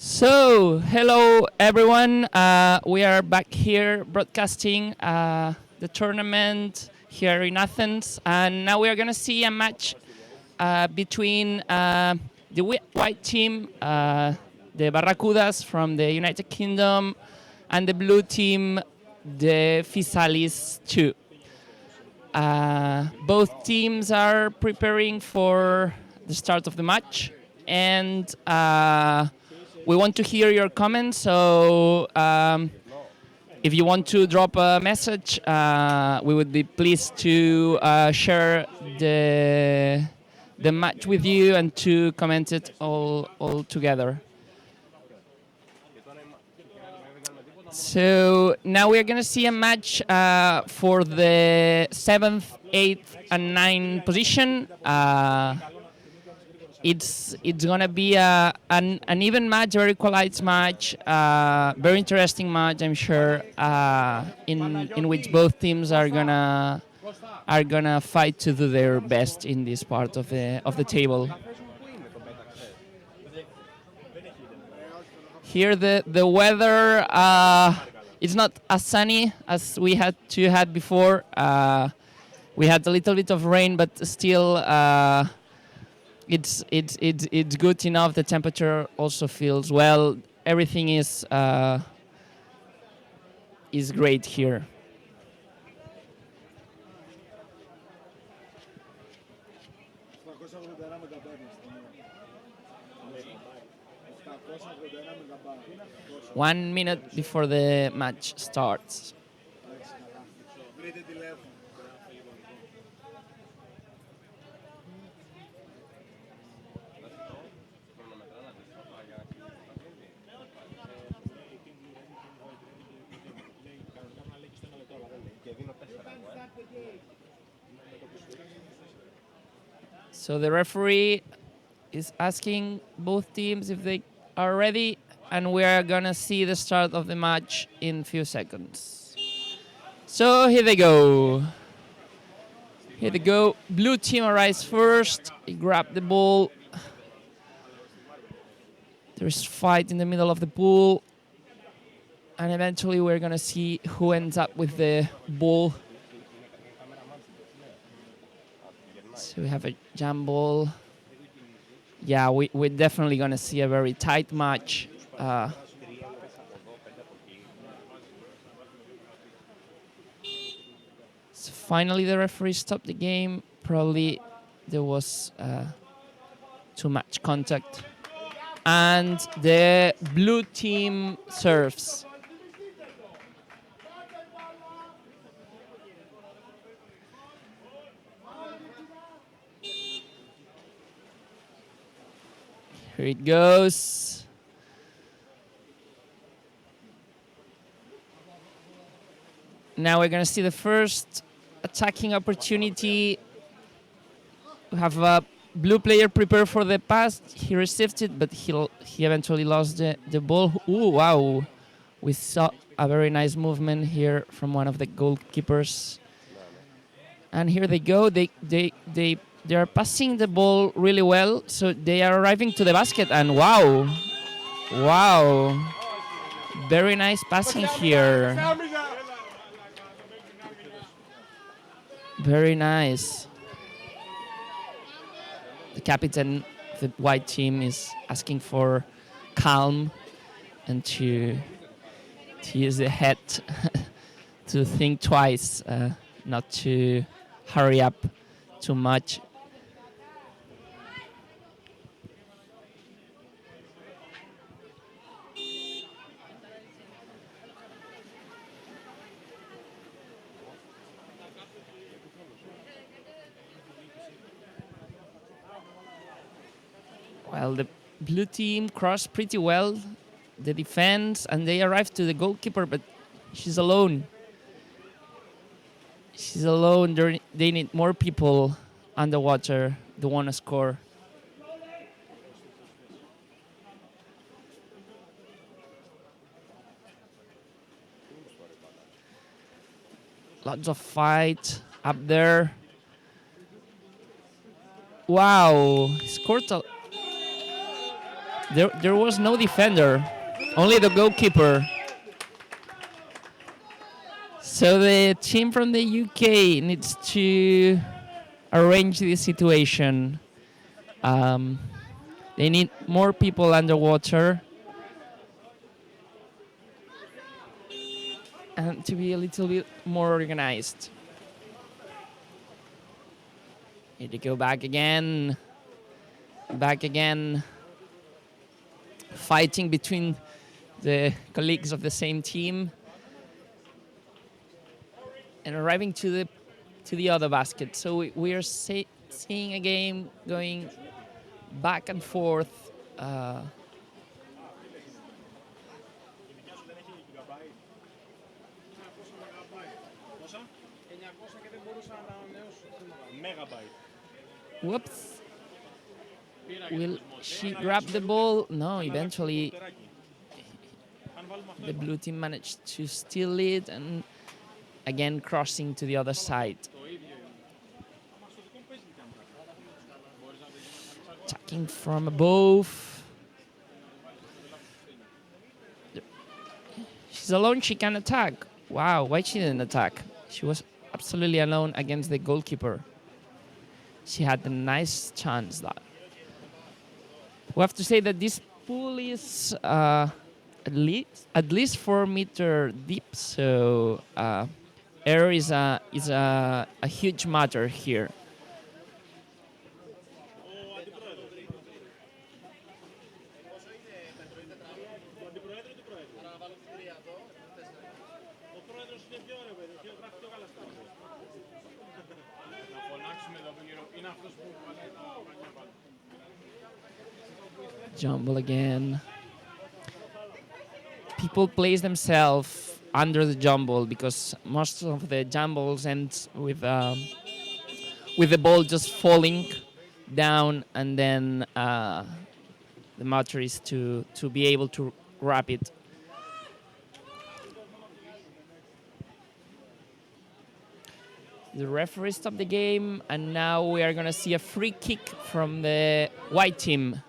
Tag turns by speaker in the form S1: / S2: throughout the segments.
S1: So, hello everyone. We are back here broadcasting the tournament here in Athens, and now we are going to see a match between the white team, the Barracudas from the United Kingdom, and the blue team, the Fysalis 2. Both teams are preparing for the start of the match, and we want to hear your comments. So if you want to drop a message, we would be pleased to share the match with you and to comment it all together. So now we are going to see a match for the 7th, 8th, and 9th position. It's gonna be an even match, very equalized match, very interesting match, I'm sure, in which both teams are gonna fight to do their best in this part of the table. Here the weather is not as sunny as we had before. We had a little bit of rain, but still. It's good enough. The temperature also feels well. Everything is great here. One minute before the match starts. So the referee is asking both teams if they are ready, and we are gonna see the start of the match in a few seconds. So here they go. Here they go. Blue team arrives first. He grabbed the ball. There's fight in the middle of the pool, and eventually we're gonna see who ends up with the ball. So we have a jam ball. Yeah, we're definitely going to see a very tight match. So finally, the referee stopped the game. Probably there was too much contact. And the blue team serves. Here it goes. Now we're going to see the first attacking opportunity. We have a blue player prepared for the pass. He received it, but he eventually lost the ball. Ooh, wow. We saw a very nice movement here from one of the goalkeepers. And here they go. They are passing the ball really well, so they are arriving to the basket, and wow, very nice passing here. Very nice. The captain of the white team is asking for calm and to use the head to think twice, not to hurry up too much. Well, the blue team crossed pretty well the defense, and they arrived to the goalkeeper, but she's alone. She's alone. They need more people underwater. They want to score. Lots of fight up there. Wow, he scored There was no defender, only the goalkeeper. So the team from the UK needs to arrange this situation. They need more people underwater and to be a little bit more organized. Need to go back again. Back again. Fighting between the colleagues of the same team. And arriving to the other basket. So we are seeing a game going back and forth. Whoops. Will she grab the ball? No, eventually the blue team managed to steal it and again crossing to the other side. Attacking from above. She's alone, she can attack. Wow, why she didn't attack? She was absolutely alone against the goalkeeper. She had a nice chance that. We have to say that this pool is at least 4 meter deep, so air is a huge matter here. Jumble again. People place themselves under the jumble because most of the jumbles end with the ball just falling down, and then the matter is to be able to grab it. The referee stopped the game, and now we are going to see a free kick from the white team.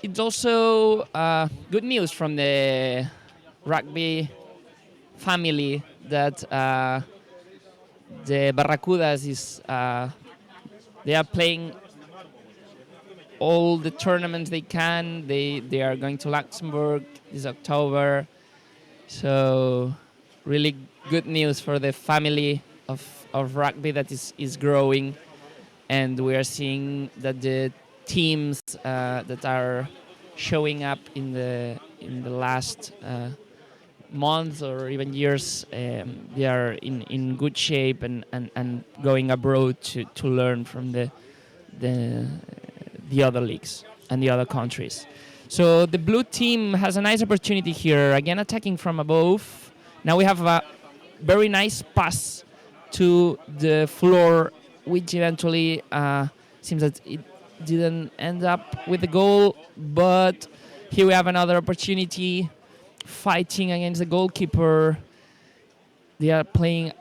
S1: It's also good news from the rugby family that the Barracudas is they are playing all the tournaments they can. They are going to Luxembourg this October, so really good news for the family of rugby that is growing, and we are seeing that the teams that are showing up in the last months or even years, they are in good shape and going abroad to learn from the other leagues and the other countries. So the blue team has a nice opportunity here, again attacking from above. Now we have a very nice pass to the floor, which eventually seems that it didn't end up with the goal, but here we have another opportunity, fighting against the goalkeeper. They are playing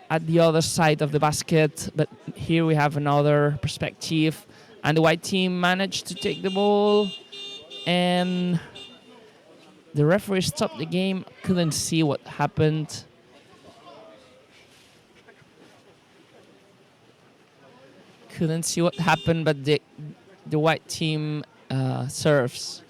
S1: at the other side of the basket, but here we have another perspective, and the white team managed to take the ball, and the referee stopped the game, couldn't see what happened. Couldn't see what happened, but the white team serves.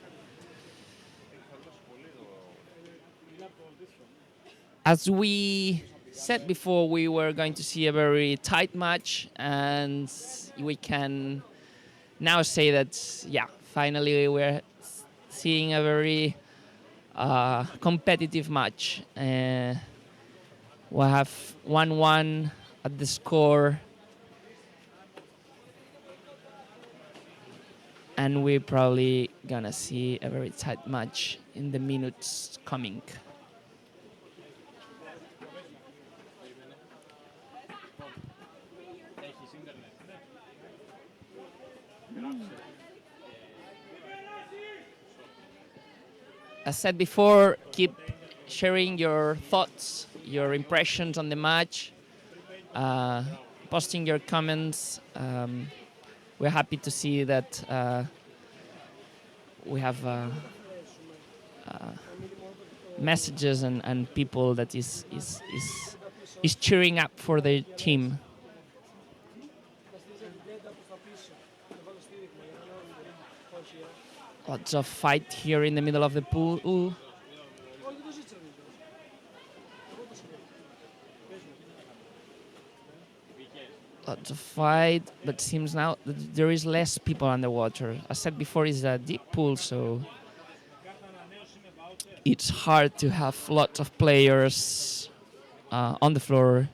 S1: As we said before, we were going to see a very tight match, and we can now say that, yeah, finally we're seeing a very competitive match. We'll have 1-1 at the score, and we're probably gonna see a very tight match in the minutes coming. As said before, keep sharing your thoughts, your impressions on the match, uh, posting your comments. We're happy to see that we have messages and people that is cheering up for their team. Lots of fight here in the middle of the pool. Ooh. Lots of fight, but seems now that there is less people underwater. As said before, it's a deep pool, so it's hard to have lots of players on the floor.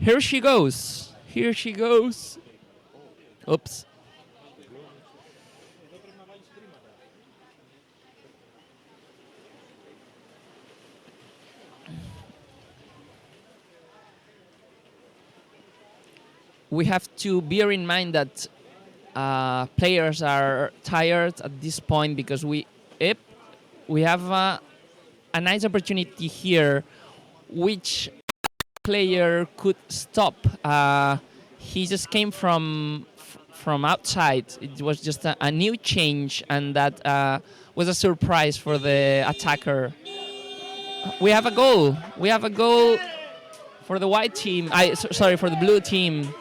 S1: Here she goes. Here she goes. Oops. We have to bear in mind that players are tired at this point because we have a nice opportunity here. Which player could stop? He just came from outside. It was just a new change, and that was a surprise for the attacker. We have a goal. We have a goal for the white team. Sorry, for the blue team.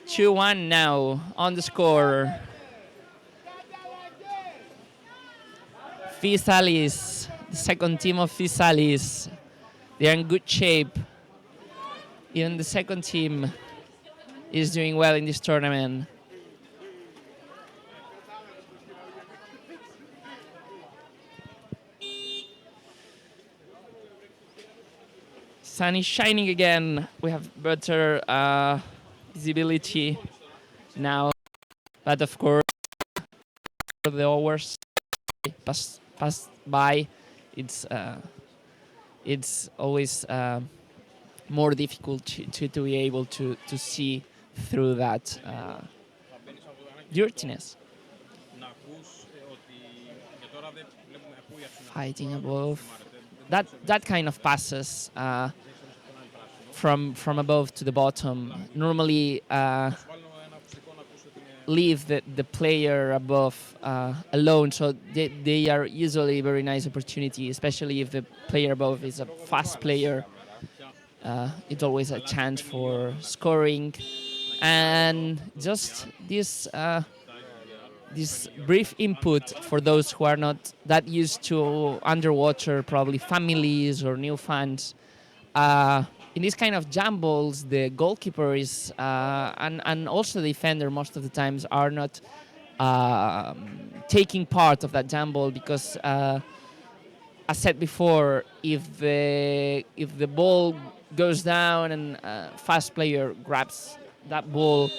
S1: 2-1 now on the score. Fysalis, the second team of Fysalis. They are in good shape. Even the second team is doing well in this tournament. Sun is shining again. We have better visibility now, but of course, the hours pass by. It's always more difficult to be able to see through that dirtiness. Fighting above. That kind of passes from above to the bottom normally leave the player above alone, so they are usually a very nice opportunity, especially if the player above is a fast player. It's always a chance for scoring, and just this brief input for those who are not that used to underwater, probably families or new fans. In these kind of jumbles, the goalkeeper is and also the defender most of the times are not taking part of that jumble because, as said before, if the ball goes down and a fast player grabs that ball,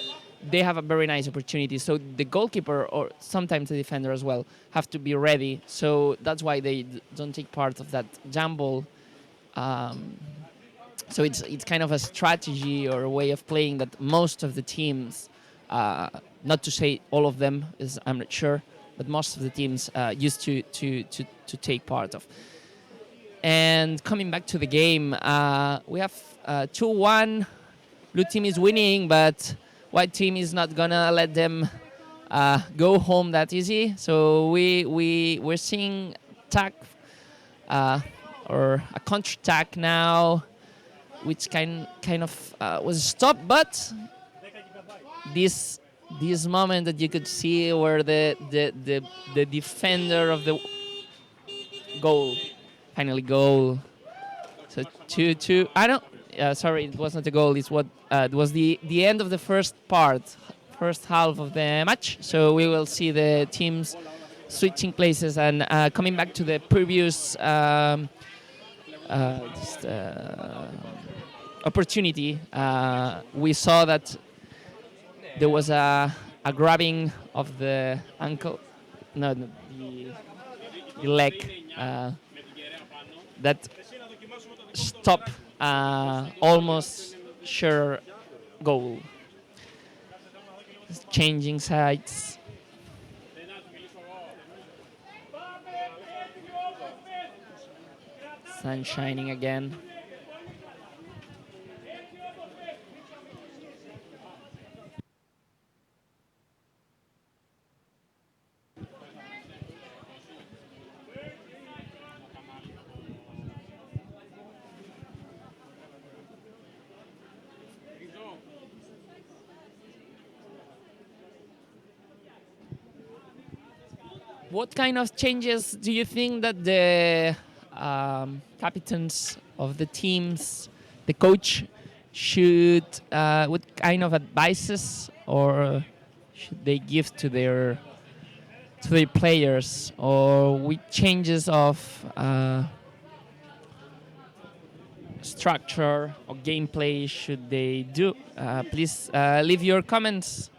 S1: they have a very nice opportunity. So the goalkeeper or sometimes the defender as well have to be ready. So that's why they don't take part of that jumble. So it's kind of a strategy or a way of playing that most of the teams, not to say all of them, is I'm not sure, but most of the teams used to take part of. And coming back to the game, we have 2-1. Blue team is winning, but white team is not gonna let them go home that easy. So we're seeing attack or a counter attack now, which kind of was stopped, but this moment that you could see where the defender of the goal finally goal. So 2-2. I don't. Sorry, it was not a goal. It's what it was the end of the first half of the match. So we will see the teams switching places and coming back to the previous opportunity. We saw that there was a grabbing of the ankle, no, the leg that stopped almost sure goal. Changing sides. Sun shining again. What kind of changes do you think that the captains of the teams, the coach, should, what kind of advices or should they give to their players, or what changes of structure or gameplay should they do? Please leave your comments.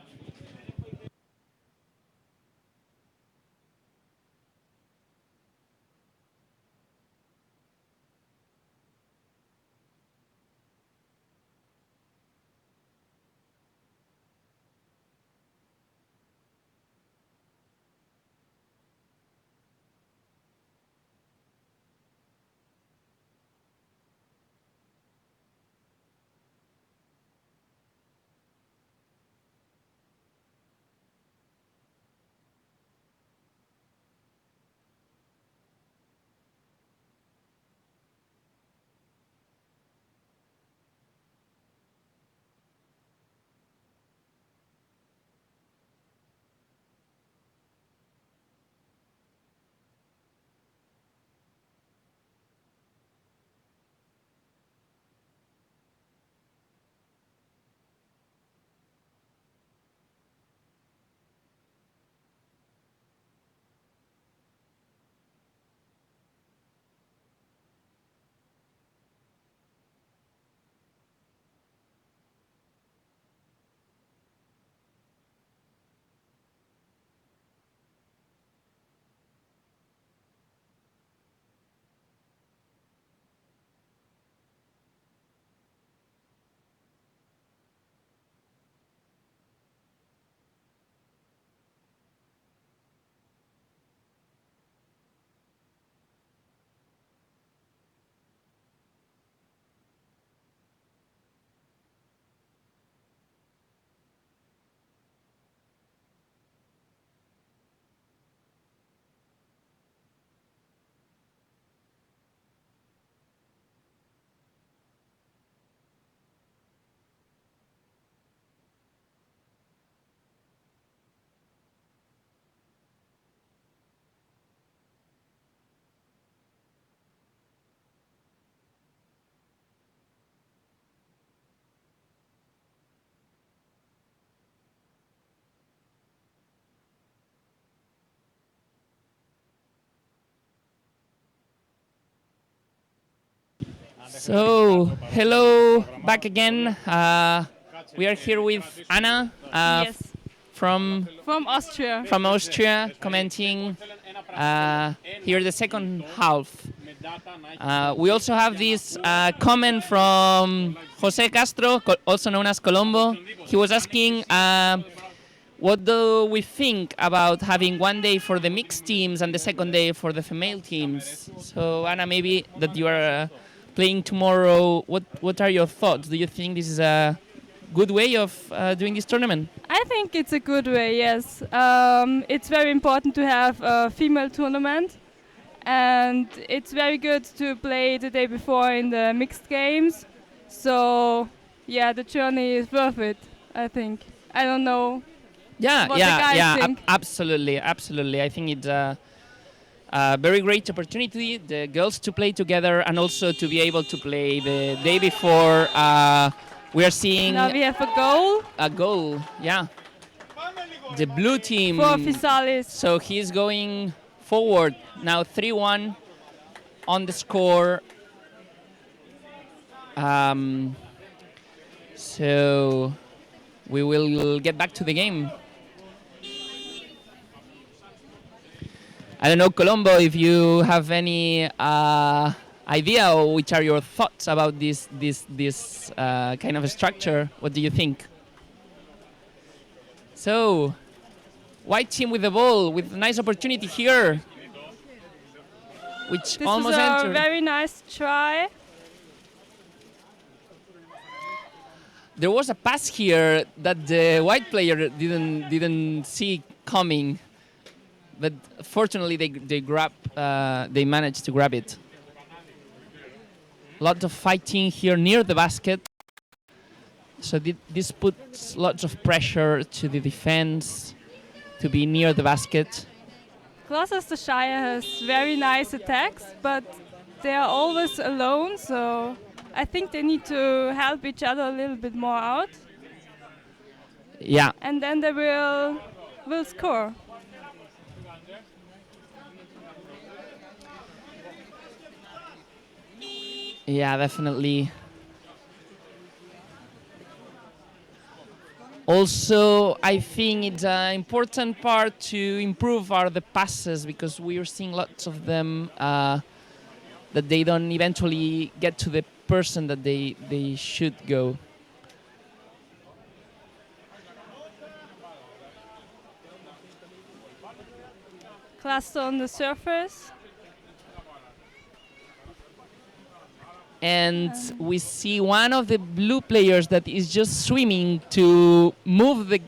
S1: So, hello, back again. We are here with Anna
S2: Yes,
S1: from
S2: Austria.
S1: Austria, commenting here the second half. We also have this comment from Jose Castro, also known as Colombo. He was asking, what do we think about having one day for the mixed teams and the second day for the female teams? So, Anna, maybe that you are playing tomorrow, what are your thoughts? Do you think this is a good way of doing this tournament?
S2: I think it's a good way, yes. It's very important to have a female tournament, and it's very good to play the day before in the mixed games. So, yeah, the journey is worth it, I think. I don't know
S1: Yeah,
S2: what the guys think.
S1: absolutely. I think it's a very great opportunity, the girls to play together and also to be able to play the day before. We are seeing
S2: Now we have a goal
S1: a goal, yeah. The blue team.
S2: for Fysalis.
S1: So he's going forward now, 3-1 on the score. So we will get back to the game. I don't know, Colombo, if you have any idea or which are your thoughts about this kind of a structure. What do you think? So, white team with the ball, with a nice opportunity here. which
S2: This
S1: almost
S2: was a
S1: entered.
S2: very nice try.
S1: There was a pass here that the white player didn't see coming, but fortunately they managed to grab it. Lots of fighting here near the basket, so this puts lots of pressure to the defense to be near the basket.
S2: Gloucestershire has very nice attacks, but they are always alone, so I think they need to help each other a little bit more out,
S1: Yeah,
S2: and then they will score.
S1: yeah, definitely. Also, I think it's an important part to improve are the passes, because we are seeing lots of them that they don't eventually get to the person that they should go.
S2: Cluster on the surface.
S1: And we see one of the blue players that is just swimming to move the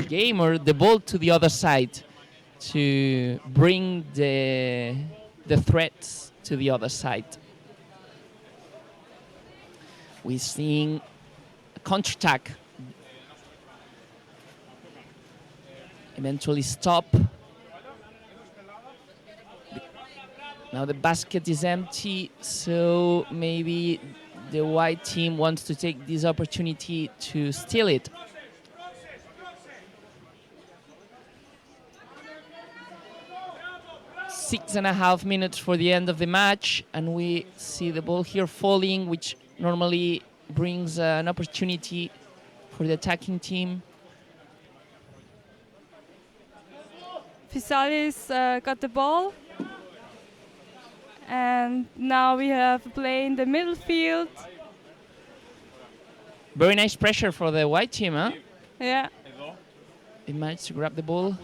S1: game or the ball to the other side to bring the threats to the other side. We're seeing a counterattack eventually stop. Now the basket is empty, so maybe the white team wants to take this opportunity to steal it. Six and a half minutes for the end of the match, and we see the ball here falling, which normally brings an opportunity for the attacking team.
S2: Fysalis got the ball. And now we have a play in the middle field.
S1: Very nice pressure for the white team, huh?
S2: Yeah.
S1: They managed to grab the ball.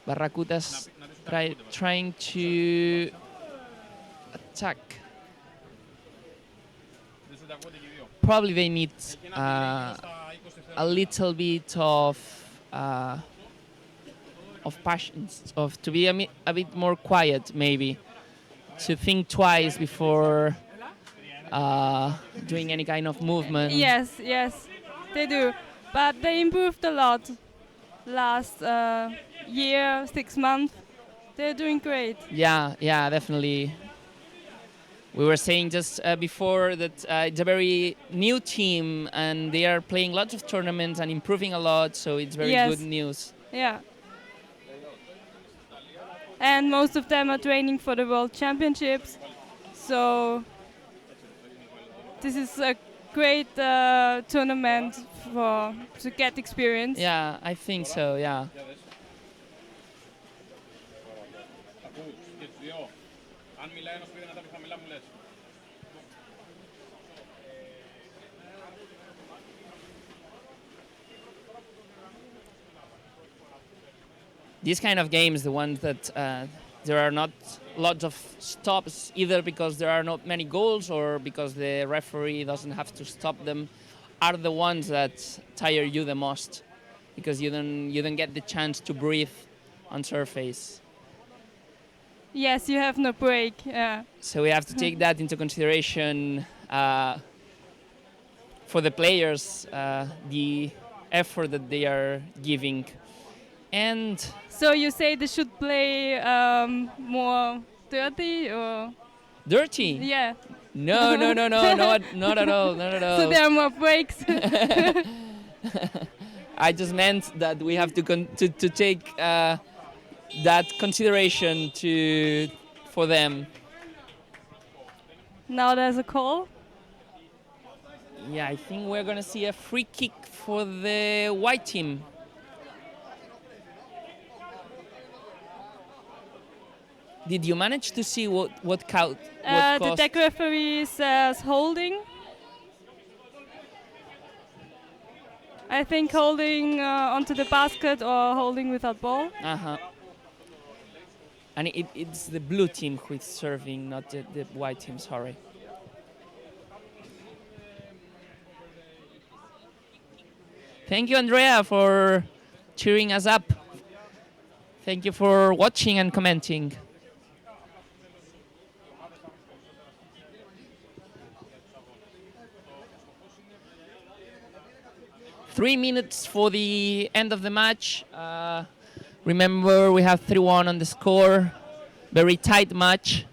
S1: Barracudas trying to attack. Probably they need a little bit of patience, of to be a bit more quiet, maybe, to think twice before doing any kind of movement.
S2: Yes, they do. But they improved a lot last year, 6 months. They're doing great.
S1: Yeah, definitely. We were saying just before that it's a very new team and they are playing lots of tournaments and improving a lot, so it's very good news.
S2: Yeah. And most of them are training for the World Championships, so this is a great tournament to get experience.
S1: Yeah, I think so, yeah. These kind of games, the ones that there are not lots of stops, either because there are not many goals or because the referee doesn't have to stop them, are the ones that tire you the most, because you don't get the chance to breathe on surface.
S2: Yes, you have no break. Yeah.
S1: So we have to take that into consideration for the players, the effort that they are giving. And
S2: so you say they should play more dirty or?
S1: Dirty?
S2: Yeah.
S1: No, not at all.
S2: So there are more breaks.
S1: I just meant that we have to take that consideration for them.
S2: Now there's a call.
S1: Yeah, I think we're gonna see a free kick for the white team. Did you manage to see what count?
S2: The tech referee says holding. I think holding onto the basket or holding without ball.
S1: Uh-huh. And it's the blue team who is serving, not the white team, sorry. Thank you, Andrea, for cheering us up. Thank you for watching and commenting. Three minutes for the end of the match. Remember, we have 3-1 on the score. Very tight match.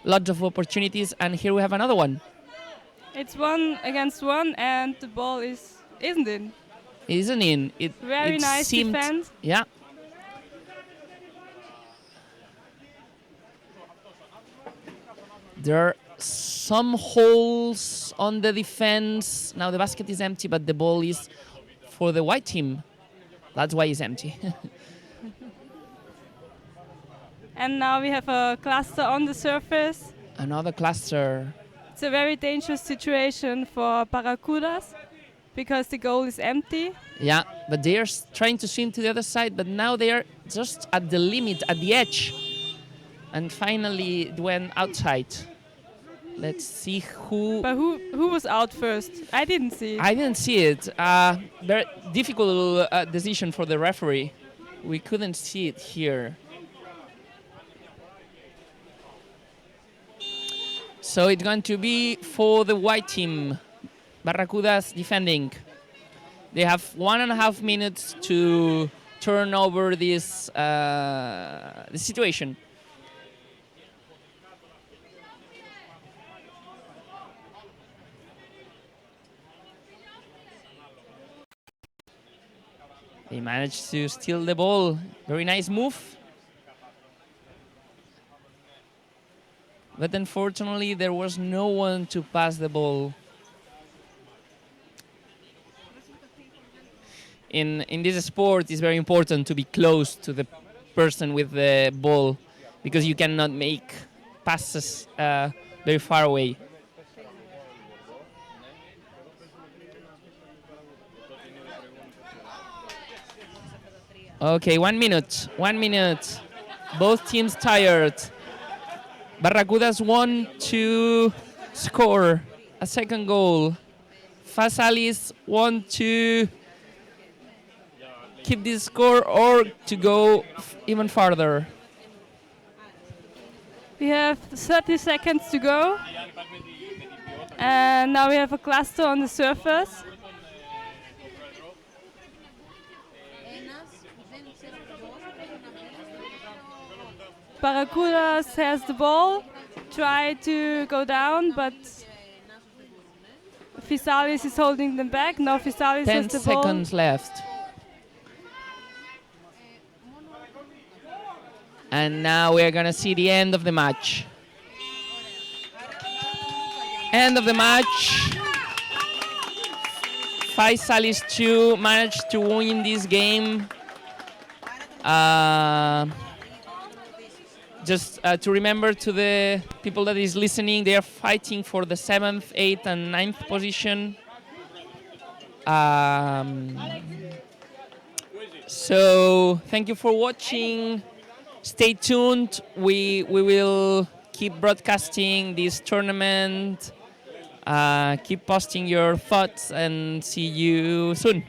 S1: Lots of opportunities, and here we have another one.
S2: It's 1-1, and the ball isn't in.
S1: Isn't in.
S2: Very nice defense.
S1: Yeah. There are some holes on the defense. Now the basket is empty, but the ball is for the white team. That's why it's empty.
S2: And now we have a cluster on the surface.
S1: Another cluster.
S2: It's a very dangerous situation for Barracudas because the goal is empty.
S1: Yeah, but they are trying to swim to the other side, but now they are just at the limit, at the edge. And finally it went outside. Let's see who...
S2: But who was out first? I didn't see it.
S1: I didn't see it. Very difficult decision for the referee. We couldn't see it here. So it's going to be for the white team. Barracudas defending. They have 1.5 minutes to turn over this the situation. They managed to steal the ball. Very nice move. But unfortunately, there was no one to pass the ball. In this sport, it's very important to be close to the person with the ball because you cannot make passes very far away. Okay, 1 minute. 1 minute. Both teams tired. Barracudas want to score a second goal. Fysalis want to keep this score or to go even farther.
S2: We have 30 seconds to go. And now we have a cluster on the surface. Barracudas has the ball, try to go down, but Fysalis is holding them back. Now Fysalis has the ball.
S1: 10 seconds left. And now we're going to see the end of the match. End of the match. Fysalis 2 managed to win this game. Just to remember to the people that is listening, they are fighting for the 7th, 8th, and 9th position. So thank you for watching. Stay tuned. We will keep broadcasting this tournament. Keep posting your thoughts and see you soon.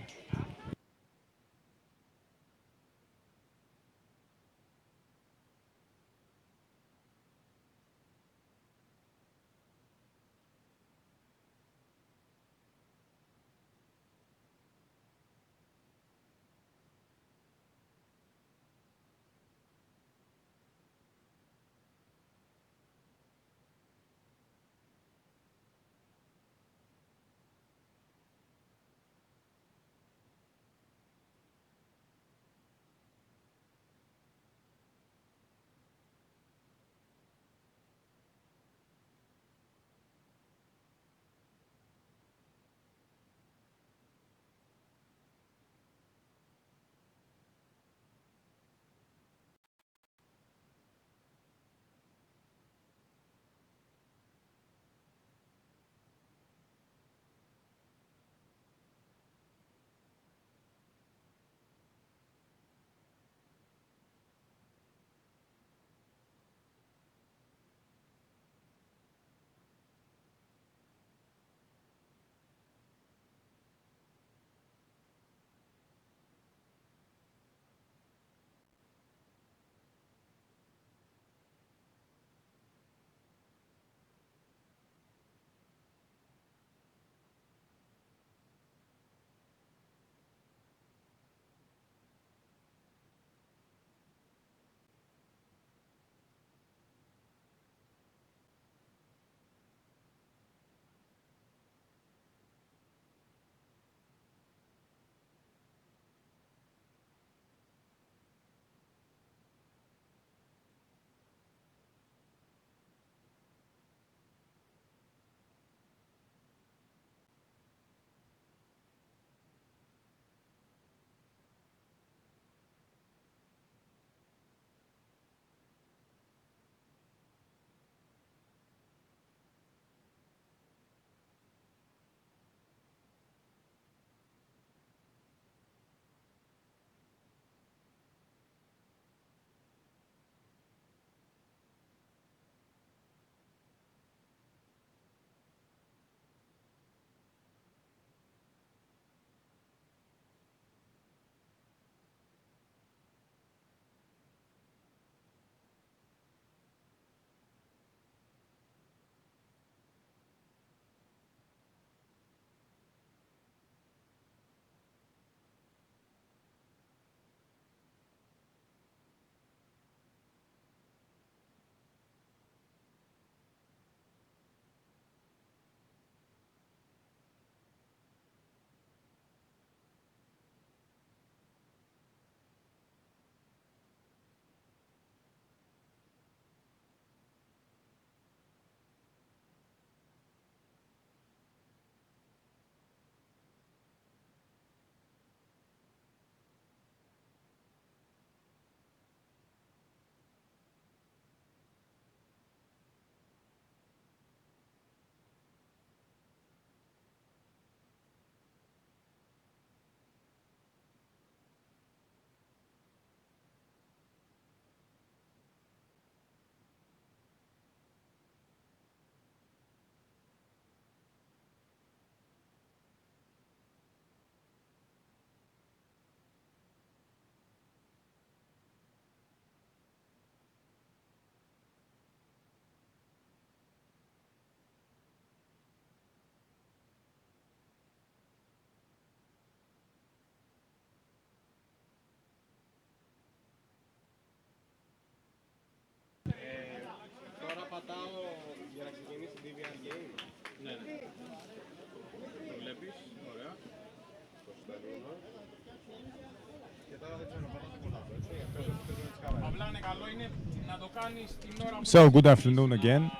S3: So, good afternoon again.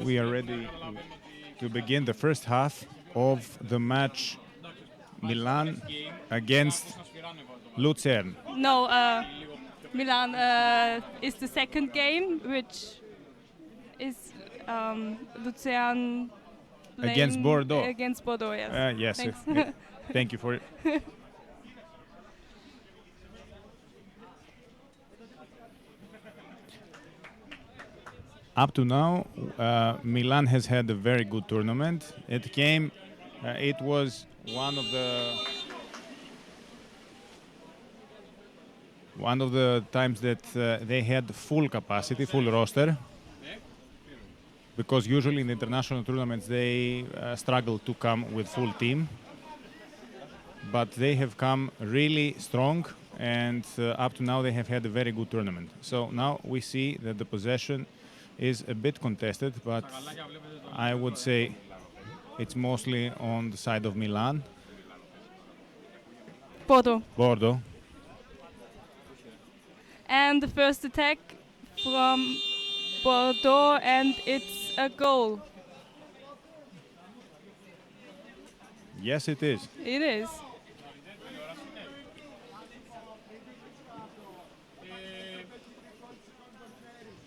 S3: We are ready to begin the first half of the match Milan against Lucern.
S2: No, Milan is the second game, which is Lucern
S3: Against Bordeaux.
S2: Against Bordeaux, yes.
S3: Yes.
S2: Thanks.
S3: Thank you for it. Up to now, Milan has had a very good tournament. It was one of the times that they had full capacity, full roster. Because usually in the international tournaments they struggle to come with full team. But they have come really strong, and up to now they have had a very good tournament. So now we see that the possession is a bit contested, but I would say it's mostly on the side of Milan.
S2: Bordeaux. And the first attack from Bordeaux, and it's a goal.
S3: Yes, it is.
S2: It is.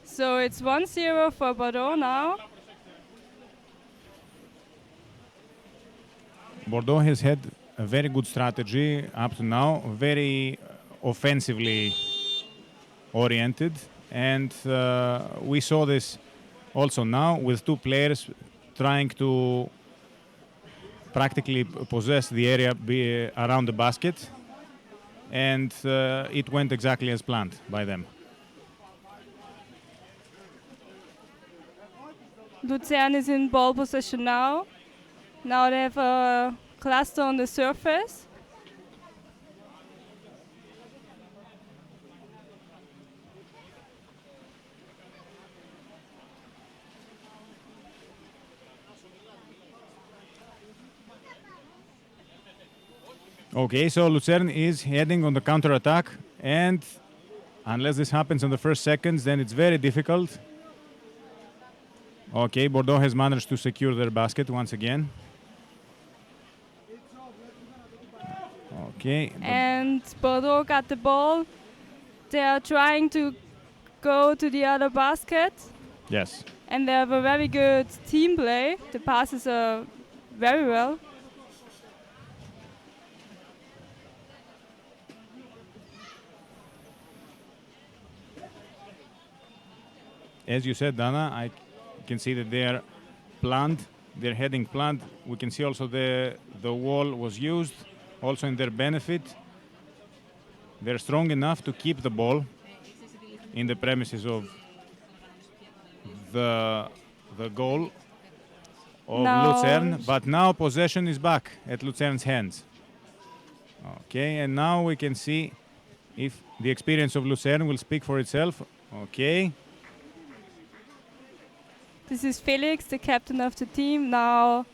S2: So it's 1-0 for Bordeaux now.
S3: Bordeaux has had a very good strategy up to now, very offensively oriented, and we saw this also now with two players trying to practically possess the area around the basket, and it went exactly as planned by them.
S2: Lucern is in ball possession now. Now they have a cluster on the surface.
S3: Okay, so Lucern is heading on the counter-attack, and unless this happens in the first seconds, then it's very difficult. Okay, Bordeaux has managed to secure their basket once again. Okay.
S2: And Bordeaux got the ball. They are trying to go to the other basket.
S3: Yes.
S2: And they have a very good team play. The passes are very well.
S3: As you said, Dana, I can see that they're planned. They're heading planned. We can see also the wall was used, also in their benefit. They're strong enough to keep the ball in the premises of the goal of Lucern, but now possession is back at Lucern's hands. Okay, and now we can see if the experience of Lucern will speak for itself. Okay.
S2: This is Felix, the captain of the team. Now,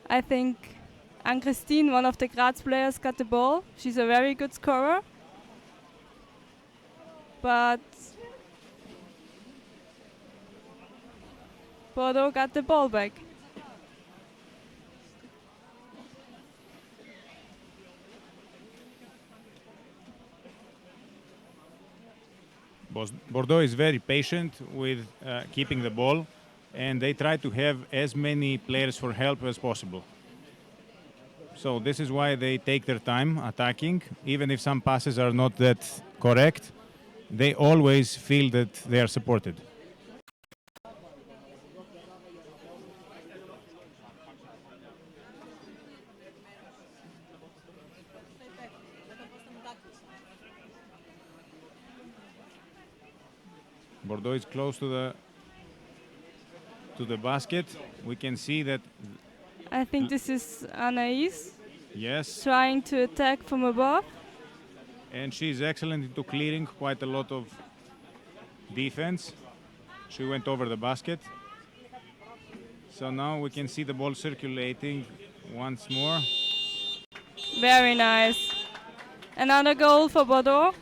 S2: I think Anne-Christine, one of the Graz players, got the ball. She's a very good scorer. But Bordeaux got the ball back.
S3: Bordeaux is very patient with keeping the ball, and they try to have as many players for help as possible. So this is why they take their time attacking. Even if some passes are not that correct, they always feel that they are supported. Bordeaux is close to the basket. We can see that.
S2: I think this is Anaïs.
S3: Yes.
S2: Trying to attack from above.
S3: And she's excellent into clearing quite a lot of defense. She went over the basket. So now we can see the ball circulating once more.
S2: Very nice. Another goal for Bordeaux.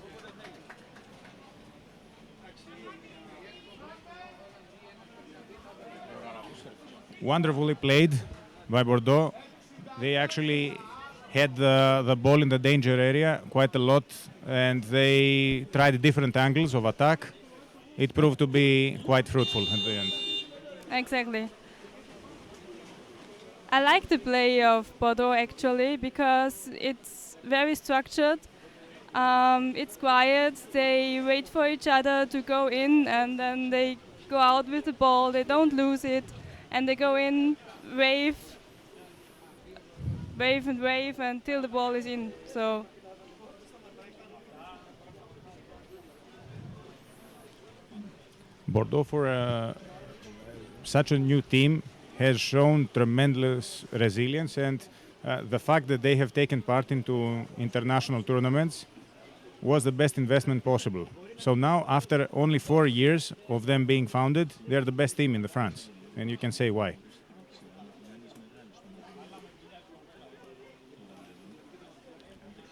S3: Wonderfully played by Bordeaux. They actually had the ball in the danger area quite a lot, and they tried different angles of attack. It proved to be quite fruitful at the end.
S2: Exactly. I like the play of Bordeaux actually because it's very structured. It's quiet. They wait for each other to go in, and then they go out with the ball. They don't lose it, and they go in, wave, wave and wave until the ball is in. So
S3: Bordeaux, for such a new team, has shown tremendous resilience, and the fact that they have taken part into international tournaments was the best investment possible. So now, after only 4 years of them being founded, they're the best team in the France, and you can say why.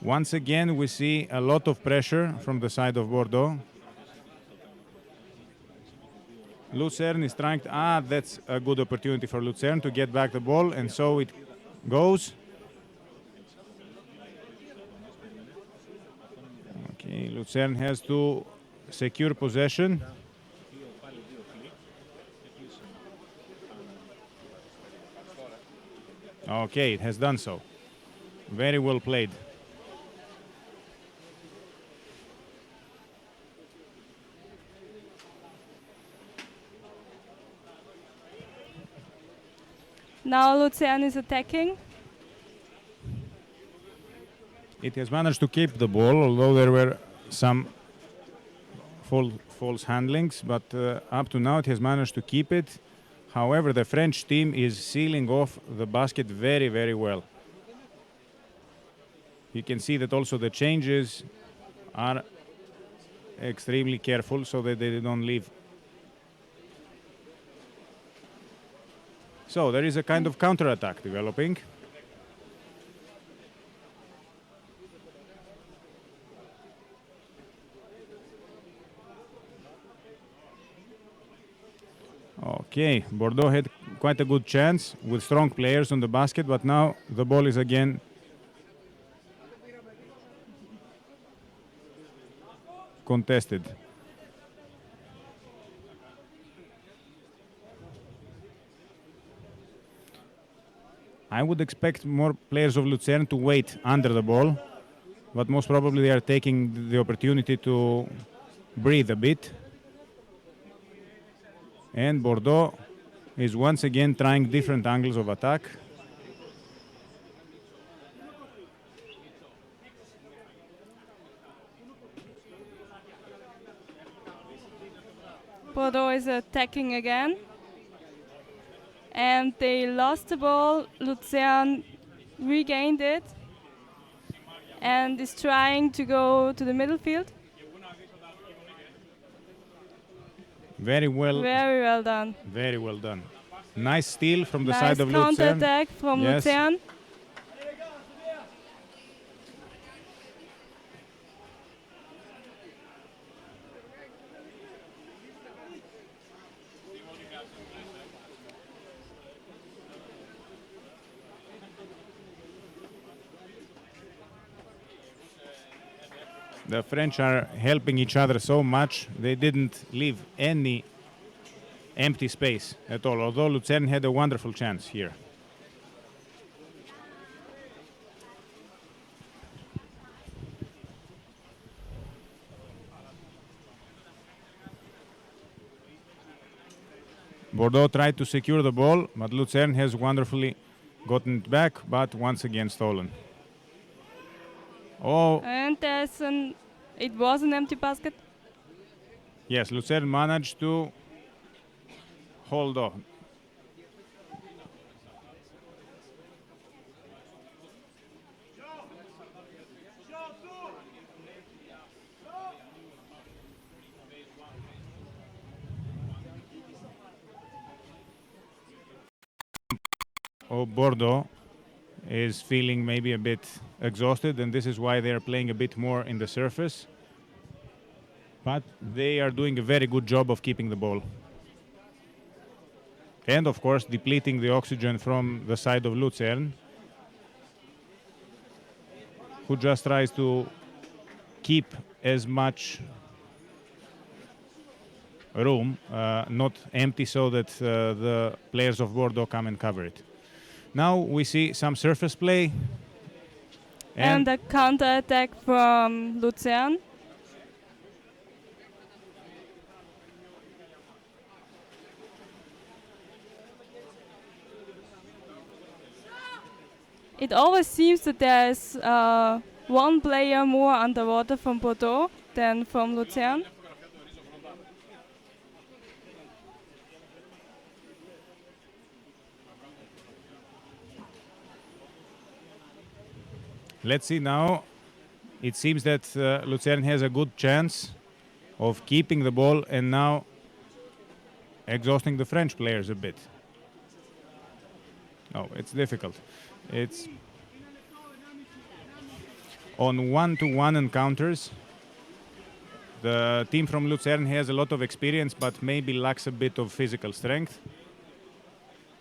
S3: Once again, we see a lot of pressure from the side of Bordeaux. Lucern is trying to, that's a good opportunity for Lucern to get back the ball, and so it goes. Okay, Lucern has to secure possession. Okay, it has done so. Very well played.
S2: now Lucern is attacking.
S3: It has managed to keep the ball, although there were some false handlings, but up to now it has managed to keep it. However, the French team is sealing off the basket very, very well. You can see that also the changes are extremely careful so that they don't leave. So there is a kind of counter-attack developing. Okay, Bordeaux had quite a good chance with strong players on the basket, but now the ball is again contested. I would expect more players of Lucerne to wait under the ball, but most probably they are taking the opportunity to breathe a bit. And Bordeaux is once again trying different angles of attack.
S2: Bordeaux is attacking again. And they lost the ball. Lucerne regained it and is trying to go to the middle field.
S3: Very well.
S2: Very well done.
S3: Very well done. Nice steal from the
S2: Nice
S3: side of Lucerne.
S2: counter-attack from
S3: Yes.
S2: Lucerne.
S3: The French are helping each other so much, they didn't leave any empty space at all, although Lucerne had a wonderful chance here. Bordeaux tried to secure the ball, but Lucerne has wonderfully gotten it back, but once again stolen. Oh,
S2: And it was an empty basket.
S3: yes, Lucerne managed to hold on. Bordeaux is feeling maybe a bit exhausted, and this is why they are playing a bit more in the surface. But they are doing a very good job of keeping the ball. And of course, depleting the oxygen from the side of Lucern, who just tries to keep as much room, not empty, so that the players of Bordeaux come and cover it. Now we see some surface play.
S2: And a counter-attack from Lucern. It always seems that there's one player more underwater from Bordeaux than from Lucern.
S3: Let's see now. It seems that Lucern has a good chance of keeping the ball and now exhausting the French players a bit. Oh, it's difficult. It's on one-to-one encounters. The team from Lucern has a lot of experience, but maybe lacks a bit of physical strength.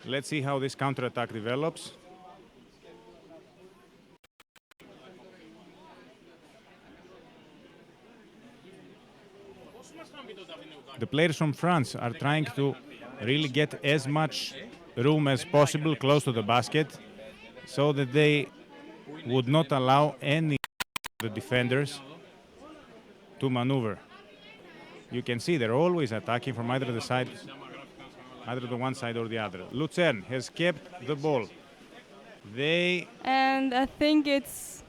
S3: Let's see how this counterattack develops. The players from France are trying to really get as much room as possible close to the basket, so that they would not allow any of the defenders to maneuver. You can see they're always attacking from either the side, either the one side or the other. Lucern has kept the ball.
S2: And I think it's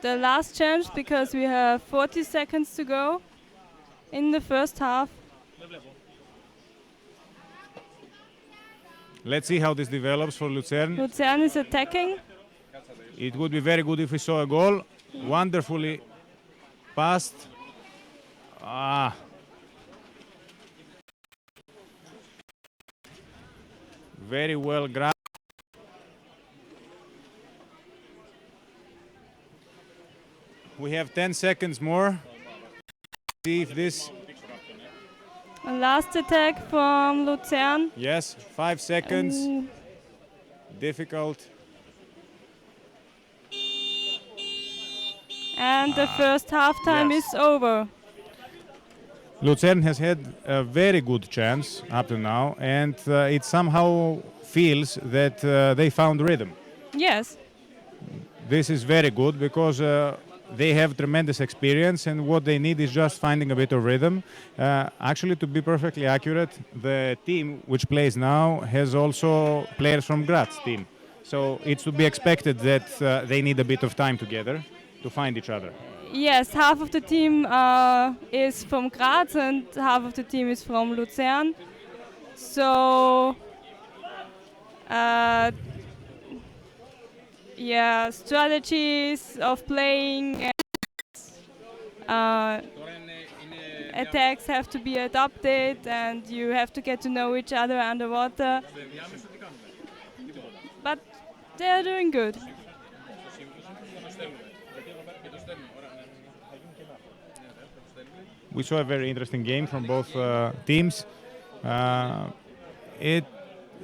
S2: the last chance because we have 40 seconds to go in the first half.
S3: Let's see how this develops for Lucern.
S2: Lucern is attacking.
S3: It would be very good if we saw a goal. Wonderfully passed. Very well grabbed. We have 10 seconds more. See if this...
S2: A last attack from Lucern.
S3: Yes, 5 seconds. Difficult.
S2: And the first halftime
S3: yes.
S2: is over.
S3: Lucern has had a very good chance up to now, and it somehow feels that they found rhythm.
S2: Yes.
S3: This is very good because they have tremendous experience, and what they need is just finding a bit of rhythm. Actually, to be perfectly accurate, the team which plays now has also players from Graz team. So it's to be expected that they need a bit of time together to find each other.
S2: Yes, half of the team is from Graz and half of the team is from Lucern. So, yeah, strategies of playing and attacks have to be adopted, and you have to get to know each other underwater. But they are doing good.
S3: We saw a very interesting game from both teams. It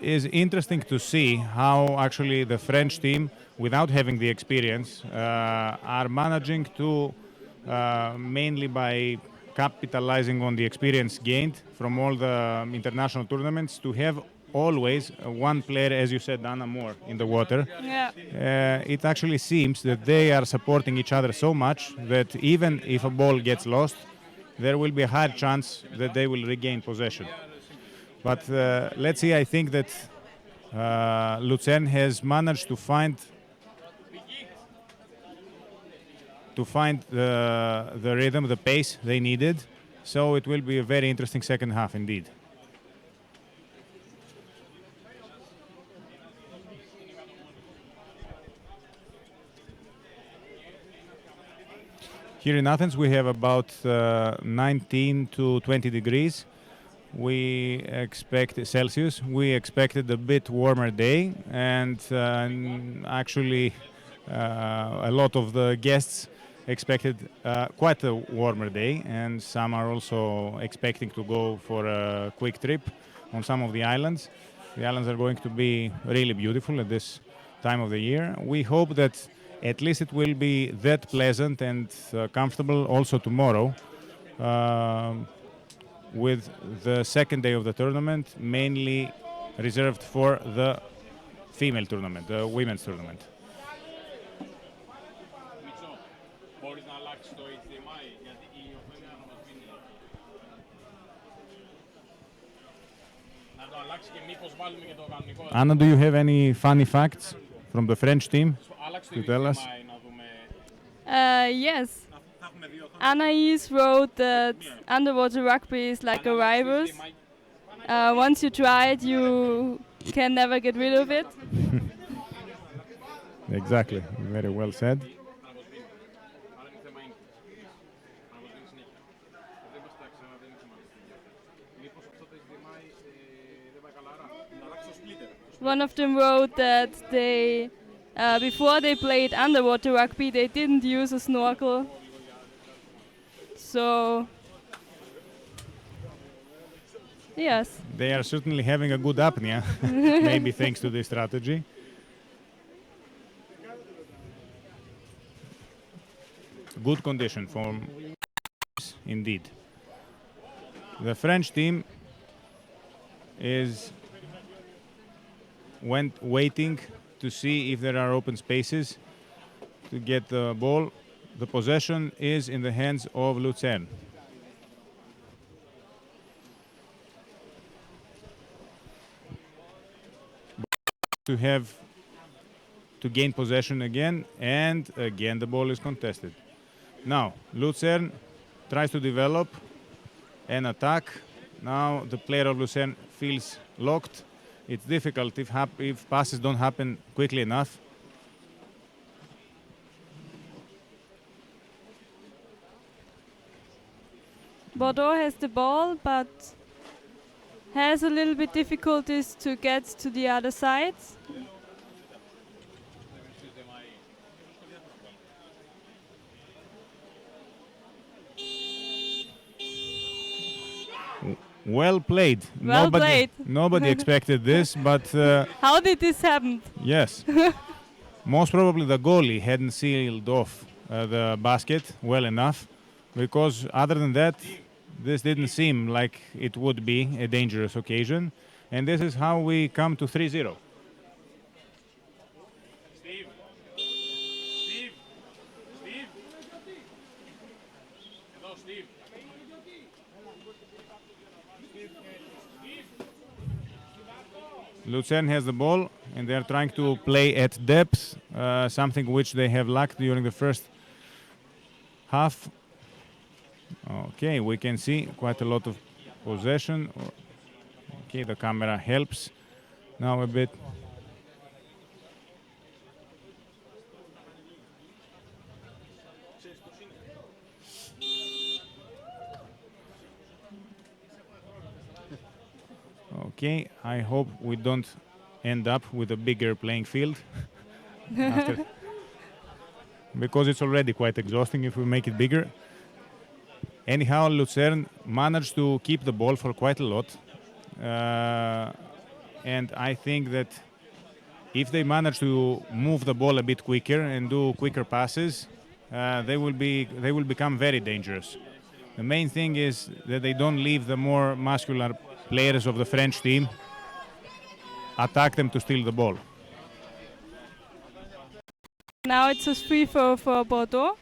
S3: is interesting to see how actually the French team, without having the experience, are managing to, mainly by capitalizing on the experience gained from all the international tournaments, to have always one player, as you said, Anna, more in the water.
S2: Yeah.
S3: It actually seems that they are supporting each other so much that even if a ball gets lost, there will be a high chance that they will regain possession. But let's see, I think that Lucern has managed to find the rhythm, the pace they needed. So it will be a very interesting second half indeed. Here in Athens we have about 19 to 20 degrees. we expect Celsius. We expected a bit warmer day, and actually a lot of the guests expected quite a warmer day, and some are also expecting to go for a quick trip on some of the islands. The islands are going to be really beautiful at this time of the year. We hope that at least it will be that pleasant and comfortable also tomorrow, with the second day of the tournament mainly reserved for the female tournament, the women's tournament. Anna, do you have any funny facts from the French team to tell us?
S2: Yes. Anaïs wrote that underwater rugby is like a virus. Once you try it, you can never get rid of it.
S3: Exactly, very well said.
S2: One of them wrote that they, before they played underwater rugby, they didn't use a snorkel. So, yes.
S3: They are certainly having a good apnea, maybe thanks to this strategy. Good condition for indeed. The French team is waiting to see if there are open spaces to get the ball. The possession is in the hands of Lucern. To gain possession again, and again the ball is contested. Now Lucern tries to develop an attack. Now the player of Lucern feels locked. It's difficult if passes don't happen quickly enough.
S2: Bordeaux has the ball, but has a little bit difficulties to get to the other side.
S3: Well played.
S2: Well played.
S3: Nobody expected this, but
S2: how did this happen?
S3: Yes. Most probably the goalie hadn't sealed off the basket well enough, because other than that, this didn't seem like it would be a dangerous occasion. And this is how we come to 3-0. Lucern has the ball, and they're trying to play at depth, something which they have lacked during the first half. Okay, we can see quite a lot of possession. Okay, the camera helps now a bit. Okay, I hope we don't end up with a bigger playing field. Because it's already quite exhausting if we make it bigger. Anyhow, Lucern managed to keep the ball for quite a lot. And I think that if they manage to move the ball a bit quicker and do quicker passes, they will become very dangerous. The main thing is that they don't leave the more muscular players of the French team attack them to steal the ball.
S2: Now it's a free throw for Bordeaux.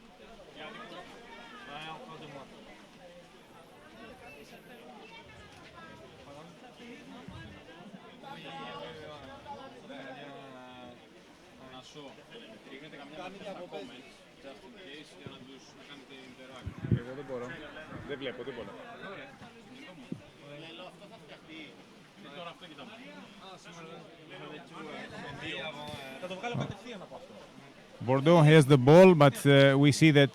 S3: Bordeaux has the ball, but we see that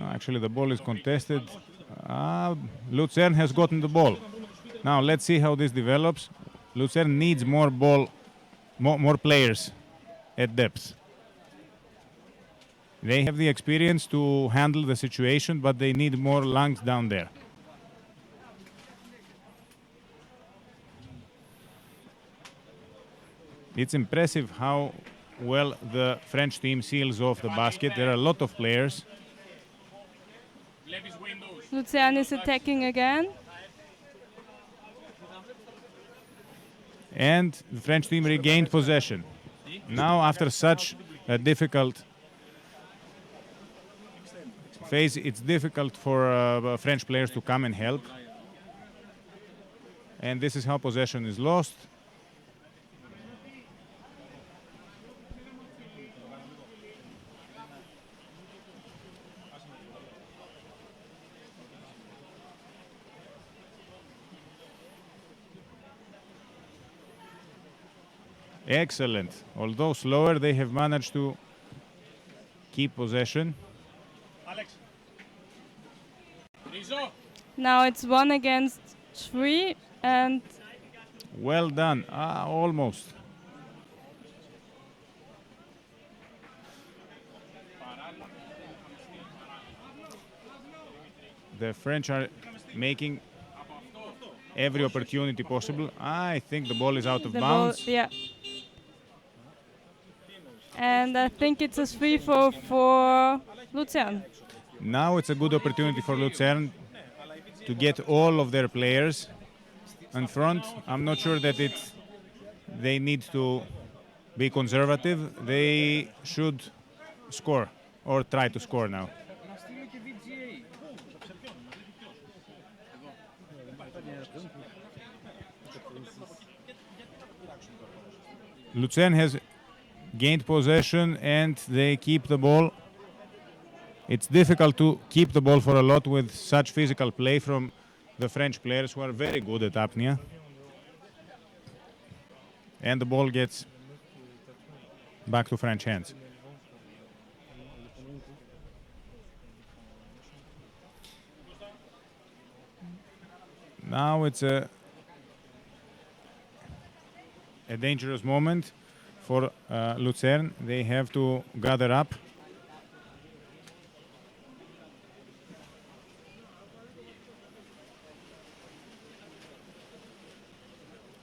S3: actually the ball is contested. Lucern has gotten the ball. Now let's see how this develops. Lucern needs more ball, more players at depth. They have the experience to handle the situation, but they need more lungs down there. It's impressive how well the French team seals off the basket. There are a lot of players.
S2: Lucern is attacking again.
S3: And the French team regained possession. Now, after such a difficult phase, it's difficult for French players to come and help. And this is how possession is lost. Excellent. Although slower, they have managed to keep possession.
S2: Now it's 1 against 3 and
S3: Well done. Almost. The French are making every opportunity possible. I think the ball is out of
S2: the
S3: bounds.
S2: ball, yeah. And I think it's a 3 for Lucern.
S3: Now it's a good opportunity for Lucern to get all of their players in front. I'm not sure that they need to be conservative. They should score or try to score now. Lucern has gained possession and they keep the ball. It's difficult to keep the ball for a lot with such physical play from the French players who are very good at apnea. And the ball gets back to French hands. Now it's a dangerous moment for Lucern. They have to gather up.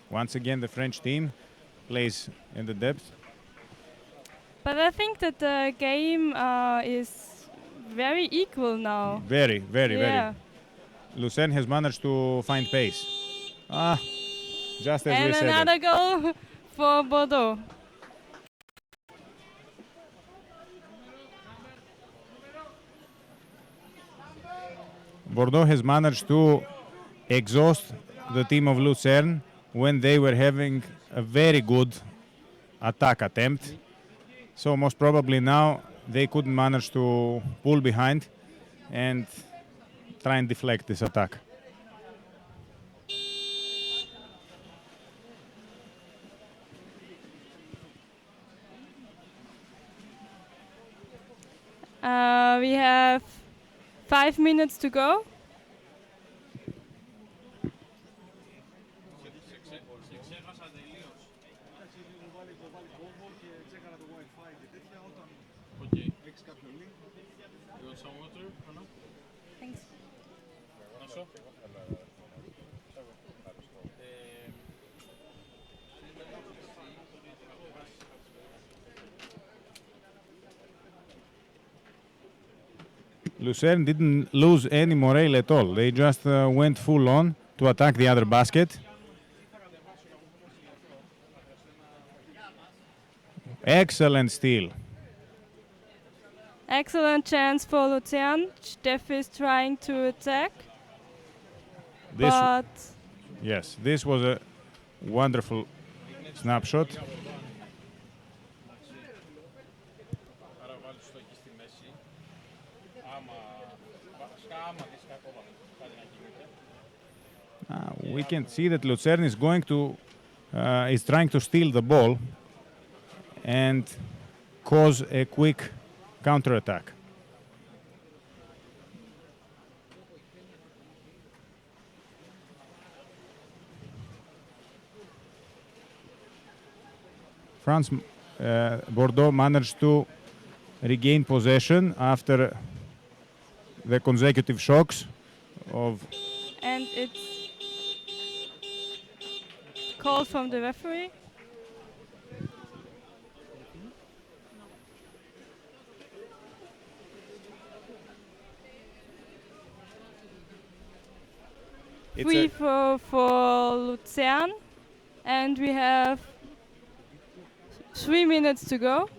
S3: Once again, the French team plays in the depth.
S2: But I think that the game is very equal now.
S3: Very, very,
S2: Yeah.
S3: very. Lucern has managed to find pace. Just as we
S2: And
S3: said.
S2: another goal for Bordeaux.
S3: Bordeaux has managed to exhaust the team of Lucern when they were having a very good attack attempt. So most probably now they couldn't manage to pull behind and try and deflect this attack.
S2: We have 5 minutes to go. Thanks.
S3: Lucern didn't lose any morale at all. They just went full on to attack the other basket. Excellent steal.
S2: Excellent chance for Lucern. Steff is trying to attack,
S3: This,
S2: but
S3: yes, this was a wonderful snapshot. We can see that Lucern is going to is trying to steal the ball and cause a quick counterattack. France, Bordeaux managed to regain possession after the consecutive shocks of.
S2: And it's called from the referee. Free for Lucern, and we have 3 minutes to go.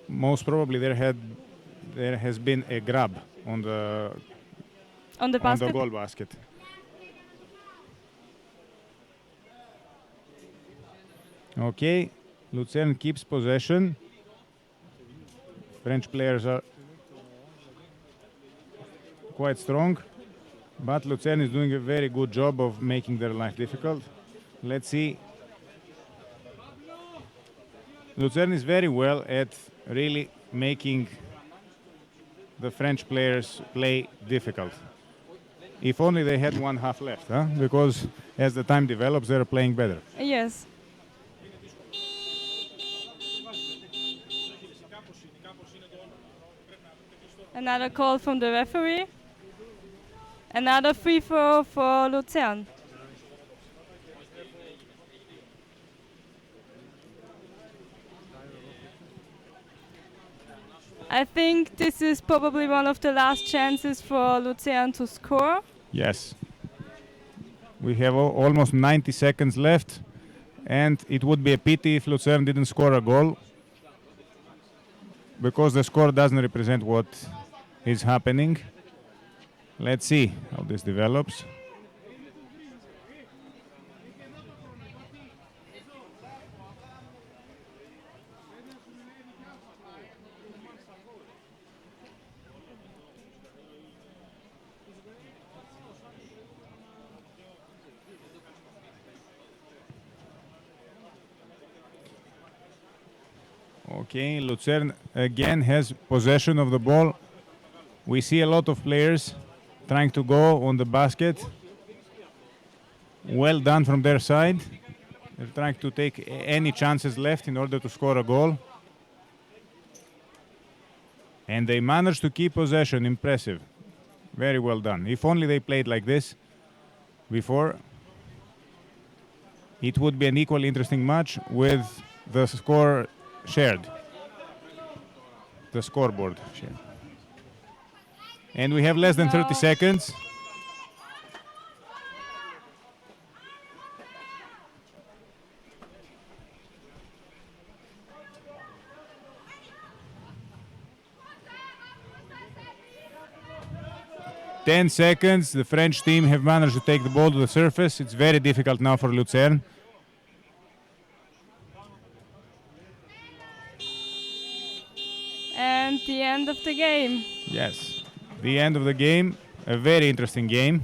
S3: Most probably there has been a grab on the goal basket. Okay, Lucern keeps possession. French players are quite strong, but Lucern is doing a very good job of making their life difficult. Let's see. Lucern is very well at really making the French players play difficult. If only they had one half left, huh? Because as the time develops, they're playing better.
S2: Yes. Another call from the referee. Another free throw for Lucern. I think this is probably one of the last chances for Lucern to score.
S3: Yes. We have almost 90 seconds left, and it would be a pity if Lucern didn't score a goal, because the score doesn't represent what is happening. Let's see how this develops. Okay, Lucern again has possession of the ball. We see a lot of players trying to go on the basket. Well done from their side. They're trying to take any chances left in order to score a goal. And they managed to keep possession. Impressive. Very well done. If only they played like this before, it would be an equally interesting match with the score shared. The scoreboard shared. And we have less than 30 seconds. Ten seconds. The French team have managed to take the ball to the surface. It's very difficult now for Lucern.
S2: And the end of the game.
S3: Yes, the end of the game. A very interesting game.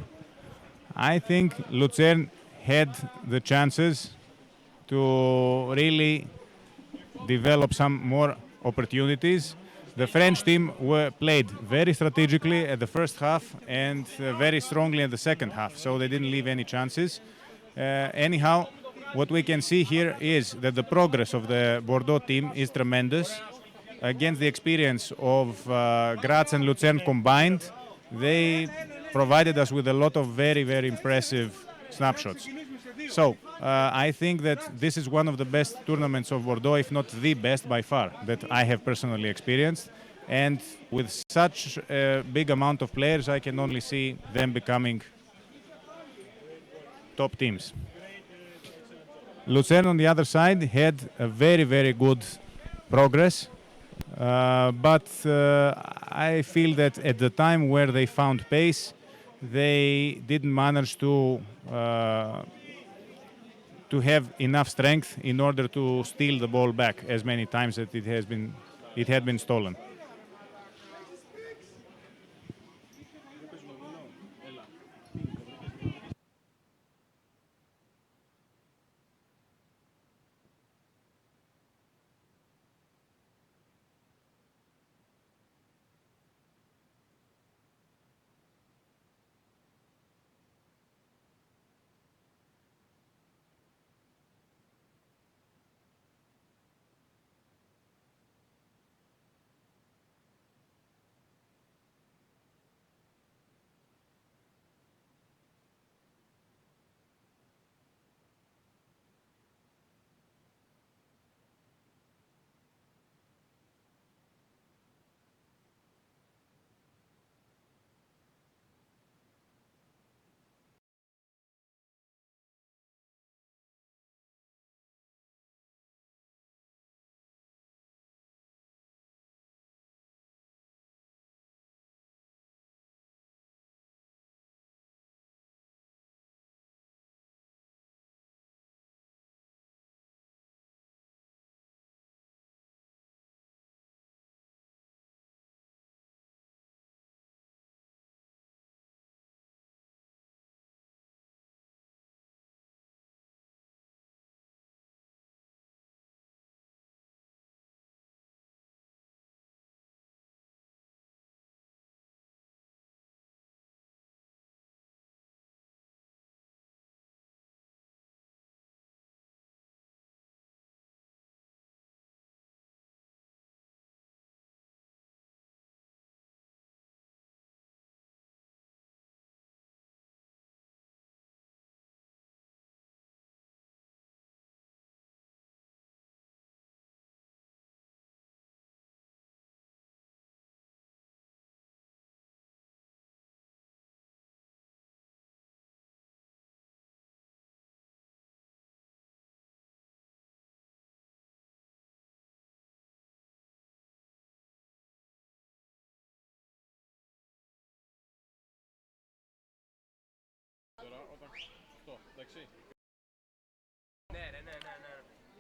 S3: I think Lucern had the chances to really develop some more opportunities. The French team played very strategically at the first half and very strongly in the second half, so they didn't leave any chances. Anyhow, what we can see here is that the progress of the Bordeaux team is tremendous. Against the experience of Graz and Lucern combined, they provided us with a lot of very, very impressive snapshots. So I think that this is one of the best tournaments of Bordeaux, if not the best by far, that I have personally experienced. And with such a big amount of players, I can only see them becoming top teams. Lucern, on the other side, had a very, very good progress. But I feel that at the time where they found pace, they didn't manage to have enough strength in order to steal the ball back as many times that it had been stolen.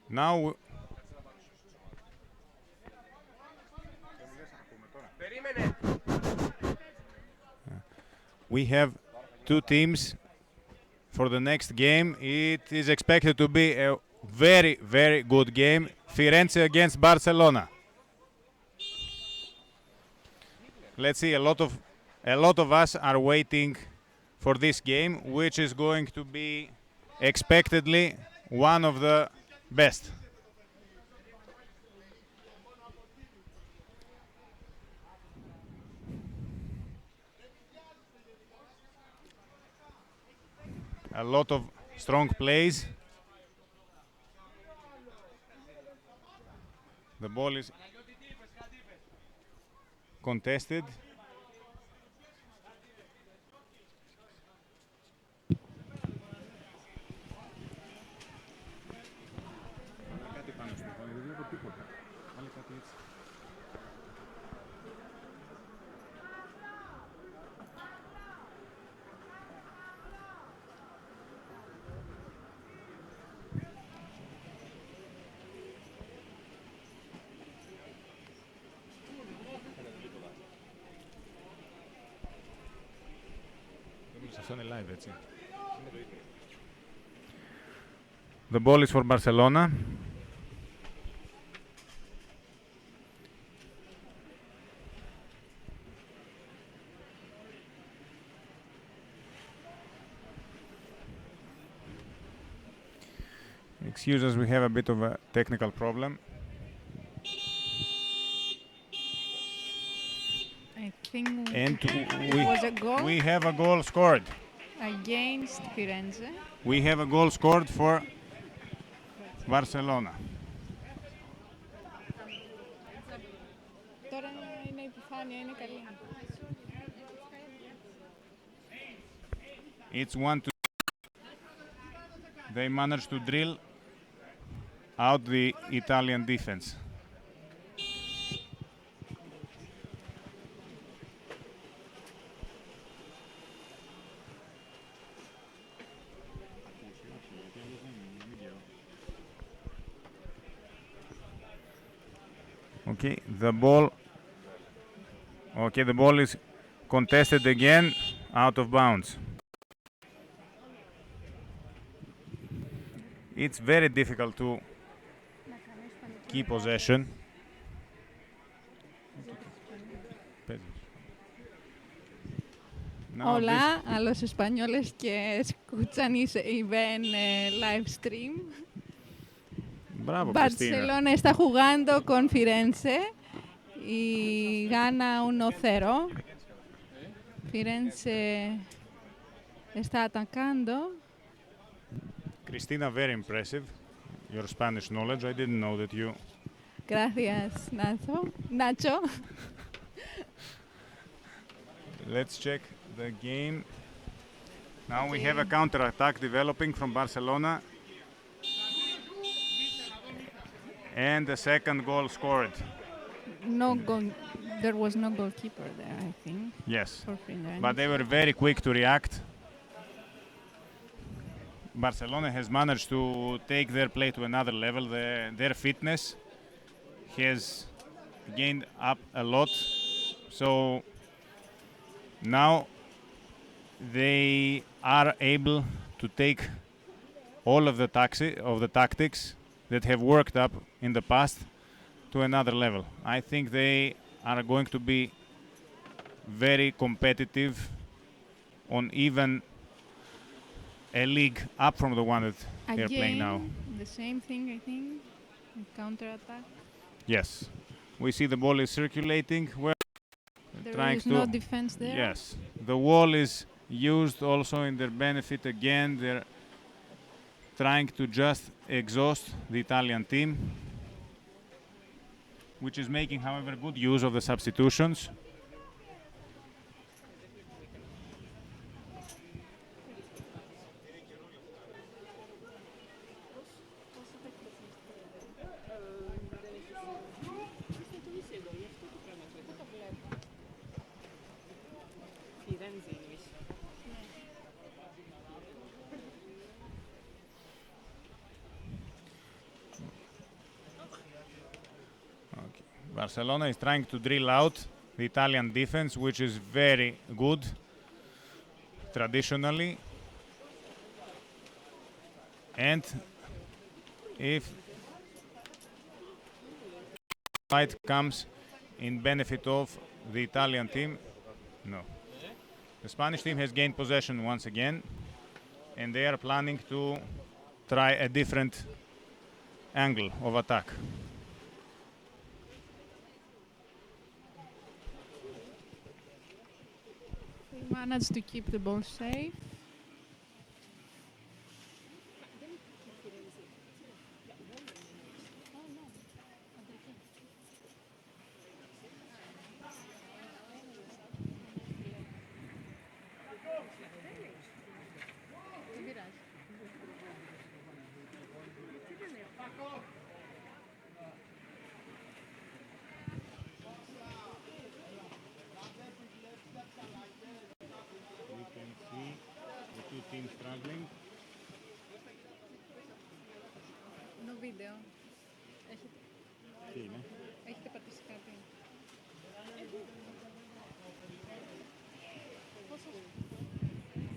S3: Now we have two teams for the next game. It is expected to be a very, very good game. Firenze against Barcelona. Let's see, a lot of us are waiting for this game, which is going to be expectedly one of the best. A lot of strong plays. The ball is contested. The ball is for Barcelona. Excuse us, we have a bit of a technical problem.
S4: I think
S3: And
S4: it was a goal
S3: we have a goal scored.
S4: against Firenze.
S3: We have a goal scored for Barcelona.
S4: Τώρα είναι επιφάνεια, είναι καλή.
S3: It's 1-2. They managed to drill out the Italian defense. Okay, the ball is contested again, out of bounds. It's very difficult to keep possession.
S4: Hola a los españoles que escuchan y ven live stream.
S3: Bravo,
S4: Barcelona está jugando con Firenze y gana 1-0. Firenze está atacando.
S3: Cristina, very impressive. Your Spanish knowledge. I didn't know that you.
S4: Gracias, Nacho.
S3: Let's check the game. Now we have a counter-attack developing from Barcelona. And the second goal scored.
S4: No goal. There was no goalkeeper there, I think.
S3: Yes.
S4: For Firenze.
S3: But they were very quick to react. Barcelona has managed to take their play to another level. Their fitness has gained up a lot. So now they are able to take all of the tactics that have worked up in the past to another level. I think they are going to be very competitive on even a league up from the one that they're playing now.
S4: The same thing, I think. Counter-attack.
S3: Yes. We see the ball is circulating.
S4: There is no defense there.
S3: Yes. The wall is used also in their benefit again. They're trying to just exhaust the Italian team, which is making, however, good use of the substitutions. Barcelona is trying to drill out the Italian defense, which is very good traditionally. And if fight comes in benefit of the Italian team, no. The Spanish team has gained possession once again, and they are planning to try a different angle of attack.
S4: They managed to keep the ball safe.
S3: Team struggling.
S4: No video. Έχετε πατήσει κάτι.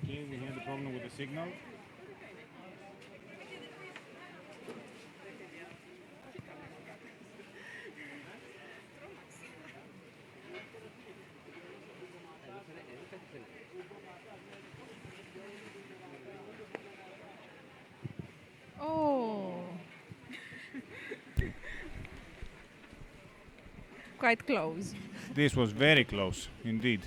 S3: Okay, we had a problem with the signal.
S4: Oh. Quite close.
S3: This was very close, indeed.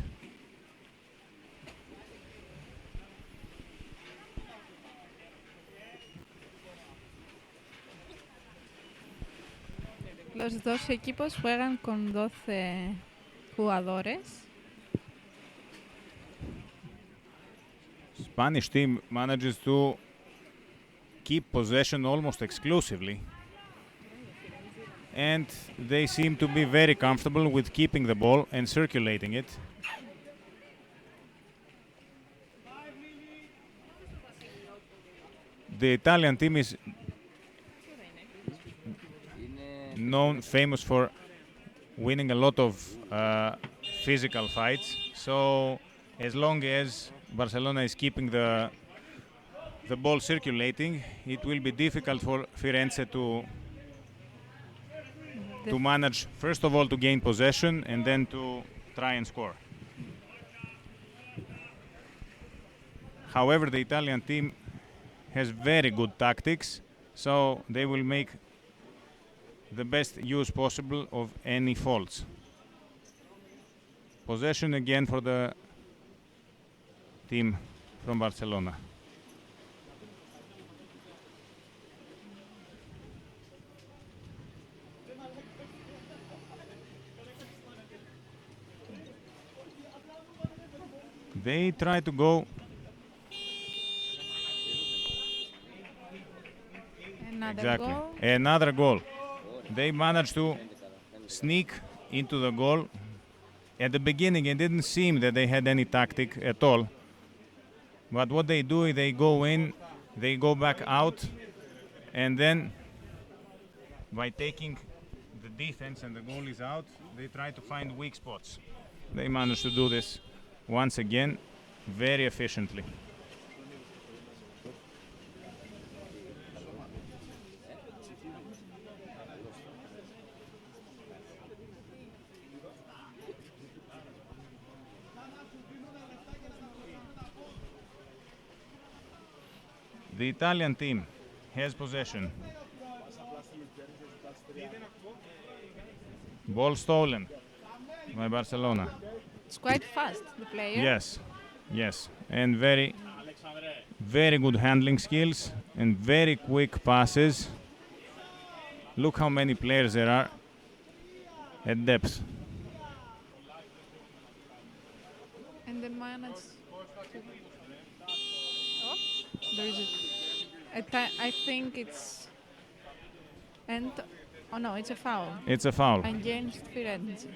S4: Los dos equipos juegan con 12 jugadores.
S3: Spanish team manages to keep possession almost exclusively, and they seem to be very comfortable with keeping the ball and circulating it. The Italian team is famous for winning a lot of physical fights, so as long as Barcelona is keeping the ball circulating, it will be difficult for Firenze to manage, first of all, to gain possession and then to try and score. However, the Italian team has very good tactics, so they will make the best use possible of any faults. Possession again for the team from Barcelona. They try to go.
S4: Another goal.
S3: Another goal. They managed to sneak into the goal. At the beginning, it didn't seem that they had any tactic at all. But what they do is they go in, they go back out, and then by taking the defense and the goal is out, they try to find weak spots. They managed to do this once again very efficiently. The Italian team has possession. Ball stolen by Barcelona.
S4: It's quite fast, the player.
S3: Yes, and very good handling skills and very quick passes. Look how many players there are at depth.
S4: And they managed to... Oh, there is I think it's... Oh no, it's a foul.
S3: It's a foul.
S4: Against Firenze.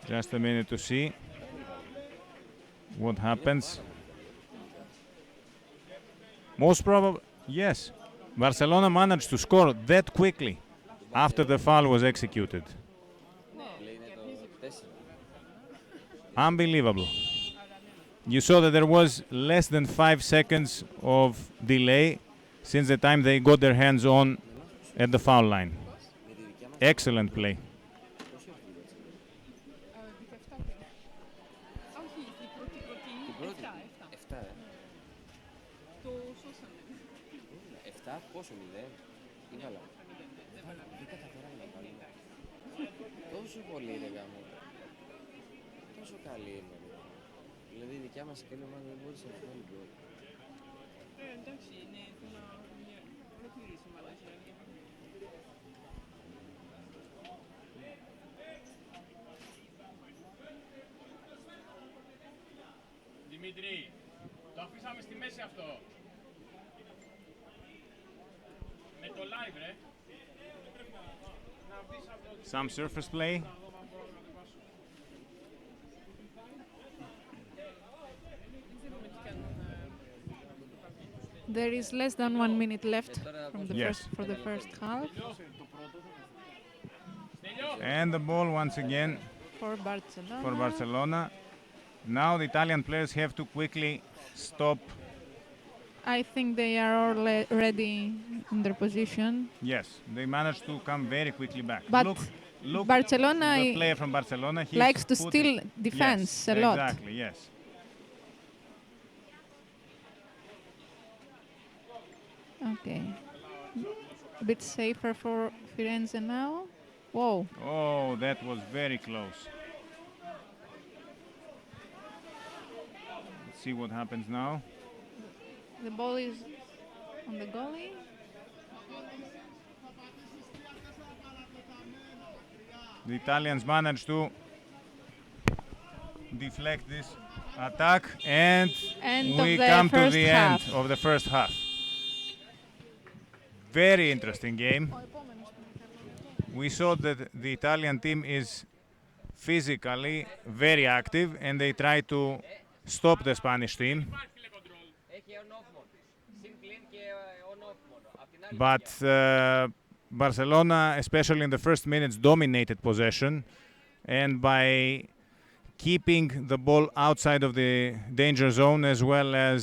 S3: Just a minute to see. what happens. Most probably, yes. Barcelona managed to score that quickly after the foul was executed. Unbelievable. You saw that there was less than 5 seconds of delay since the time they got their hands on at the foul line. Excellent play.
S5: Πόσο 0 ή βάλαμε. Δεν καταφέραμε να βάλουμε. Τόσο πολύ ρε γάμο. Τόσο καλή είναι. Δηλαδή η δικιά μας η καλή ομάδα δεν μπορούσε να βγάλει γκολ. Εντάξει, είναι θέμα ολοκλήρης ομάδας.
S3: Δημήτρη, το αφήσαμε στη μέση αυτό. Some surface play.
S4: There is less than 1 minute left from the
S3: Yes.
S4: for the first half
S3: And the ball once again
S4: for Barcelona.
S3: for Barcelona. Now the Italian players have to quickly stop.
S4: I think they are all ready in their position.
S3: Yes, they managed to come very quickly back.
S4: But
S3: look
S4: Barcelona
S3: the player from Barcelona. He's
S4: likes to
S3: put
S4: steal
S3: it-
S4: defense
S3: yes,
S4: a lot.
S3: Exactly, yes.
S4: Okay. A bit safer for Firenze now. Whoa.
S3: Oh, that was very close. Let's see what happens now.
S4: The ball is on the goalie.
S3: The Italians managed to deflect this attack, and
S4: End
S3: we
S4: of the
S3: come to
S4: first
S3: the
S4: half.
S3: end of the first half. Very interesting game. We saw that the Italian team is physically very active and they try to stop the Spanish team. But Barcelona, especially in the first minutes, dominated possession, and by keeping the ball outside of the danger zone as well as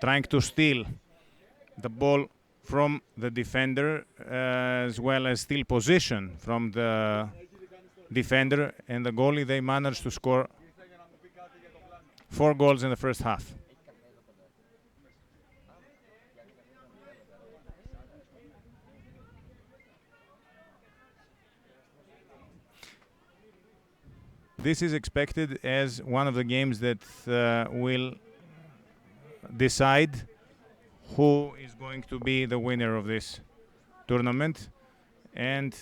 S3: trying to steal the ball from the defender as well as steal position from the defender and the goalie, they managed to score 4 goals in the first half. This is expected as one of the games that will decide who is going to be the winner of this tournament. And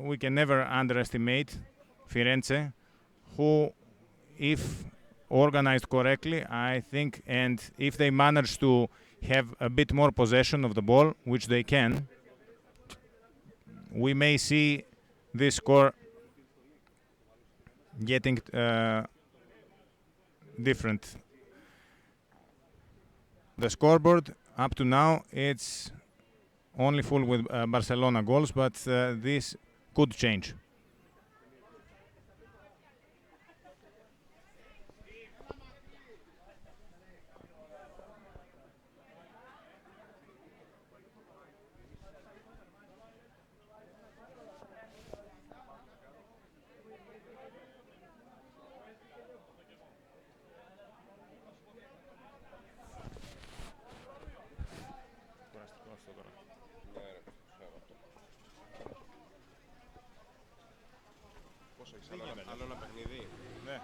S3: we can never underestimate Firenze, who, if organized correctly, I think, and if they manage to have a bit more possession of the ball, which they can, we may see this score getting different. The scoreboard up to now, it's only full with Barcelona goals, but this could change.
S5: Άλλο ένα παιχνίδι.
S3: Ναι.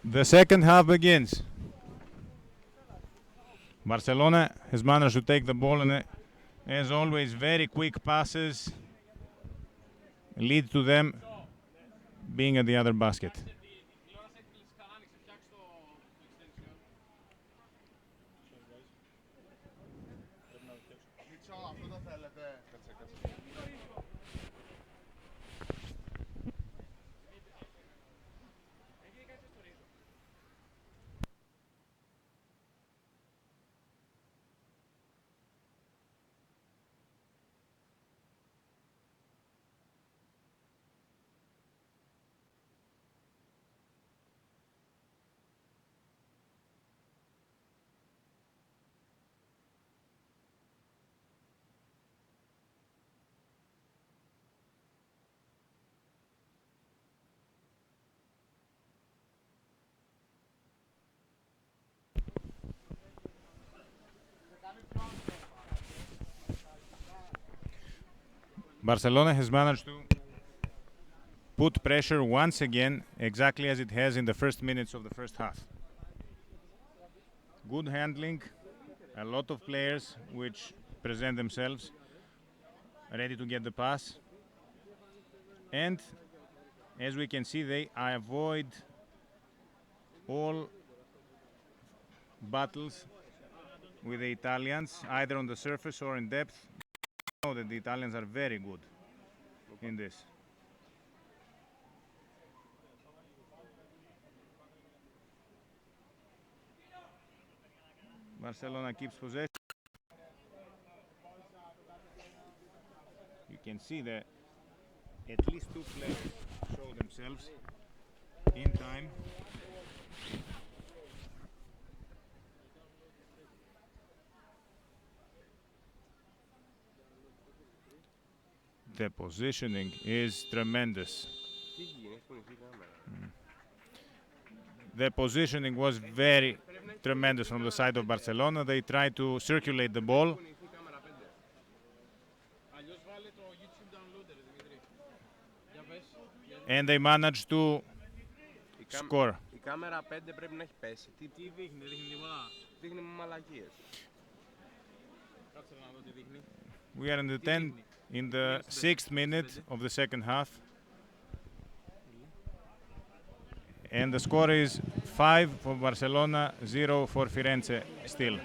S3: The second half begins. Barcelona has managed to take the ball and, as always, very quick passes lead to them being at the other basket. Barcelona has managed to put pressure once again, exactly as it has in the first minutes of the first half. Good handling, a lot of players which present themselves ready to get the pass. And as we can see, they avoid all battles with the Italians, either on the surface or in depth. We know that the Italians are very good in this. Barcelona keeps possession. You can see that at least two players show themselves in time. The positioning is tremendous. The positioning was very tremendous from the side of Barcelona. They tried to circulate the ball. And they managed to score.
S5: Η κάμερα 5 πρέπει να έχει πέσει. Τι δείχνει, δεν δείχνει τίποτα. Δείχνει μαλακίες. Κάτσε να δω τι δείχνει.
S3: We are in the 6th minute of the second half. And the score is 5 for Barcelona, 0 for Firenze still.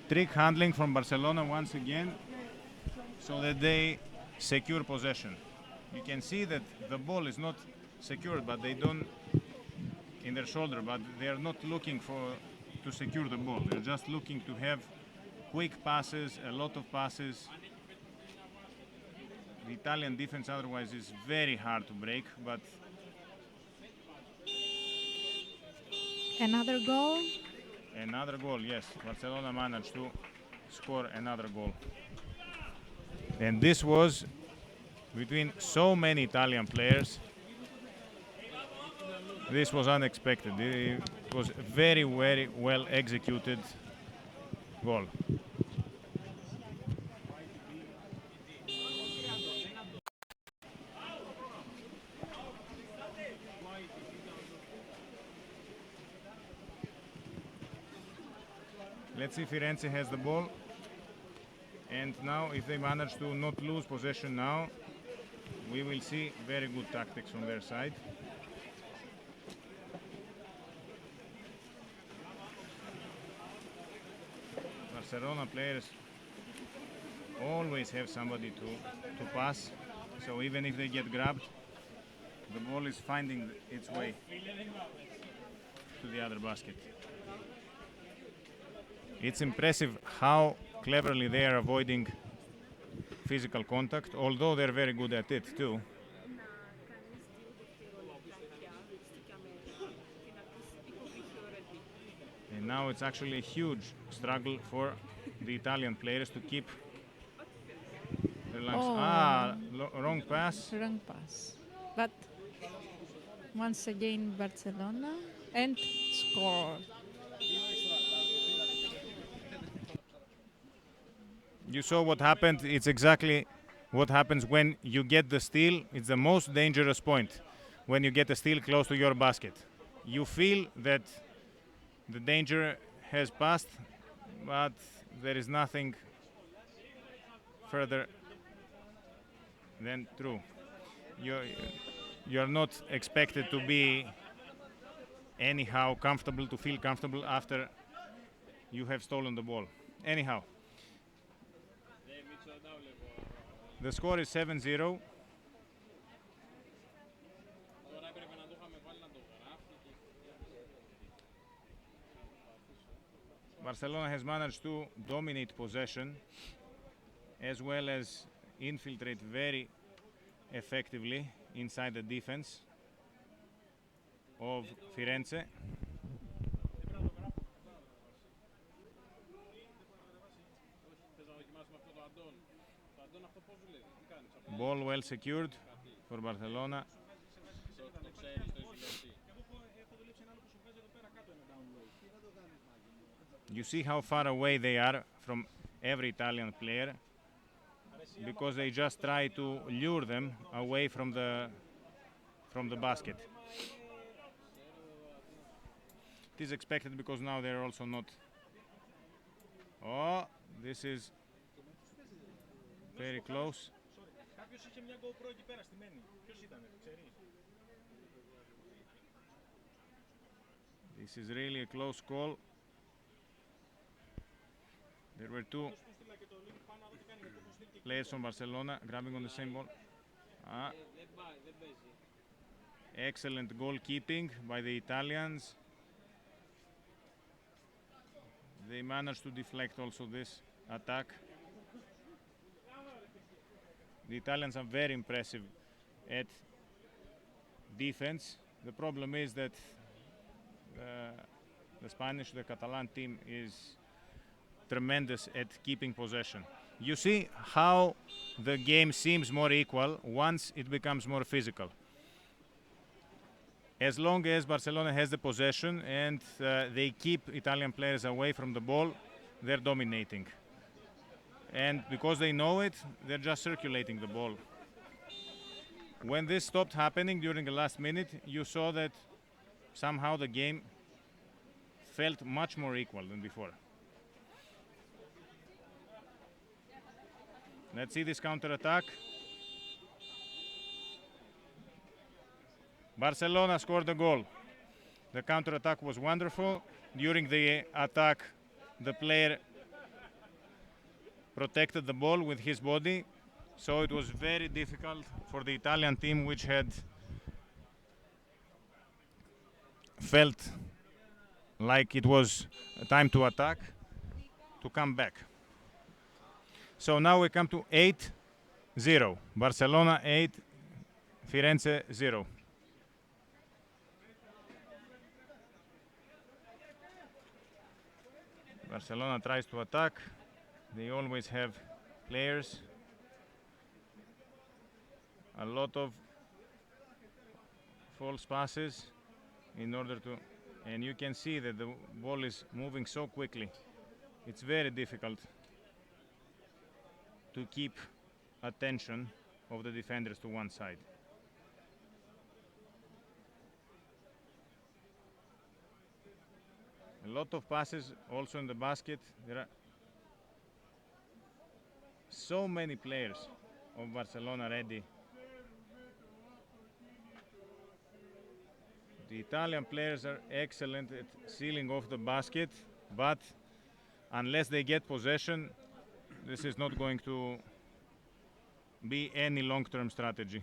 S3: Trick handling from Barcelona once again, so that they secure possession. You can see that the ball is not secured, but they don't in their shoulder, but they are not looking to secure the ball. They're just looking to have quick passes, a lot of passes. The Italian defense otherwise is very hard to break, but
S4: Another goal.
S3: another goal, yes. Barcelona managed to score another goal. And this was between so many Italian players. This was unexpected. It was very, very well executed goal. Let's see, Firenze has the ball. And now, if they manage to not lose possession now, we will see very good tactics from their side. Barcelona players always have somebody to pass, so even if they get grabbed, the ball is finding its way to the other basket. It's impressive how cleverly they are avoiding physical contact, although they're very good at it too. And now it's actually a huge struggle for the Italian players to keep their lungs.
S4: Oh.
S3: Wrong pass.
S4: Wrong pass. But once again Barcelona, and score.
S3: You saw what happened. It's exactly what happens when you get the steal. It's the most dangerous point when you get a steal close to your basket. You feel that the danger has passed, but there is nothing further than true. You're not expected to be anyhow comfortable, to feel comfortable after you have stolen the ball. Anyhow, the score is 7-0. Barcelona has managed to dominate possession as well as infiltrate very effectively inside the defense of Firenze. Ball well secured for Barcelona. You see how far away they are from every Italian player because they just try to lure them away from the basket. It is expected because now they're also not. Oh, this is very close. This is really a close call. There were two players from Barcelona grabbing on the same ball. Excellent goalkeeping by the Italians. They managed to deflect also this attack. The Italians are very impressive at defense. The problem is that the Catalan team is tremendous at keeping possession. You see how the game seems more equal once it becomes more physical. As long as Barcelona has the possession and they keep Italian players away from the ball, they're dominating. And because they know it, they're just circulating the ball. When this stopped happening during the last minute, you saw that somehow the game felt much more equal than before. Let's see this counter-attack. Barcelona scored a goal. The counter-attack was wonderful. During the attack, the player protected the ball with his body, so it was very difficult for the Italian team, which had felt like it was time to attack, to come back. So now we come to 8-0. Barcelona 8, Firenze 0. Barcelona tries to attack. They always have players. A lot of false passes in order to, and you can see that the ball is moving so quickly. It's very difficult to keep attention of the defenders to one side. A lot of passes also in the basket. There are so many players of Barcelona ready. The Italian players are excellent at sealing off the basket, but unless they get possession, this is not going to be any long-term strategy.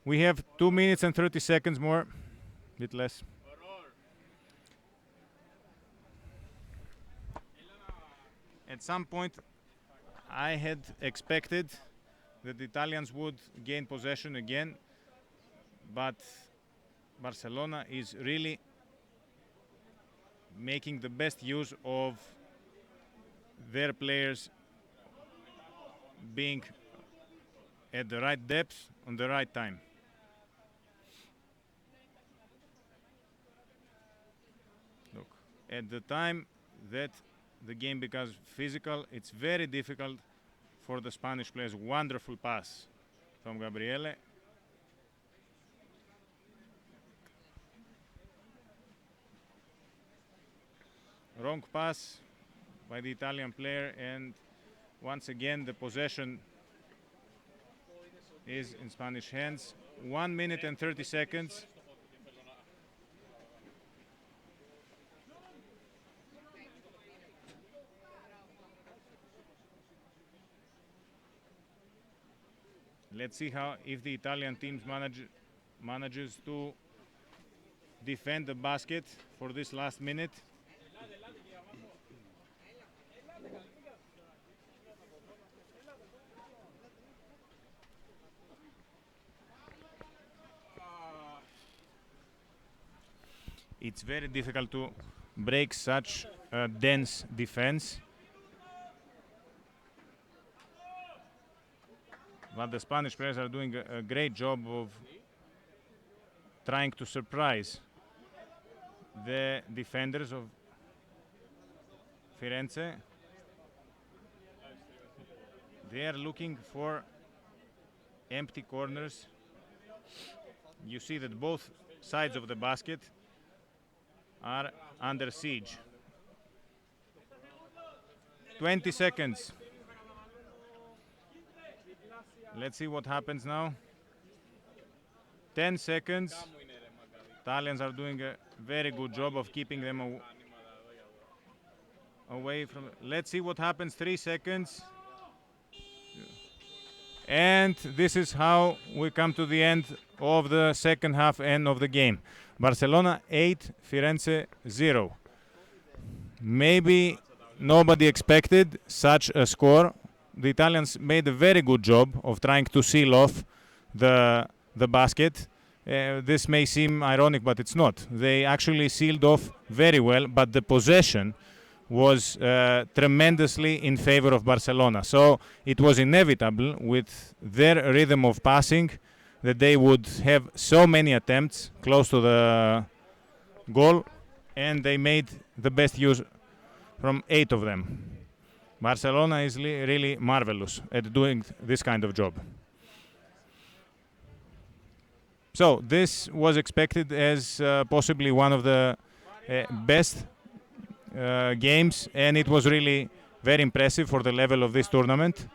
S3: We have 2 minutes and 30 seconds more, a bit less. At some point, I had expected that the Italians would gain possession again, but Barcelona is really making the best use of their players being at the right depth on the right time. Look, at the time that the game becomes physical, it's very difficult for the Spanish players. Wonderful pass from Gabriele. Wrong pass by the Italian player, and once again the possession is in Spanish hands. 1 minute and 30 seconds. Let's see how if the Italian team manages to defend the basket for this last minute. It's very difficult to break such a dense defense. But the Spanish players are doing a great job of trying to surprise the defenders of Firenze. They are looking for empty corners. You see that both sides of the basket are under siege. 20 seconds. Let's see what happens now. 10 seconds. Italians are doing a very good job of keeping them away from. Let's see what happens. 3 seconds. And this is how we come to the end of the second half and of the game. Barcelona 8, Firenze 0. Maybe nobody expected such a score. The Italians made a very good job of trying to seal off the basket. This may seem ironic, but it's not. They actually sealed off very well, but the possession was tremendously in favor of Barcelona. So it was inevitable with their rhythm of passing that they would have so many attempts close to the goal, and they made the best use from 8 of them. Barcelona is really marvelous at doing this kind of job. So this was expected as possibly one of the best games, and it was really very impressive for the level of this tournament.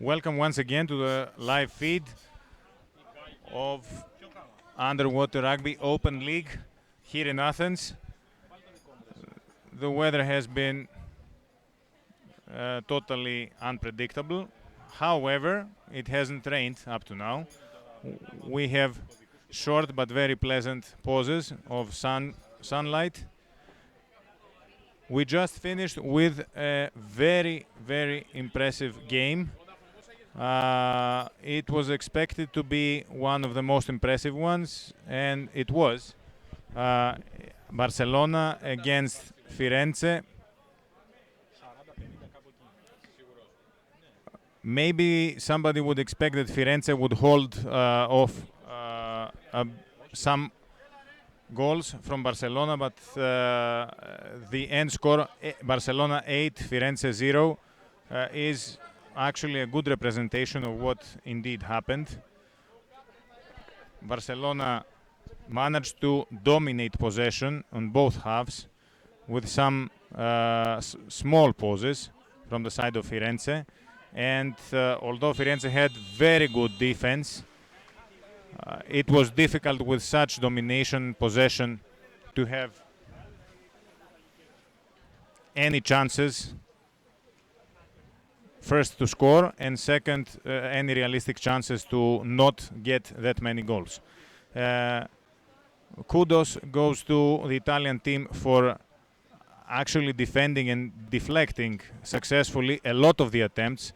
S3: Welcome once again to the live feed of Underwater Rugby Open League here in Athens. The weather has been totally unpredictable. However, it hasn't rained up to now. We have short but very pleasant pauses of sunlight. We just finished with a very, very impressive game. It was expected to be one of the most impressive ones, and it was. Barcelona against Firenze. Maybe somebody would expect that Firenze would hold off some goals from Barcelona, but the end score, Barcelona 8, Firenze 0, is actually a good representation of what indeed happened. Barcelona managed to dominate possession on both halves with some small pauses from the side of Firenze. And although Firenze had very good defense, it was difficult with such domination possession to have any chances, first to score, and second, any realistic chances to not get that many goals. Kudos goes to the Italian team for actually defending and deflecting successfully a lot of the attempts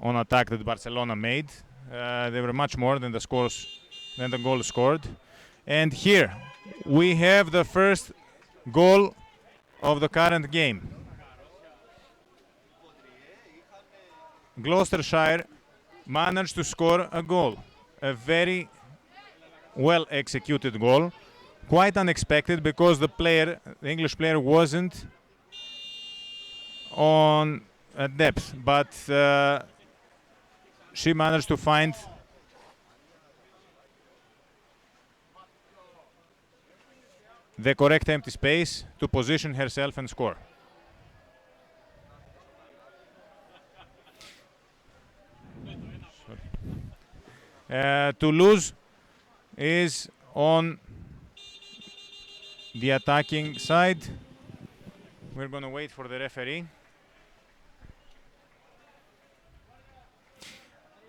S3: on attack that Barcelona made. They were much more than the goal scored. And here we have the first goal of the current game. Gloucestershire managed to score a goal, a very well executed goal, quite unexpected because the English player wasn't on depth, but she managed to find the correct empty space to position herself and score. Toulouse is on the attacking side. We're going to wait for the referee.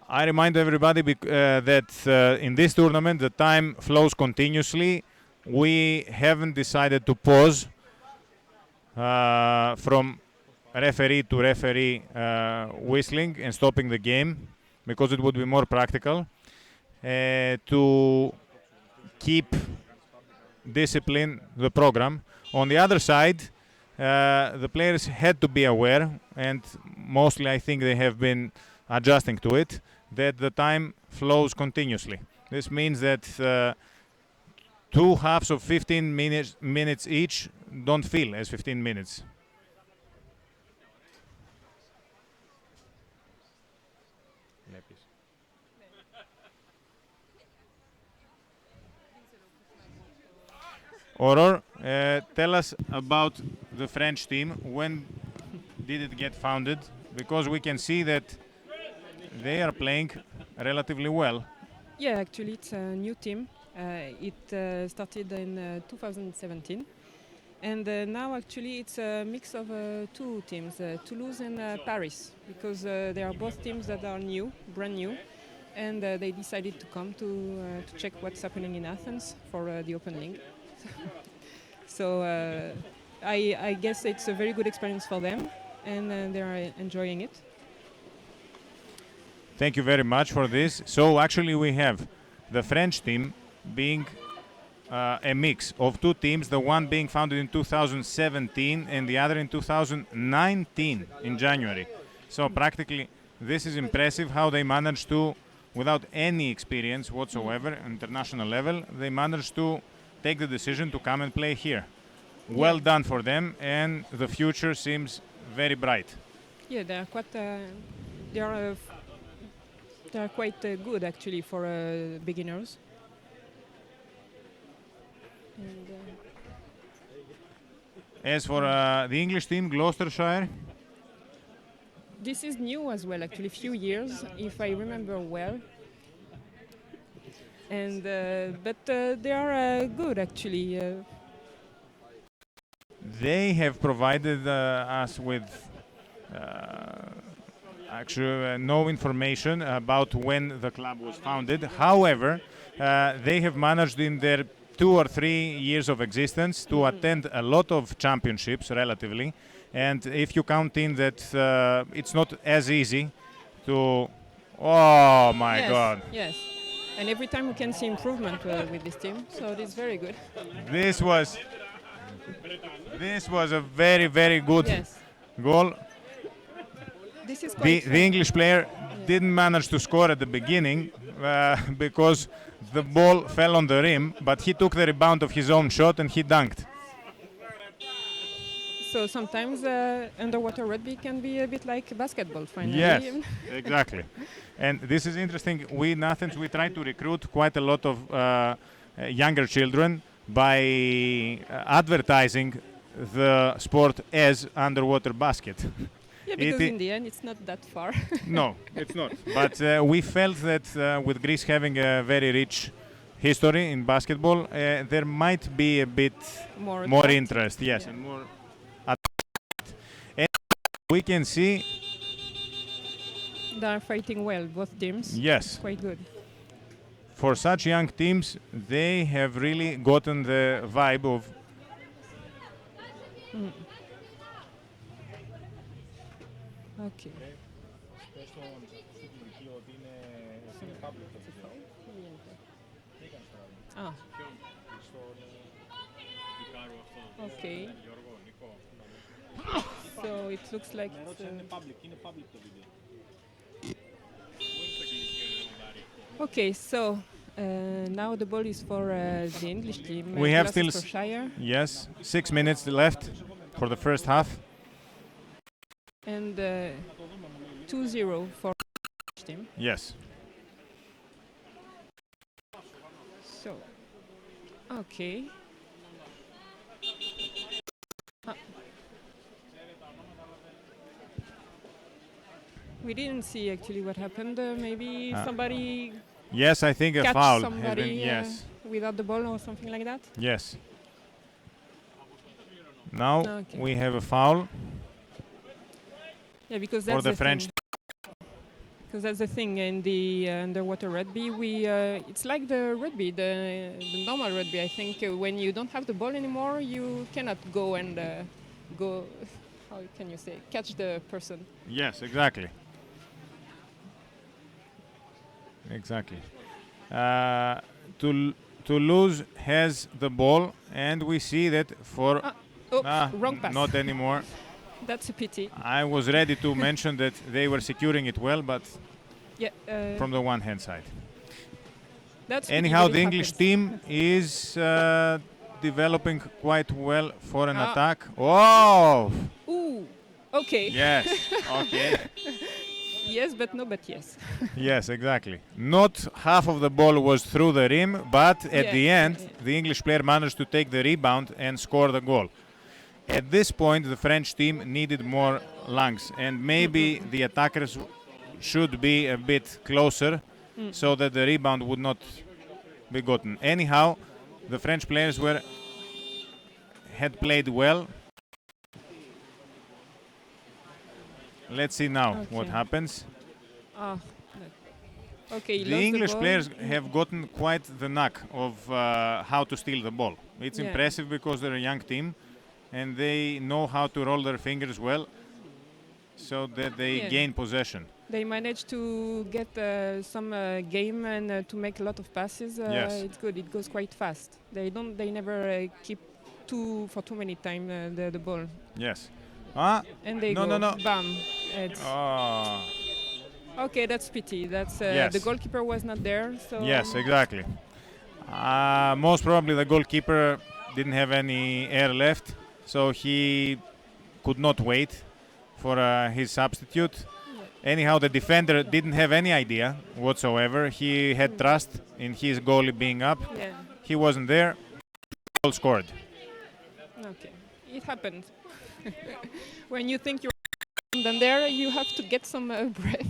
S3: I remind everybody that in this tournament the time flows continuously. We haven't decided to pause from referee to referee whistling and stopping the game because it would be more practical to keep discipline the program. On the other side, the players had to be aware, and mostly I think they have been adjusting to it, that the time flows continuously. This means that two halves of 15 minutes each don't feel as 15 minutes. Aurore, tell us about the French team. When did it get founded? Because we can see that they are playing relatively well.
S6: Yeah, actually it's a new team. It started in 2017. And now actually it's a mix of two teams, Toulouse and Paris, because they are both teams that are new, brand new. And they decided to come to check what's happening in Athens for the Open League. So I guess it's a very good experience for them, and they're enjoying it.
S3: Thank you very much for this. So actually we have the French team being a mix of two teams, the one being founded in 2017 and the other in 2019 in January. So practically this is impressive how they managed to, without any experience whatsoever, international level, they managed to take the decision to come and play here. Well done for them, and the future seems very bright.
S6: Yeah, they are quite. They are quite good actually for beginners. And,
S3: as for the English team, Gloucestershire,
S6: this is new as well, actually, few years, if I remember well. And but they are good, actually.
S3: They have provided us with actually no information about when the club was founded. However, they have managed in their 2 or 3 years of existence to attend a lot of championships relatively. And if you count in that it's not as easy to... Oh my
S6: Yes,
S3: God.
S6: yes. And every time we can see improvement with this team, so it's very good.
S3: This was a very, very good
S6: Yes.
S3: goal.
S6: This is
S3: The
S6: quite
S3: English player didn't manage to score at the beginning because the ball fell on the rim, but he took the rebound of his own shot and he dunked.
S6: So sometimes underwater rugby can be a bit like basketball, finally.
S3: Yes, exactly. And this is interesting. We in Athens, we try to recruit quite a lot of younger children by advertising the sport as underwater basket.
S6: Yeah, because in the end, it's not that far.
S3: No, it's not. But we felt that with Greece having a very rich history in basketball, there might be a bit more
S6: attractive.
S3: interest. Yes,
S6: Yeah.
S3: and more. And we can see.
S6: They are fighting well, both teams.
S3: Yes.
S6: Quite good.
S3: For such young teams, they have really gotten the vibe of.
S6: Okay. Ah. Okay. So it looks like okay, so now the ball is for the English team.
S3: We have still
S6: Gloucestershire.
S3: Yes, 6 minutes left for the first half.
S6: And 2-0 for the team.
S3: Yes.
S6: So, okay. We didn't see actually what happened. Maybe somebody
S3: Yes, I think a
S6: catch
S3: foul has
S6: somebody
S3: been. Yes.
S6: without the ball or something like that.
S3: Yes. Now
S6: Okay.
S3: we have a foul
S6: Yeah, because
S3: for
S6: that's
S3: the French.
S6: thing. Because that's the thing in the underwater rugby. We it's like the rugby, the normal rugby. I think when you don't have the ball anymore, you cannot go and go. How can you say? Catch the person.
S3: Yes, exactly. Exactly. Toulouse has the ball, and we see that for
S6: Wrong pass.
S3: not anymore.
S6: That's a pity.
S3: I was ready to mention that they were securing it well, but
S6: Yeah.
S3: from the one hand side.
S6: That's pity,
S3: Anyhow,
S6: but it
S3: the English
S6: happens.
S3: team is developing quite well for an attack. Oh!
S6: Ooh. Okay.
S3: Yes. Okay.
S6: Yes, but no, but yes.
S3: Yes, exactly. Not half of the ball was through the rim, but at
S6: Yeah,
S3: the end,
S6: yeah.
S3: the English player managed to take the rebound and score the goal. At this point, the French team needed more lungs, and maybe the attackers should be a bit closer so that the rebound would not be gotten. Anyhow, the French players had played well. Let's see now what
S6: Okay.
S3: happens.
S6: Okay. he
S3: The
S6: lost
S3: English
S6: ball.
S3: players have gotten quite the knack of how to steal the ball. It's
S6: Yeah.
S3: impressive because they're a young team and they know how to roll their fingers well so that they
S6: Yeah.
S3: gain possession.
S6: They managed to get some game and to make a lot of passes.
S3: Yes.
S6: It's good. It goes quite fast. They never keep for too many time the ball.
S3: Yes.
S6: And they
S3: No,
S6: go.
S3: no, no.
S6: Bam. It's
S3: Oh.
S6: okay. That's pity. That's
S3: Yes.
S6: the goalkeeper was not there. So
S3: Yes, exactly. Most probably the goalkeeper didn't have any air left, so he could not wait for his substitute. Anyhow, the defender didn't have any idea whatsoever. He had trust in his goalie being up.
S6: Yeah.
S3: He wasn't there. Goal scored.
S6: Okay. It happened. When you think you're And then there you have to get some breath.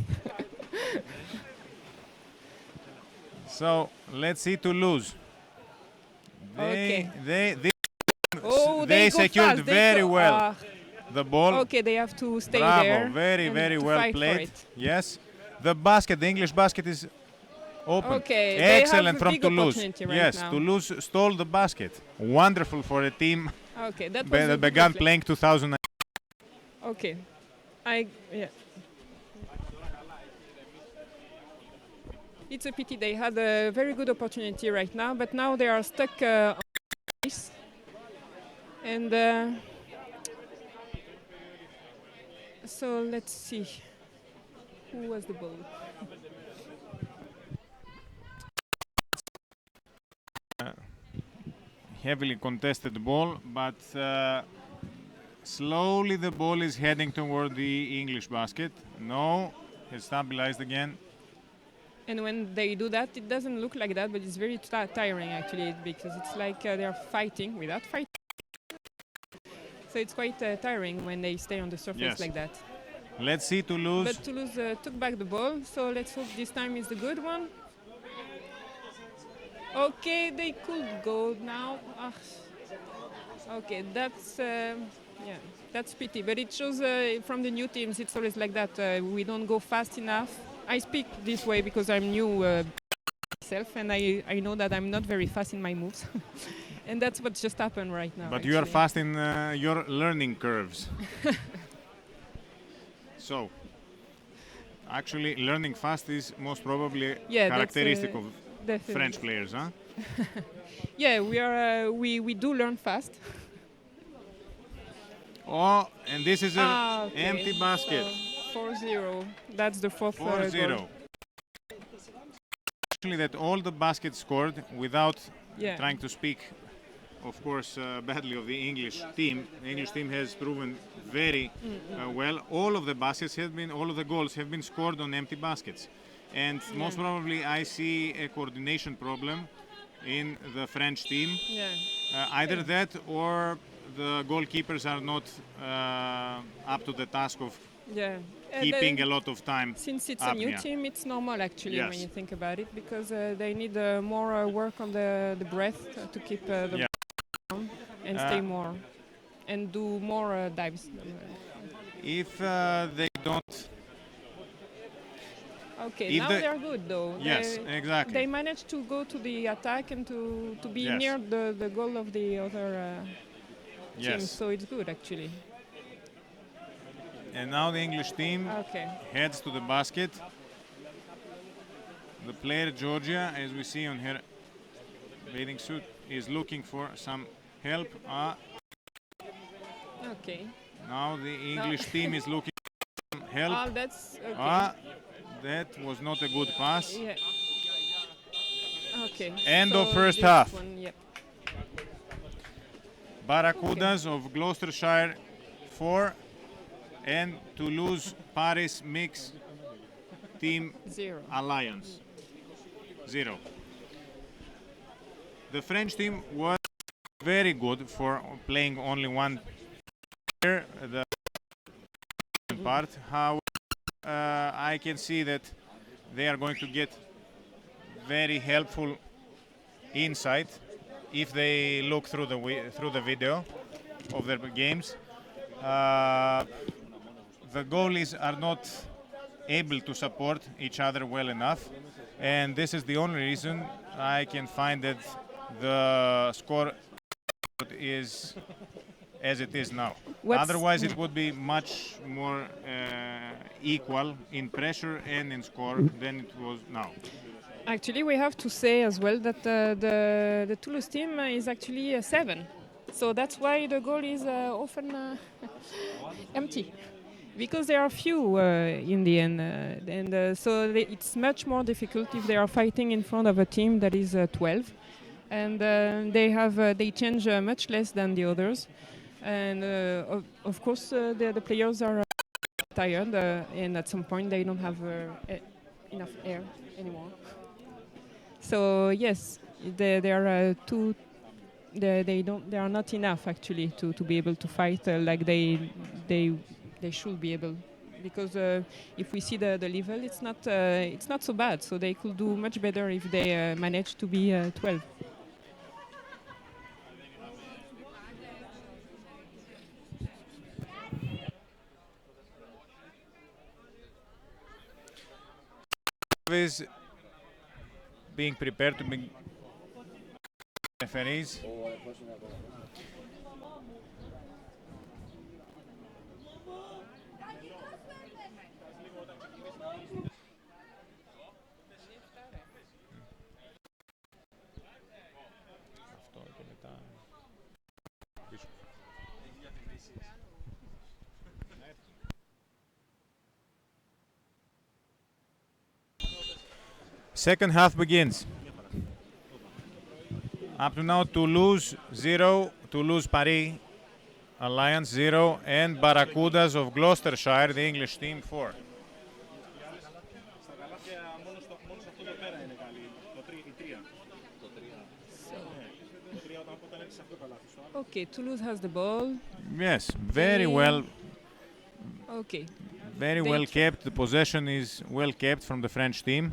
S3: So let's see Toulouse.
S6: Okay.
S3: They
S6: they go
S3: secured
S6: fast.
S3: very well the ball.
S6: Okay, they have to stay
S3: Bravo,
S6: there.
S3: very,
S6: and
S3: very
S6: to
S3: well
S6: fight for
S3: played.
S6: it.
S3: Yes. The basket, the English basket is open.
S6: Okay, they
S3: Excellent
S6: have a
S3: from
S6: big
S3: Toulouse.
S6: opportunity right
S3: Yes,
S6: now.
S3: Toulouse stole the basket. Wonderful for a team
S6: Okay, that was a
S3: that
S6: good
S3: began
S6: reflex.
S3: playing 2009.
S6: Okay, yeah. It's a pity they had a very good opportunity right now, but now they are stuck on ice. And so let's see who was the ball.
S3: Heavily contested ball, but slowly the ball is heading toward the English basket. No, it's stabilized again.
S6: And when they do that, it doesn't look like that, but it's very tiring actually, because it's like they're fighting without fighting. So it's quite tiring when they stay on the surface
S3: Yes.
S6: like that.
S3: Let's see Toulouse.
S6: But Toulouse took back the ball, so let's hope this time is the good one. Okay, they could go now. Okay, that's pity. But it shows from the new teams, it's always like that. We don't go fast enough. I speak this way because I'm new myself, and I know that I'm not very fast in my moves. And that's what just happened right now.
S3: But you are
S6: actually.
S3: fast in your learning curves. So, actually, learning fast is most probably characteristic of
S6: definitely.
S3: French players, huh?
S6: Yeah, we do learn fast.
S3: Oh, and this is an
S6: Okay.
S3: empty basket.
S6: So 4-0. That's the fourth
S3: 4-0.
S6: goal.
S3: Actually, that all the baskets scored without
S6: Yeah.
S3: trying to speak, of course, badly of the English team. The English team has proven very well. All of the baskets have been, all of the goals have been scored on empty baskets. And most probably I see a coordination problem in the French team.
S6: Yeah.
S3: Either that or the goalkeepers are not up to the task of
S6: Yeah.
S3: keeping a lot of time.
S6: Since it's
S3: up,
S6: a new
S3: yeah.
S6: team, it's normal actually
S3: Yes.
S6: when you think about it, because they need more work on the breath to keep the
S3: Yeah.
S6: down and stay more and do more dives.
S3: If they don't,
S6: Okay,
S3: If
S6: now
S3: the-
S6: they're good though.
S3: yes, exactly.
S6: They managed to go to the attack and to be
S3: Yes.
S6: near the goal of the other team,
S3: Yes.
S6: so it's good actually.
S3: And now the English team
S6: Okay.
S3: heads to the basket. The player Georgia, as we see on her bathing suit, is looking for some help.
S6: Okay.
S3: Now the English team is looking for some help.
S6: Oh, that's okay.
S3: That was not a good pass.
S6: Yeah. Okay.
S3: End
S6: so
S3: of first
S6: this
S3: half.
S6: one, yep.
S3: Barracudas of Gloucestershire 4 and Toulouse Paris Mix Team
S6: 0.
S3: Alliance 0. The French team was very good for playing only one player, the part. How I can see that they are going to get very helpful insight if they look through the video of their games. The goalies are not able to support each other well enough, and this is the only reason I can find that the score is as it is now. Otherwise, it would be much more equal in pressure and in score than it was now.
S6: Actually, we have to say as well that the Toulouse team is actually a 7. So that's why the goal is often empty. Because there are few in the end. So it's much more difficult if they are fighting in front of a team that is 12. And they change much less than the others. And of course, the players are tired, and at some point they don't have enough air anymore. So yes, they are not enough actually to be able to fight like they should be able because if we see the level, it's not so bad. So they could do much better if they manage to be 12.
S3: Is being prepared to be referees. Second half begins. Up to now, Toulouse 0, Toulouse Paris Alliance 0, and Barracudas of Gloucestershire, the English team, 4.
S6: Okay, Toulouse has the ball.
S3: Yes, very well.
S6: Okay.
S3: Very well kept. The possession is well kept from the French team.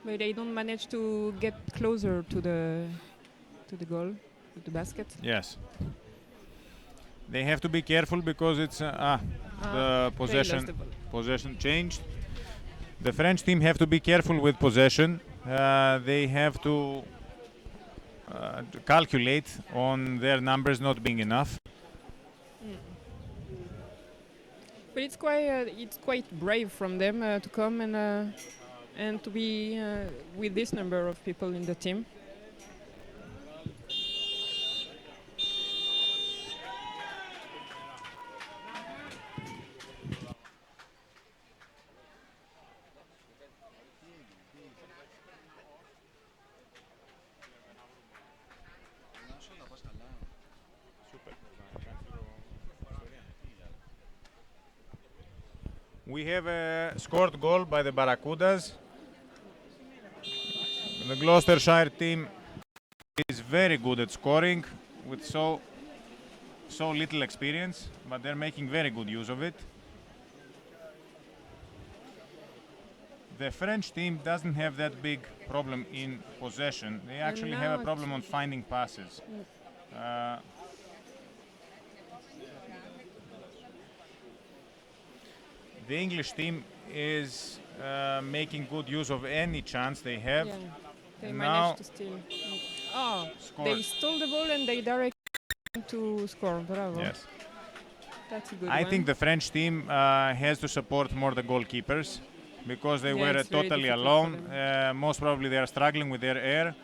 S6: But they don't manage to get closer to the goal, to the basket.
S3: Yes. They have to be careful because it's the possession changed. The French team have to be careful with possession. They have to calculate on their numbers not being enough.
S6: But it's quite brave from them to come and to be with this number of people in the team.
S3: We have a scored goal by the Barracudas. The Gloucestershire team is very good at scoring with so little experience, but they're making very good use of it. The French team doesn't have that big problem in possession. They actually have a problem on finding passes. The English team is making good use of any chance they have.
S6: Yeah, they managed to steal. Oh, they stole the ball and they directed to score. Bravo.
S3: Yes.
S6: That's a good
S3: I
S6: one.
S3: think the French team has to support more the goalkeepers because they were totally alone. Most probably they are struggling with their air.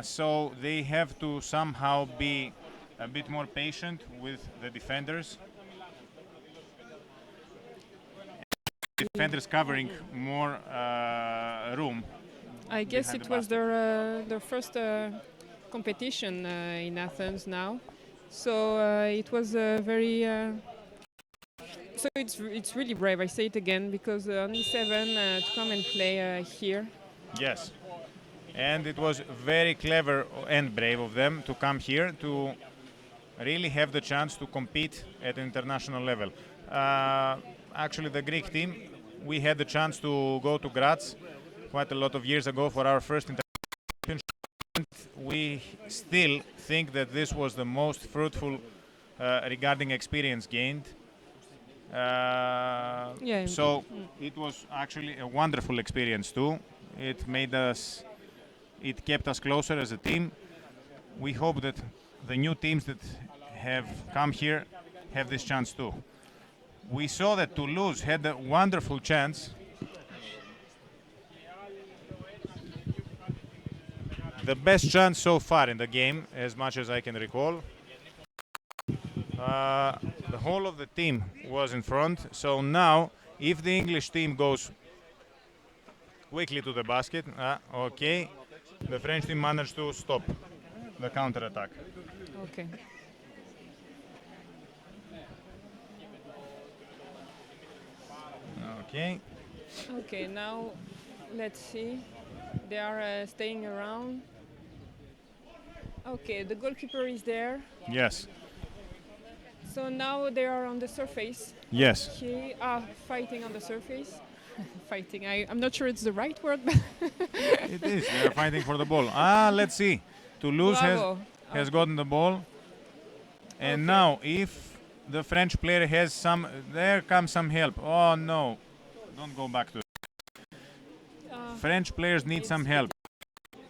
S3: So they have to somehow be a bit more patient with the defenders. Defenders covering more room.
S6: I guess it was their first competition in Athens now, so it was very. So it's really brave. I say it again because only 7 to come and play here.
S3: Yes, and it was very clever and brave of them to come here to really have the chance to compete at international level. Actually, the Greek team, we had the chance to go to Graz quite a lot of years ago for our first international championship. We still think that this was the most fruitful regarding experience gained. So it was actually a wonderful experience too. It kept us closer as a team. We hope that the new teams that have come here have this chance too. We saw that Toulouse had a wonderful chance. The best chance so far in the game, as much as I can recall. The whole of the team was in front. So now, if the English team goes quickly to the basket, okay, the French team managed to stop the counter-attack.
S6: Okay.
S3: Okay.
S6: Okay, now let's see. They are staying around. Okay, the goalkeeper is there.
S3: Yes.
S6: So now they are on the surface.
S3: Yes.
S6: Okay, fighting on the surface. Fighting. I'm not sure it's the right word, but
S3: It is. They are fighting for the ball. Let's see. Toulouse
S6: bravo.
S3: has gotten the ball. And
S6: Okay.
S3: now, if the French player has some, there comes some help. Oh no, don't go back to. French players need some help.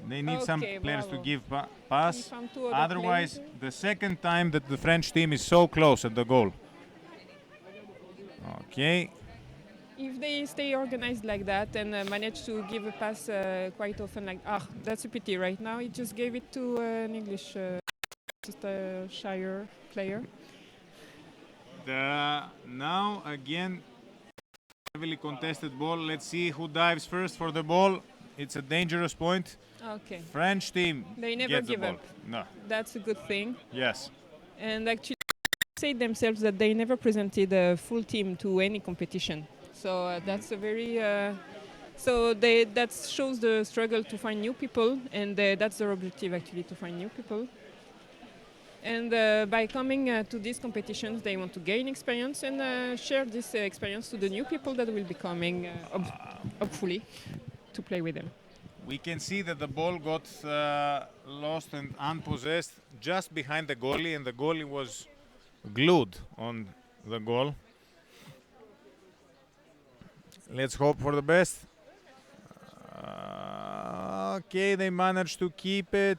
S3: They need some
S6: Okay,
S3: players to
S6: bravo.
S3: give pass.
S6: He found two other
S3: Otherwise,
S6: players.
S3: the second time that the French team is so close at the goal. Okay.
S6: If they stay organized like that and manage to give a pass quite often, that's a pity. Right now, he just gave it to an English, just a Shire player.
S3: Now again, heavily contested ball. Let's see who dives first for the ball. It's a dangerous point.
S6: Okay,
S3: French team
S6: they never
S3: gets the
S6: give
S3: ball.
S6: up.
S3: No.
S6: That's a good thing.
S3: Yes.
S6: And actually, say themselves that they never presented a full team to any competition. So that's a very that shows the struggle to find new people, and that's their objective actually, to find new people. And by coming to these competitions, they want to gain experience and share this experience to the new people that will be coming, hopefully, to play with them.
S3: We can see that the ball got lost and unpossessed just behind the goalie, and the goalie was glued on the goal. Let's hope for the best. Okay, they managed to keep it.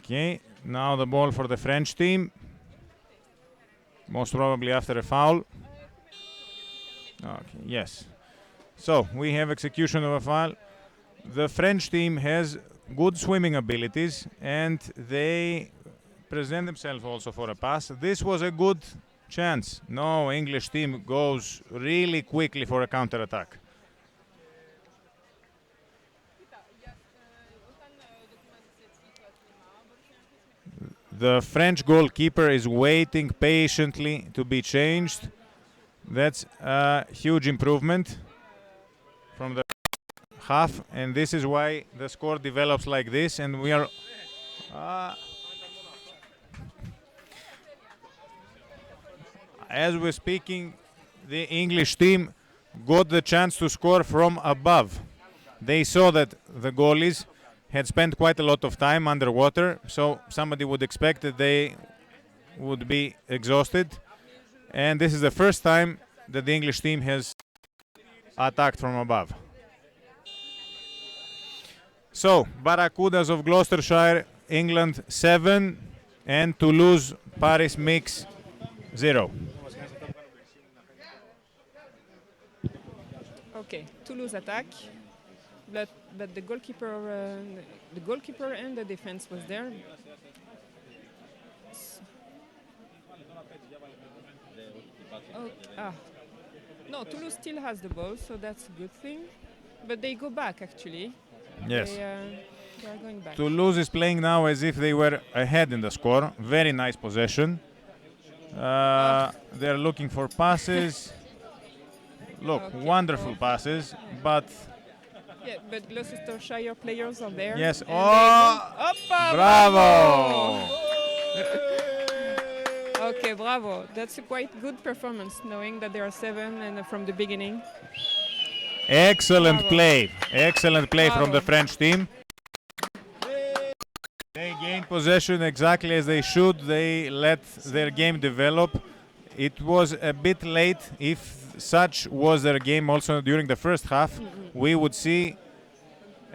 S3: Okay, now the ball for the French team. Most probably after a foul. Okay, yes. So we have execution of a foul. The French team has good swimming abilities and they present themselves also for a pass. This was a good chance. No, English team goes really quickly for a counter attack. The French goalkeeper is waiting patiently to be changed. That's a huge improvement from the half, and this is why the score develops like this. And we are as we're speaking, the English team got the chance to score from above. They saw that the goalies had spent quite a lot of time underwater, so somebody would expect that they would be exhausted. And this is the first time that the English team has attacked from above. So, Barracudas of Gloucestershire, England 7, and Toulouse, Paris mix 0.
S6: Okay, Toulouse attack, but the goalkeeper and the defense was there. No, Toulouse still has the ball, so that's a good thing. But they go back actually.
S3: Yes.
S6: They are going back.
S3: Toulouse is playing now as if they were ahead in the score. Very nice possession. They're looking for passes. Look,
S6: Okay.
S3: wonderful passes, but
S6: Yeah, but Gloucestershire players are there.
S3: yes.
S6: and
S3: Oh,
S6: Oppa,
S3: bravo!
S6: Okay, bravo. That's a quite good performance, knowing that there are 7 and from the beginning.
S3: Excellent
S6: Bravo.
S3: play. Excellent play from
S6: Bravo.
S3: the French team. They gained possession exactly as they should. They let their game develop. It was a bit late. If such was their game also during the first half, we would see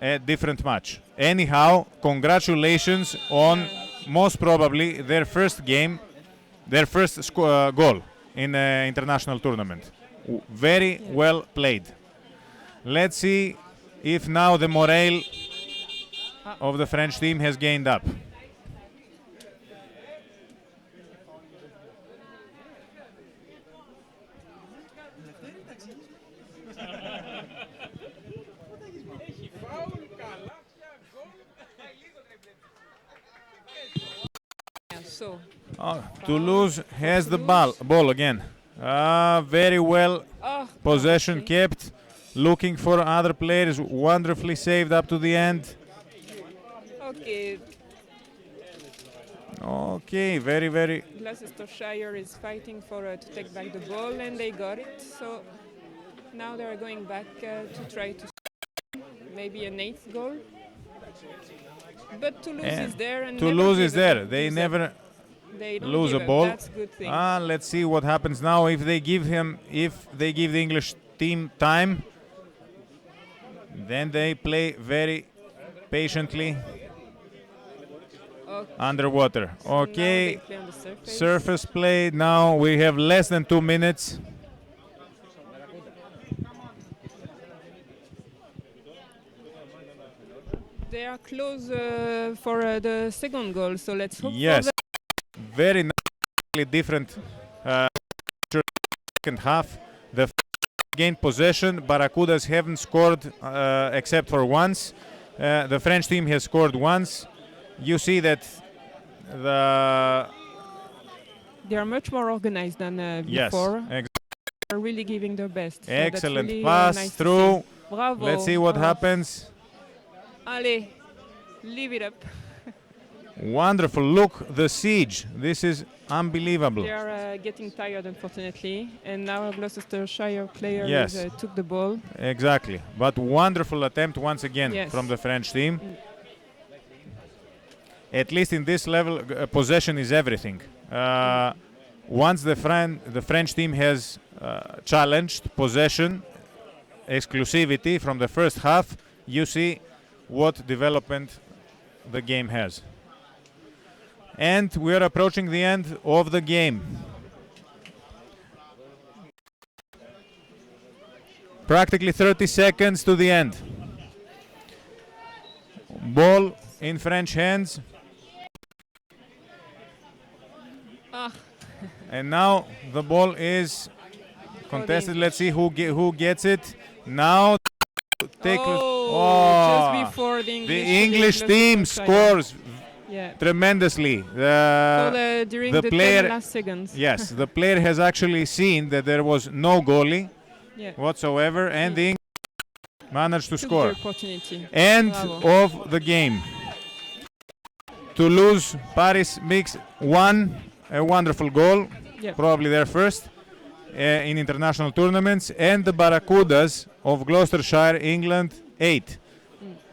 S3: a different match. Anyhow, congratulations on most probably their first game, their first goal in an international tournament. Very well played. Let's see if now the morale of the French team has gained up.
S6: so.
S3: Toulouse has the ball again. Very well possession kept. Looking for other players. Wonderfully saved up to the end.
S6: Okay,
S3: Okay, very, very.
S6: Gloucestershire is fighting for to take back the ball, and they got it. So now they are going back to try to maybe an 8th goal. But Toulouse is there, and
S3: Toulouse is there.
S6: never
S3: They never
S6: they don't
S3: lose
S6: give
S3: a
S6: up.
S3: ball.
S6: That's a good thing.
S3: Let's see what happens now. If they give the English team time, then they play very patiently underwater.
S6: So
S3: Okay,
S6: now they play on the surface.
S3: surface play. Now we have less than 2 minutes.
S6: They are close for the second goal, so let's hope
S3: Yes,
S6: for
S3: very nicely different second half. The gained possession. Barracudas haven't scored except for once. The French team has scored once. You see that
S6: they are much more organized than
S3: yes,
S6: before. Are really giving their best. So that's
S3: excellent
S6: really,
S3: pass
S6: nice to
S3: through.
S6: see. Bravo.
S3: Let's see what happens.
S6: Allez, leave it up.
S3: Wonderful. Look, the siege. This is unbelievable.
S6: They are getting tired, unfortunately, and now a Gloucestershire player
S3: Yes.
S6: took the ball.
S3: Exactly. But wonderful attempt once again
S6: Yes.
S3: from the French team. At least in this level, possession is everything. Once the French team has challenged possession, exclusivity from the first half, you see what development the game has. And we are approaching the end of the game. Practically 30 seconds to the end. Ball in French hands. And now the ball is contested. Let's see who gets it. Now take
S6: just before the
S3: English team scores
S6: Yeah.
S3: tremendously.
S6: During
S3: the
S6: the
S3: player-
S6: 10 last seconds.
S3: Yes, the player has actually seen that there was no goalie
S6: Yeah.
S3: whatsoever, and the English managed to
S6: Took
S3: score.
S6: the opportunity.
S3: End
S6: Bravo.
S3: of the game. Toulouse, Paris mix won a wonderful goal,
S6: Yeah.
S3: probably their first in international tournaments, and the Barracudas of Gloucestershire, England, 8.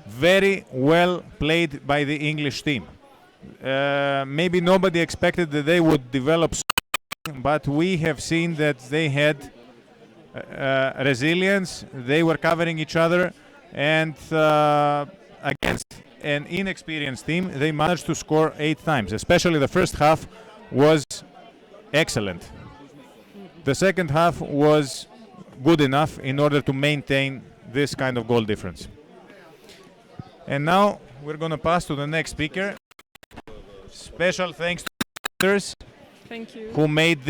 S3: Very well played by the English team. Maybe nobody expected that they would develop, but we have seen that they had resilience. They were covering each other, and against an inexperienced team, they managed to score 8 times. Especially the first half was excellent. The second half was good enough in order to maintain this kind of goal difference. And now we're going to pass to the next speaker. Special thanks to the actors
S6: Thank you.
S3: who made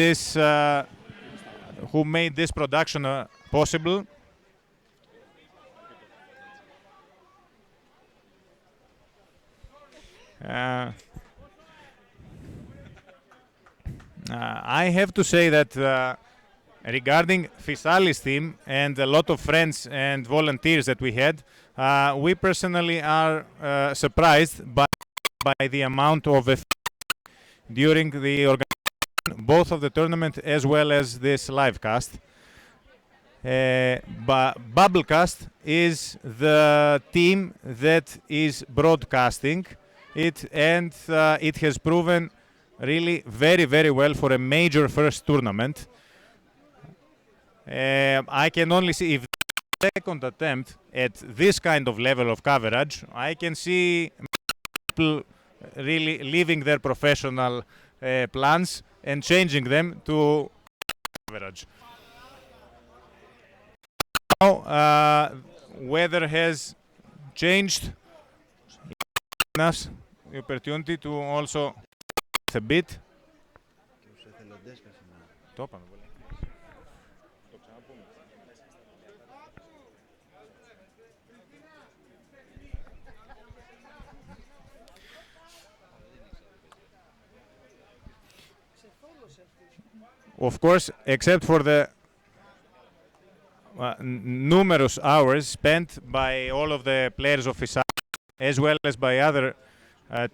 S3: this production possible. I have to say that regarding Fysalis team and a lot of friends and volunteers that we had, we personally are surprised by the amount of effort during the organization, both of the tournament as well as this live cast. Bubblecast is the team that is broadcasting it, and it has proven really very, very well for a major first tournament. I can only see if the second attempt at this kind of level of coverage, I can see people really leaving their professional plans and changing them to coverage. Now, weather has changed enough the opportunity to also a bit. of course, except for the numerous hours spent by all of the players of Fysalis, as well as by other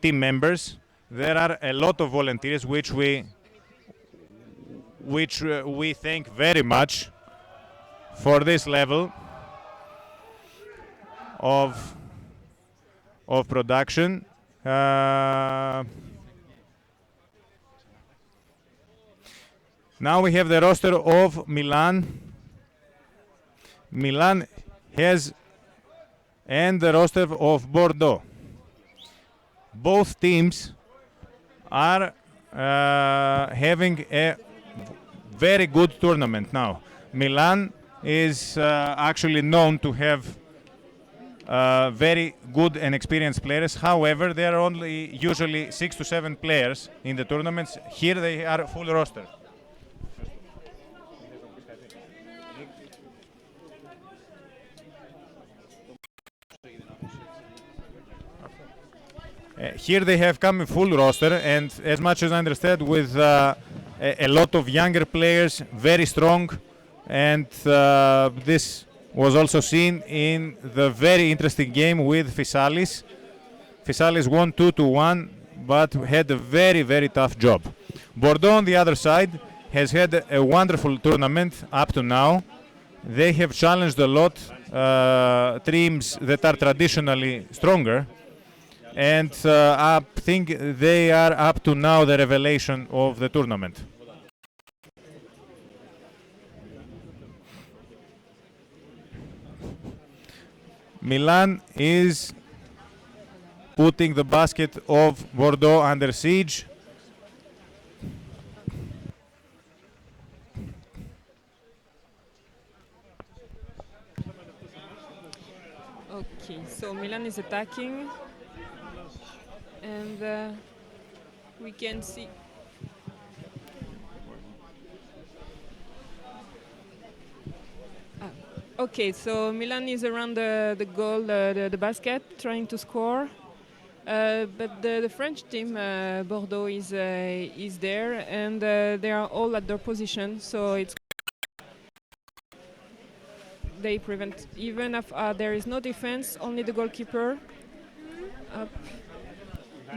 S3: team members, there are a lot of volunteers which we thank very much for this level of production. Now we have the roster of Milan. Milan has and the roster of Bordeaux. Both teams are having a very good tournament now. Milan is actually known to have very good and experienced players. However, there are only usually 6 to 7 players in the tournaments. Here they are full roster. Here they have come in full roster, and as much as I understand, with a lot of younger players, very strong, and this was also seen in the very interesting game with Fysalis. Fysalis won 2-1, but had a very, very tough job. Bordeaux, on the other side, has had a wonderful tournament up to now. They have challenged a lot teams that are traditionally stronger, and I think they are up to now the revelation of the tournament. Milan is putting the basket of Bordeaux under siege.
S6: Okay, so Milan is attacking, and we can see. Okay, so Milan is around the goal, the basket, trying to score. But the French team, Bordeaux, is there, and they are all at their position. So it's they prevent, even if there is no defense, only the goalkeeper.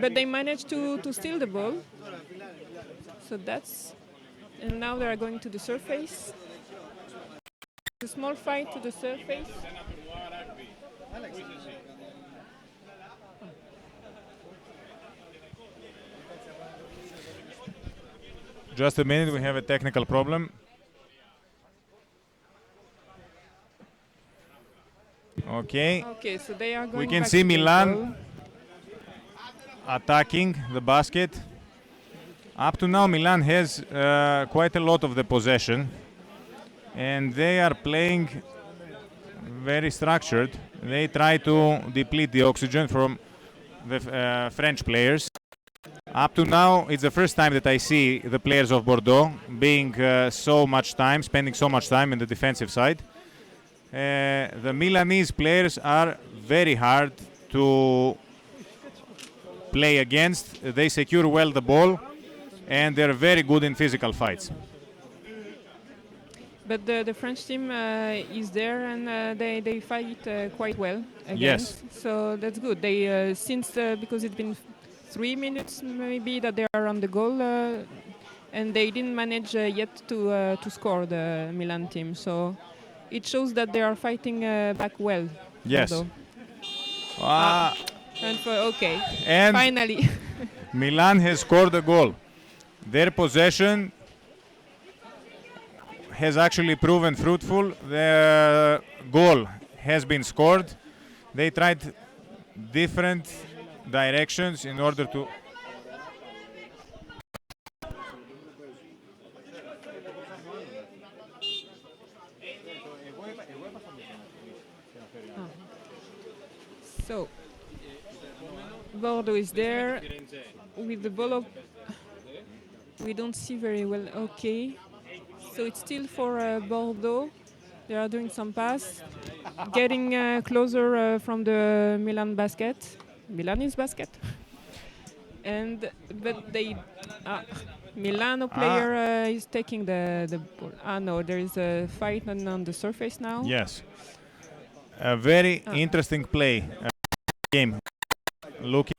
S6: But they managed to steal the ball. So that's, and now they are going to the surface. A small fight to the surface.
S3: Just a minute, we have a technical problem. Okay.
S6: Okay, so they are going.
S3: We can
S6: back
S3: see
S6: to the
S3: Milan
S6: goal.
S3: attacking the basket. Up to now, Milan has quite a lot of the possession, and they are playing very structured. They try to deplete the oxygen from the French players. Up to now, it's the first time that I see the players of Bordeaux being spending so much time in the defensive side. The Milanese players are very hard to play against. They secure well the ball, and they're very good in physical fights.
S6: But the French team is there, and they fight quite well against.
S3: Yes.
S6: So that's good. They because it's been 3 minutes maybe that they are on the goal, and they didn't manage yet to score, the Milan team. So it shows that they are fighting back well.
S3: Yes.
S6: And finally.
S3: Milan has scored a goal. Their possession has actually proven fruitful. The goal has been scored. They tried different directions in order to
S6: So Bordeaux is there with the ball of. We don't see very well. Okay, so it's still for Bordeaux. They are doing some pass, getting closer from the Milan basket, Milanese basket, but they Milano player is taking the ball. No, there is a fight on the surface now.
S3: Yes. A very interesting play game. Looking.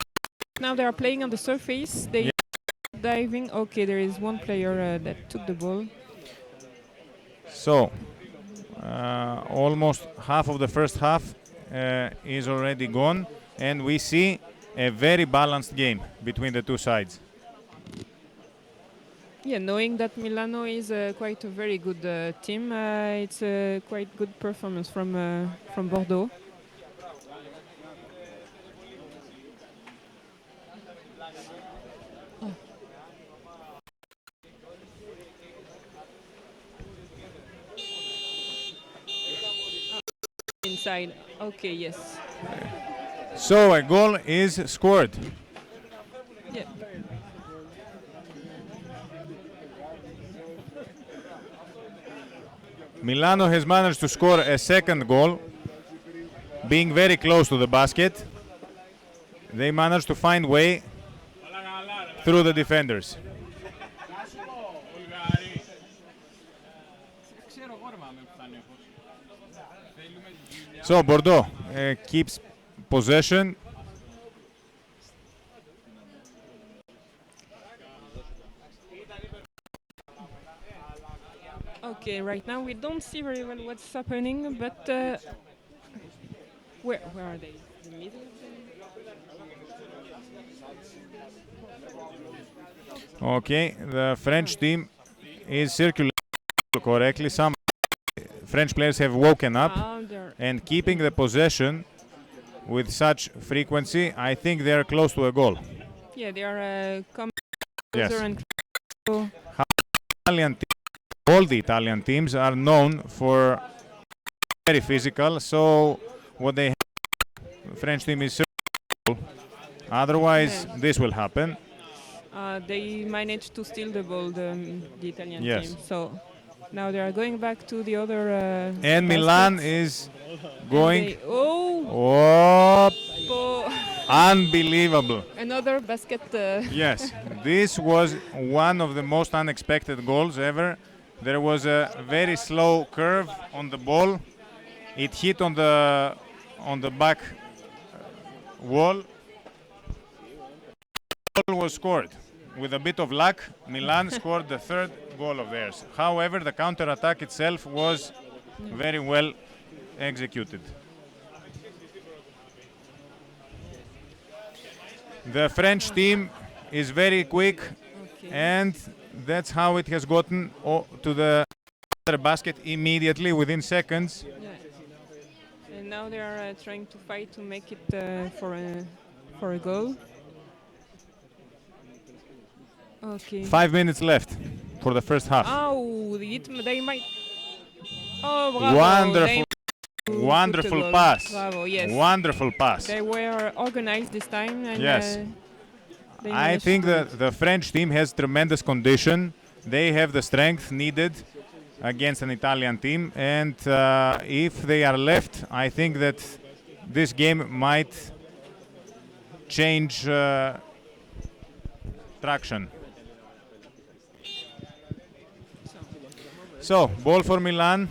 S6: Now they are playing on the surface. They diving. Okay, there is one player that took the ball.
S3: So, almost half of the first half is already gone, and we see a very balanced game between the two sides.
S6: Yeah, knowing that Milano is quite a very good team, it's a quite good performance from Bordeaux. Inside. Okay, yes.
S3: So a goal is scored.
S6: Yeah.
S3: Milano has managed to score a second goal, being very close to the basket. They managed to find way through the defenders. So Bordeaux keeps possession.
S6: Okay, right now we don't see very well what's happening, but where are they? The middle of the...
S3: Okay, the French team is circulating correctly. Some French players have woken up and keeping the possession with such frequency. I think they are close to a goal.
S6: Yeah, they are coming
S3: Yes.
S6: closer and
S3: All the Italian teams are known for very physical. So what they have, the French team is otherwise this will happen.
S6: they managed to steal the ball, the Italian
S3: Yes.
S6: team. So now they are going back to the other.
S3: And Milan
S6: baskets.
S3: is going.
S6: Oh,
S3: Unbelievable.
S6: another basket.
S3: Yes, this was one of the most unexpected goals ever. There was a very slow curve on the ball. It hit on the back wall. The goal was scored. With a bit of luck, Milan scored the third goal of theirs. However, the counter-attack itself was very well executed. The French team is very quick, and that's how it has gotten to the other basket immediately within seconds.
S6: Yeah. And now they are trying to fight to make it for a goal. Okay.
S3: 5 minutes left for the first half.
S6: Oh, they might. Oh, bravo.
S3: Wonderful,
S6: They
S3: wonderful
S6: put the goal.
S3: pass.
S6: Bravo, yes.
S3: Wonderful pass.
S6: They were organized this time. And,
S3: Yes.
S6: they
S3: I
S6: managed
S3: think
S6: to-
S3: that the French team has tremendous condition. They have the strength needed against an Italian team, and if they are left, I think that this game might change traction. So, ball for Milan.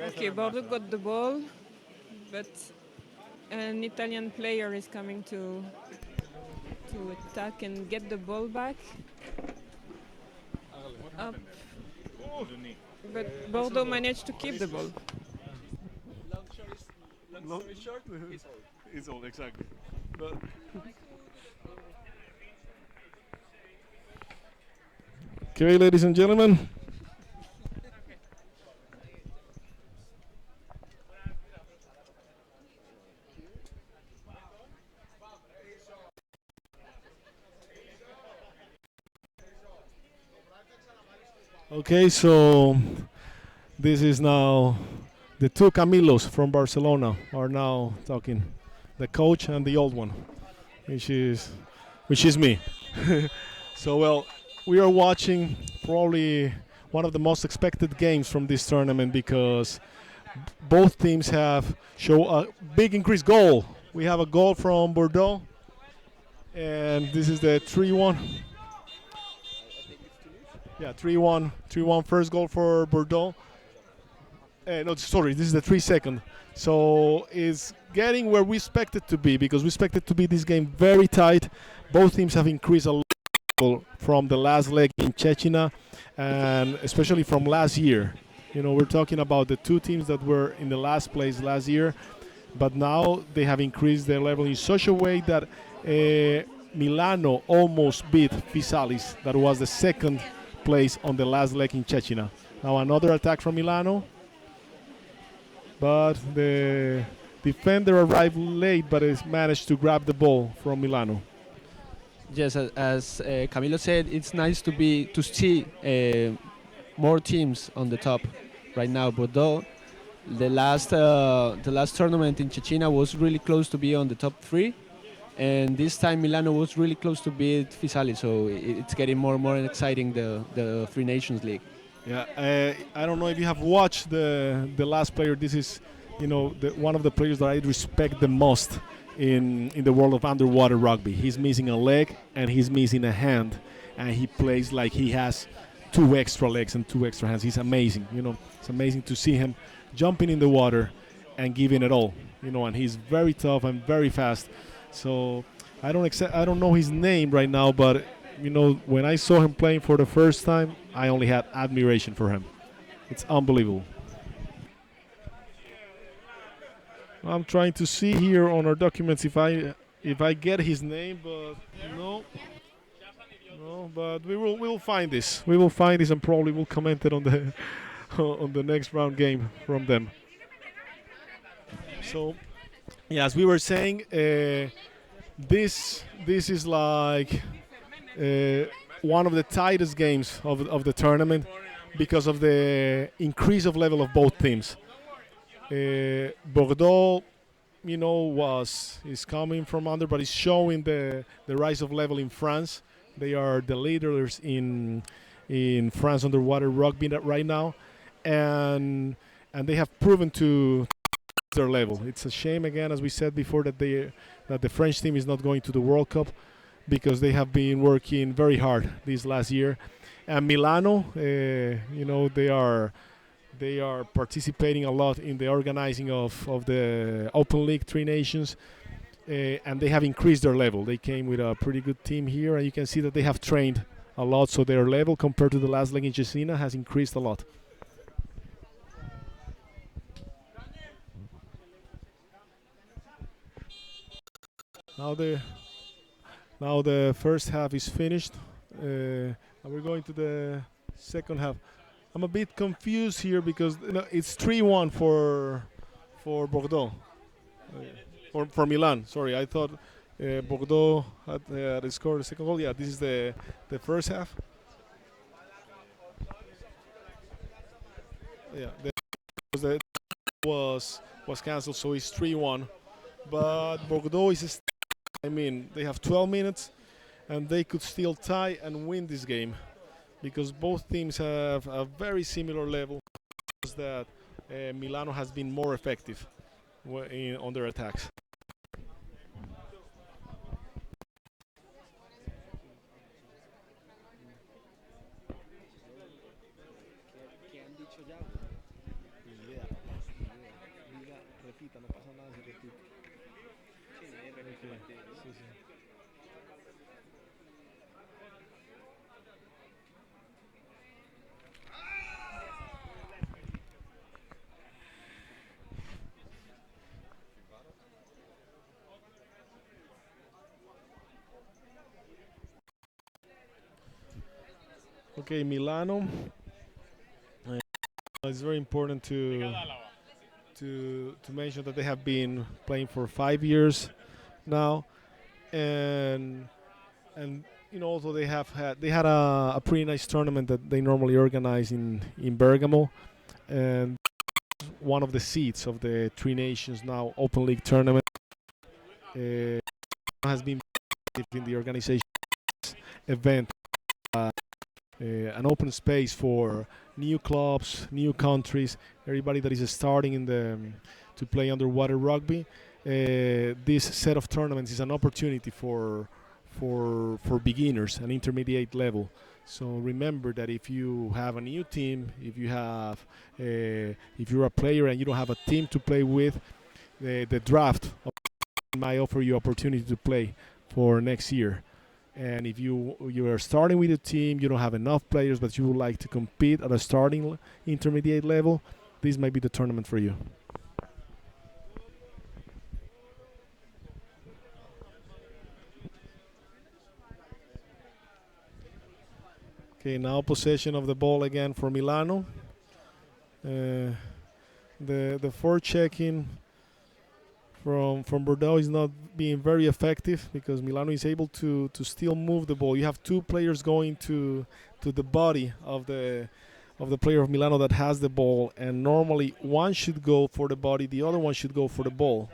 S6: Okay, Bordeaux got the ball, but an Italian player is coming to attack and get the ball back. Up. But Bordeaux managed to keep the ball.
S7: Long short? It's all exactly. But okay, ladies and gentlemen. Okay, so this is now the two Camilos from Barcelona are now talking, the coach and the old one, which which is me. So well, we are watching probably one of the most expected games from this tournament because both teams have show a big increased goal. We have a goal from Bordeaux, and this is the 3-1. Yeah, 3-1, 3-1 first goal for Bordeaux. No, sorry, this is the 3-2. So it's getting where we expect it to be because we expect it to be this game very tight. Both teams have increased a lot from the last leg in Chechnya, and especially from last year. You know, we're talking about the two teams that were in the last place last year, but now they have increased their level in such a way that Milano almost beat Fysalis, that was the second place on the last leg in Chechnya. Now another attack from Milano, but the defender arrived late, but has managed to grab the ball from Milano.
S8: Yes, as Camilo said, it's nice to see more teams on the top right now. Bordeaux, the last tournament in Chechnya was really close to be on the top 3, and this time Milano was really close to beat Fysalis. So it's getting more and more exciting, the Three Nations League.
S7: Yeah, I don't know if you have watched the last player. This is, you know, one of the players that I respect the most in the world of underwater rugby. He's missing a leg and he's missing a hand, and he plays like he has 2 extra legs and 2 extra hands. He's amazing. You know, it's amazing to see him jumping in the water and giving it all. You know, and he's very tough and very fast. So I don't know his name right now, but you know, when I saw him playing for the first time, I only had admiration for him. It's unbelievable. I'm trying to see here on our documents if I get his name, but no, but we'll find this. We will find this and probably will comment it on the on the next round game from them. So, yeah, as we were saying, this is like one of the tightest games of the tournament because of the increase of level of both teams. Bordeaux, you know, is coming from under, but is showing the rise of level in France. They are the leaders in France underwater rugby right now, and they have proven to their level. It's a shame, again, as we said before, that the French team is not going to the World Cup because they have been working very hard this last year. And Milano, you know, they are participating a lot in the organizing of the Open League Three Nations, and they have increased their level. They came with a pretty good team here, and you can see that they have trained a lot, so their level compared to the last leg in Chechnya has increased a lot. Now the first half is finished, and we're going to the second half. I'm a bit confused here because it's 3-1 for Bordeaux, for Milan. Sorry, I thought Bordeaux had scored the second goal. Yeah, this is the first half. Yeah, the was cancelled, so it's 3-1. But Bordeaux is, I mean, they have 12 minutes, and they could still tie and win this game, because both teams have a very similar level. That Milano has been more effective on their attacks. Okay, Milano. It's very important to mention that they have been playing for 5 years now, and you know, also they had a pretty nice tournament that they normally organize in Bergamo, and one of the seats of the Three Nations now Open League tournament has been in the organization event, an open space for new clubs, new countries, everybody that is starting in the to play underwater rugby. This set of tournaments is an opportunity for beginners, an intermediate level. So remember that if you have a new team, if you're a player and you don't have a team to play with, the draft might offer you opportunity to play for next year. And if you are starting with a team, you don't have enough players, but you would like to compete at a starting intermediate level, this might be the tournament for you. Okay, now possession of the ball again for Milano. The forechecking from Bordeaux is not being very effective because Milano is able to still move the ball. You have two players going to the body of the player of Milano that has the ball, and normally one should go for the body, the other one should go for the ball.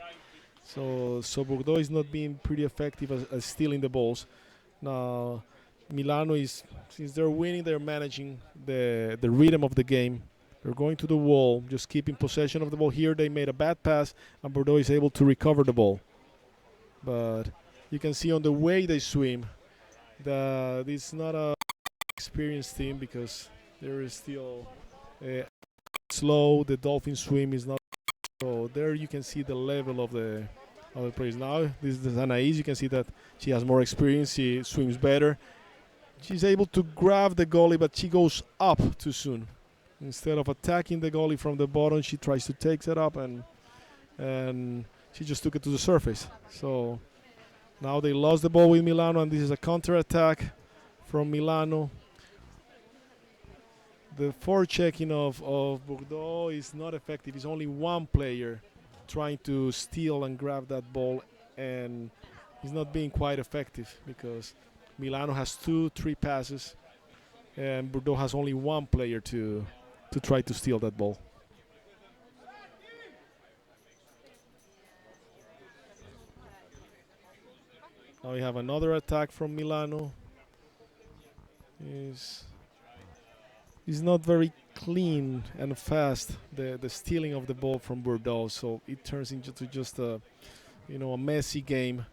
S7: So Bordeaux is not being pretty effective as stealing the balls. Now Milano is, since they're winning, they're managing the rhythm of the game. They're going to the wall, just keeping possession of the ball. Here they made a bad pass, and Bordeaux is able to recover the ball. But you can see on the way they swim that it's not a experienced team because there is still slow. The dolphin swim is not so. There you can see the level of the players. Now this is Anais. You can see that she has more experience. She swims better. She's able to grab the goalie, but she goes up too soon. Instead of attacking the goalie from the bottom, she tries to take it up, and she just took it to the surface. So now they lost the ball with Milano, and this is a counter-attack from Milano. The forechecking of Bordeaux is not effective. It's only one player trying to steal and grab that ball, and he's not being quite effective because Milano has 2-3 passes, and Bordeaux has only one player to try to steal that ball. Now we have another attack from Milano. Is not very clean and fast, the stealing of the ball from Bordeaux, so it turns into just a messy game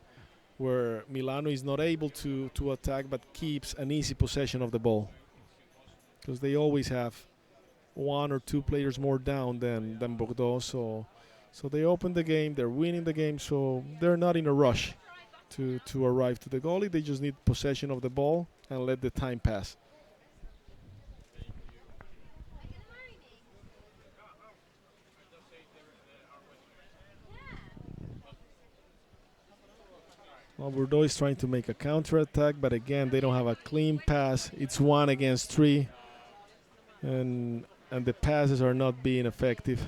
S7: where Milano is not able to attack but keeps an easy possession of the ball because they always have one or two players more down than Bordeaux, so they open the game, they're winning the game, so they're not in a rush to arrive to the goalie. They just need possession of the ball and let the time pass. Well, Bordeaux is trying to make a counter-attack, but again, they don't have a clean pass. It's 1 against 3, and the passes are not being effective.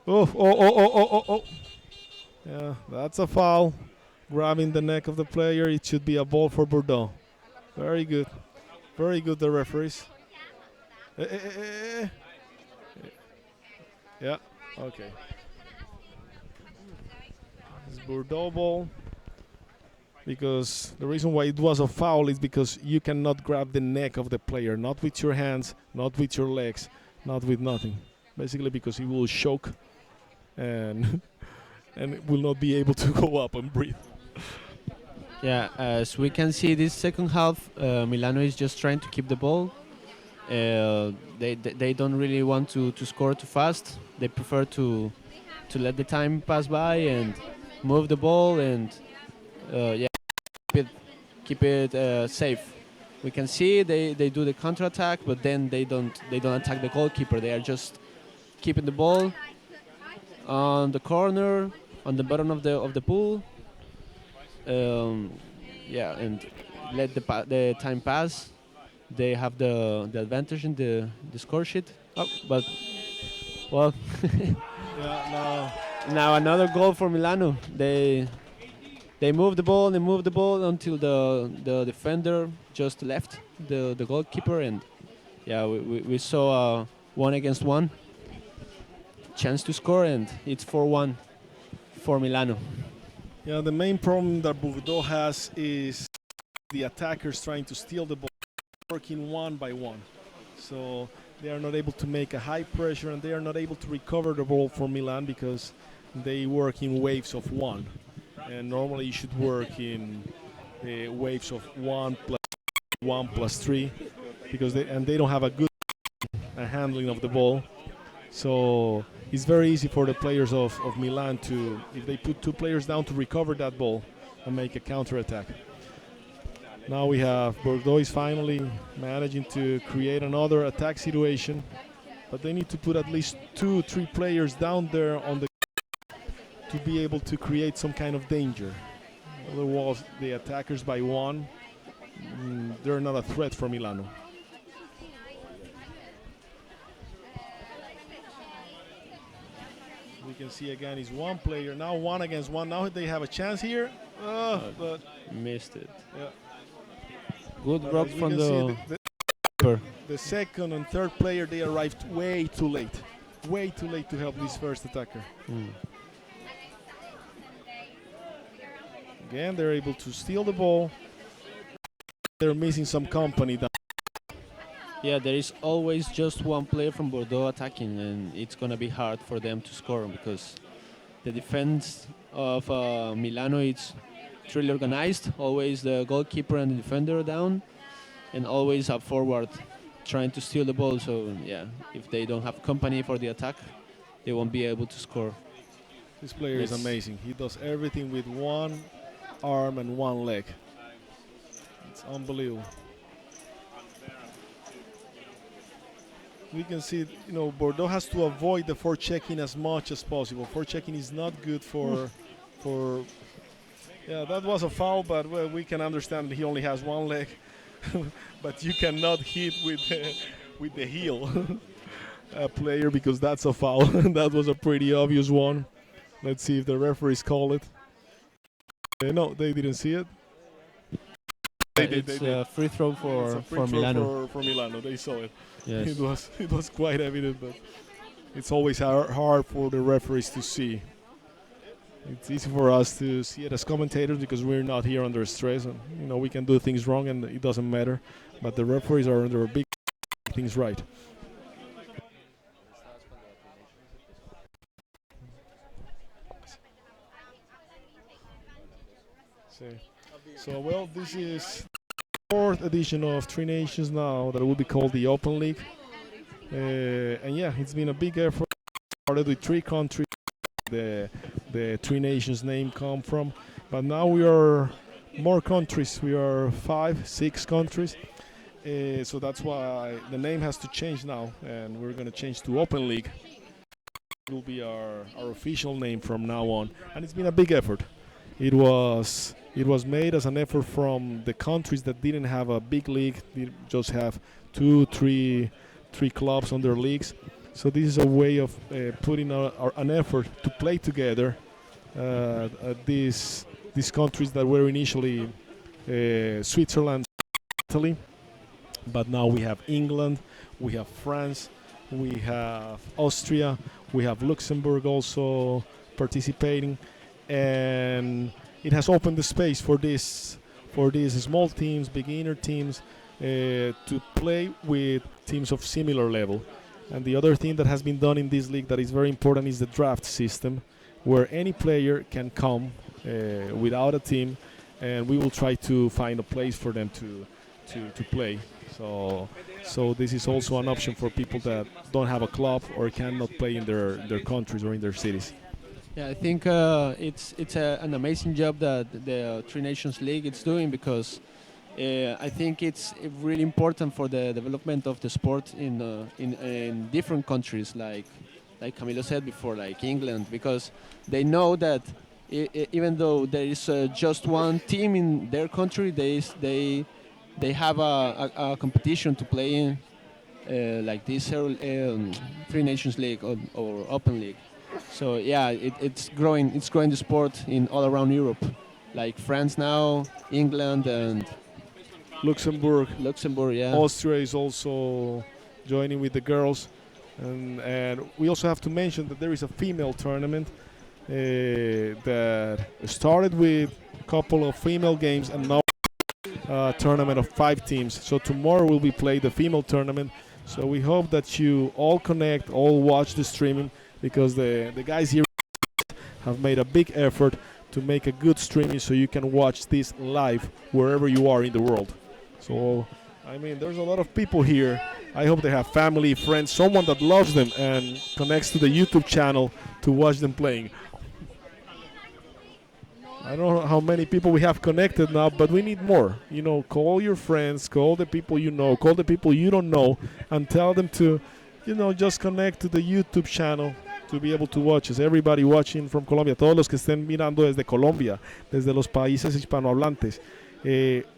S7: Oh. Yeah, that's a foul. Grabbing the neck of the player. It should be a ball for Bordeaux. Very good. Very good, the referees. Yeah, okay. It's Bordeaux ball. Because the reason why it was a foul is because you cannot grab the neck of the player, not with your hands, not with your legs, not with nothing. Basically because he will choke and will not be able to go up and breathe.
S8: Yeah, as we can see this second half, Milano is just trying to keep the ball. They don't really want to score too fast. They prefer to let the time pass by and move the ball and keep it safe. We can see they do the counter-attack, but then they don't attack the goalkeeper. They are just keeping the ball on the corner, on the bottom of the pool. And let the time pass. They have the advantage in the score sheet. Oh, but well, now another goal for Milano. They move the ball until the defender just left the goalkeeper, and we saw a 1 against 1 chance to score, and it's 4-1 for Milano.
S7: Yeah, the main problem that Bordeaux has is the attackers trying to steal the ball, working one by one. So they are not able to make a high pressure, and they are not able to recover the ball for Milan because they work in waves of one. And normally you should work in waves of 1+1+3 because they don't have a good handling of the ball. So it's very easy for the players of Milan to, if they put two players down, to recover that ball and make a counter attack. Now we have Bordeaux is finally managing to create another attack situation, but they need to put at least 2-3 players down there on the to be able to create some kind of danger. Otherwise, the attackers by one, they're not a threat for Milano. We can see again is one player now, 1 against 1. Now they have a chance here, but
S8: missed it.
S7: yeah.
S8: Good
S7: But
S8: drop
S7: as we
S8: from
S7: can
S8: the.
S7: see, the second and third player, they arrived way too late to help this first attacker. Again, they're able to steal the ball. They're missing some company down.
S8: Yeah, there is always just one player from Bordeaux attacking, and it's gonna be hard for them to score because the defense of Milano is truly organized. Always the goalkeeper and the defender down, and always up forward trying to steal the ball. So yeah, if they don't have company for the attack, they won't be able to score.
S7: This player is amazing. He does everything with one arm and one leg. It's unbelievable. We can see, Bordeaux has to avoid the forechecking as much as possible. Forechecking is not good for. Yeah, that was a foul, but well, we can understand he only has one leg. But you cannot hit with the heel a player because that's a foul. That was a pretty obvious one. Let's see if the referees call it. No, they didn't see it.
S8: It's a free throw for Milano.
S7: For Milano, they saw it.
S8: Yes.
S7: It was quite evident, but it's always hard for the referees to see. It's easy for us to see it as commentators because we're not here under stress, and we can do things wrong and it doesn't matter. But the referees are under a big things right. So well, this is the 4th edition of Tri Nations now that will be called the Open League. And yeah, it's been a big effort. Started with 3 countries. The Tri Nations name come from, but now we are more countries. We are 5-6 countries. So that's why the name has to change now, and we're going to change to Open League. It will be our official name from now on, and it's been a big effort. It was made as an effort from the countries that didn't have a big league, they just have 2-3 clubs on their leagues. So this is a way of putting an effort to play together these countries that were initially Switzerland, Italy, but now we have England, we have France, we have Austria, we have Luxembourg also participating, and it has opened the space for these small teams, beginner teams, to play with teams of similar level. And the other thing that has been done in this league that is very important is the draft system, where any player can come without a team, and we will try to find a place for them to play. So this is also an option for people that don't have a club or cannot play in their countries or in their cities.
S8: Yeah, I think it's an amazing job that the Tri Nations League is doing, because I think it's really important for the development of the sport in different countries, like Camilo said before, like England, because they know that even though there is just one team in their country, they have a competition to play in, like this Tri Nations League or Open League. So yeah, it's growing the sport in all around Europe, like France now, England, and
S7: Luxembourg,
S8: yeah.
S7: Austria is also joining with the girls, and we also have to mention that there is a female tournament that started with a couple of female games and now a tournament of 5 teams. So tomorrow will be played the female tournament. So we hope that you all connect, all watch the streaming, because the guys here have made a big effort to make a good streaming so you can watch this live wherever you are in the world. So, I mean, there's a lot of people here. I hope they have family, friends, someone that loves them and connects to the YouTube channel to watch them playing. I don't know how many people we have connected now, but we need more. You know, call your friends, call the people you know, call the people you don't know, and tell them to, you know, just connect to the YouTube channel to be able to watch us. Everybody watching from Colombia, todos los que estén mirando desde Colombia, desde los países hispanohablantes,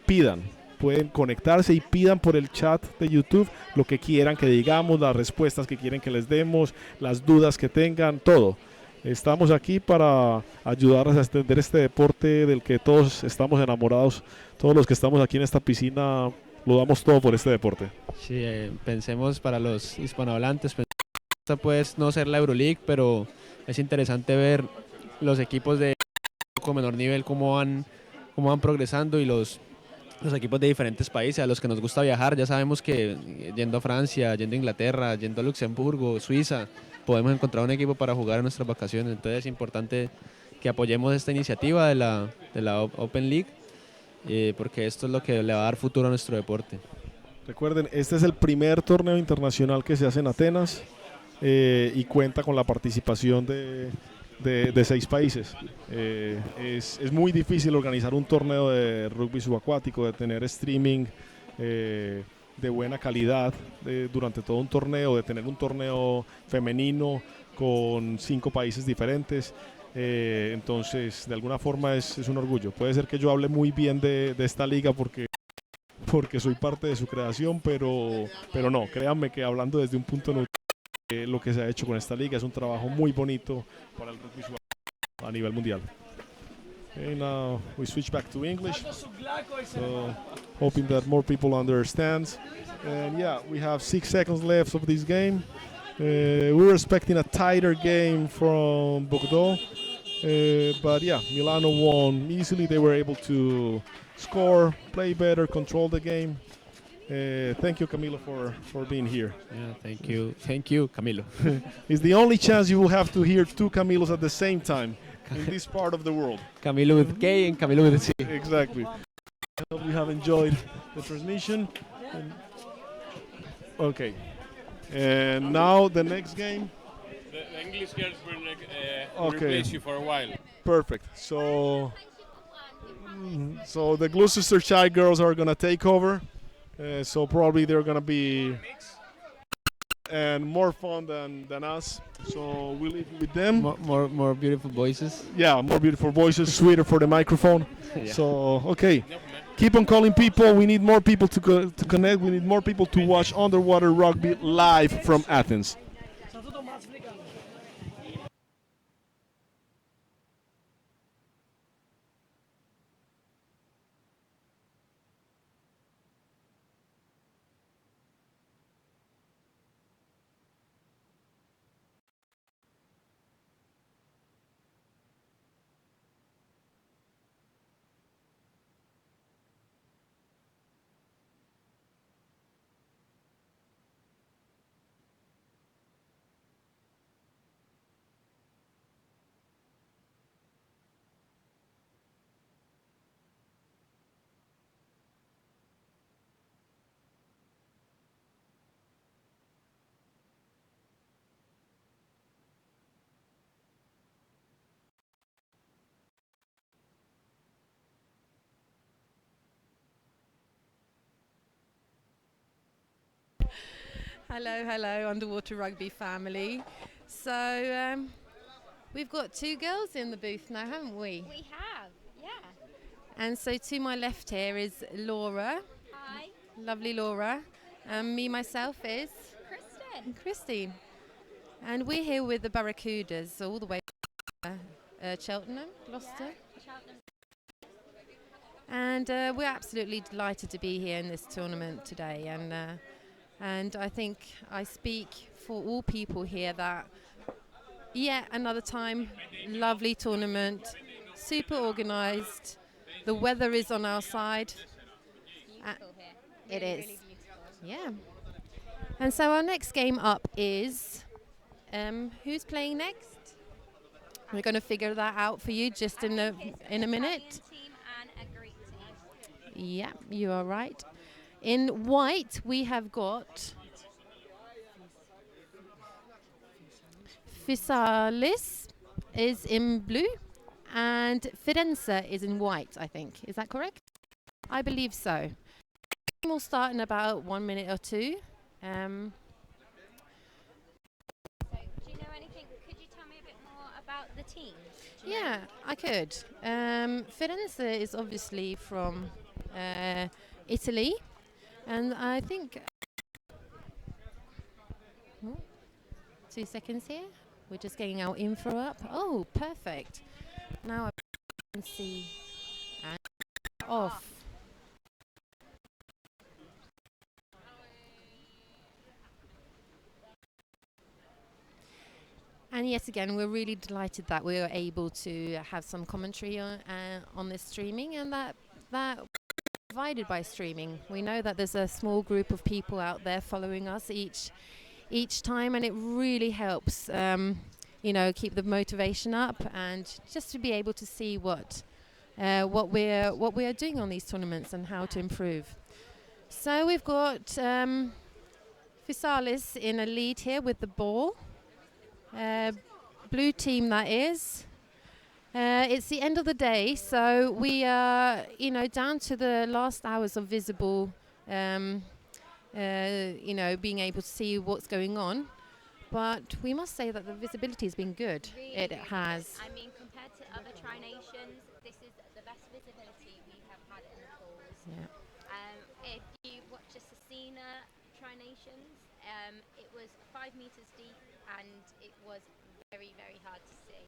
S7: pidan. Pueden conectarse y pidan por el chat de YouTube lo que quieran que digamos, las respuestas que quieren que les demos, las dudas que tengan, todo. Estamos aquí para ayudarles a extender este deporte del que todos estamos enamorados. Todos los que estamos aquí en esta piscina lo damos todo por este deporte.
S8: Sí, pensemos para los hispanohablantes, esta puede no ser la Euroleague, pero es interesante ver los equipos de con menor nivel cómo van progresando, y los equipos de diferentes países a los que nos gusta viajar. Ya sabemos que yendo a Francia, yendo a Inglaterra, yendo a Luxemburgo, Suiza, podemos encontrar un equipo para jugar en nuestras vacaciones. Entonces es importante que apoyemos esta iniciativa de la Open League, porque esto es lo que le va a dar futuro a nuestro deporte.
S7: Recuerden, este es el primer torneo internacional que se hace en Atenas y cuenta con la participación de 6 países. Es muy difícil organizar un torneo de rugby subacuático, de tener streaming de buena calidad durante todo un torneo, de tener un torneo femenino con 5 países diferentes. Entonces, de alguna forma es un orgullo. Puede ser que yo hable muy bien de esta liga porque soy parte de su creación, pero no, créanme que hablando desde un punto neutral, lo que se ha hecho con esta liga es un trabajo muy bonito para el rugby a nivel mundial. Okay, now we switch back to English, so hoping that more people understand. And yeah, we have 6 seconds left of this game. We were expecting a tighter game from Bordeaux, but yeah, Milano won easily. They were able to score, play better, control the game. Thank you, Camilo, for being here.
S8: Yeah, thank you, Camilo.
S7: It's the only chance you will have to hear 2 Camilos at the same time in this part of the world.
S8: Camilo with K and Camilo with C.
S7: Exactly. I hope you have enjoyed the transmission. Okay. And now the next game.
S9: The English girls will replace you for a while.
S7: Perfect. So the Gloucestershire girls are gonna take over. So probably they're gonna be and more fun than us. So we'll leave with them.
S8: More beautiful voices.
S7: Yeah, more beautiful voices, sweeter for the microphone.
S8: Yeah.
S7: So okay, keep on calling people. We need more people to connect. We need more people to watch underwater rugby live from Athens.
S10: Hello, Underwater Rugby family. So we've got 2 girls in the booth now, haven't we?
S11: We have, yeah.
S10: And so to my left here is Laura.
S11: Hi.
S10: Lovely Laura. And me, myself is? Christine. And we're here with the Barracudas, all the way from Cheltenham, Gloucester.
S11: Yeah, Cheltenham.
S10: And we're absolutely delighted to be here in this tournament today. And I think I speak for all people here that Yeah, another time. Lovely tournament. Super organised. The weather is on our side.
S11: Beautiful here.
S10: It
S11: Really,
S10: is.
S11: really beautiful.
S10: Yeah. And so our next game up is who's playing next? We're going to figure that out for you just in a minute.
S11: Team and a Greek team.
S10: Yeah, you are right. In white, we have got Fysalis is in blue, and Firenze is in white, I think. Is that correct? I believe so. We'll start in about 1 minute or two.
S11: So, do you know anything? Could you tell me a bit more about the team?
S10: Yeah, I could. Firenze is obviously from Italy, and I think 2 seconds here. We're just getting our info up. Oh, perfect. Now I can see and off. And yet again, we're really delighted that we were able to have some commentary on this streaming, and that provided by streaming. We know that there's a small group of people out there following us each time, and it really helps, keep the motivation up, and just to be able to see what we are doing on these tournaments and how to improve. So we've got Fysalis in a lead here with the ball. Blue team, that is. It's the end of the day, so we are, down to the last hours of visible, being able to see what's going on. But we must say that the visibility has been good.
S11: Really,
S10: It
S11: really
S10: has.
S11: good. I mean, compared to other tri-nations, this is the best visibility we have had in the pools.
S10: Yeah.
S11: If you watch a Cecina tri-nations, it was 5 meters deep, and it was very, very hard to see.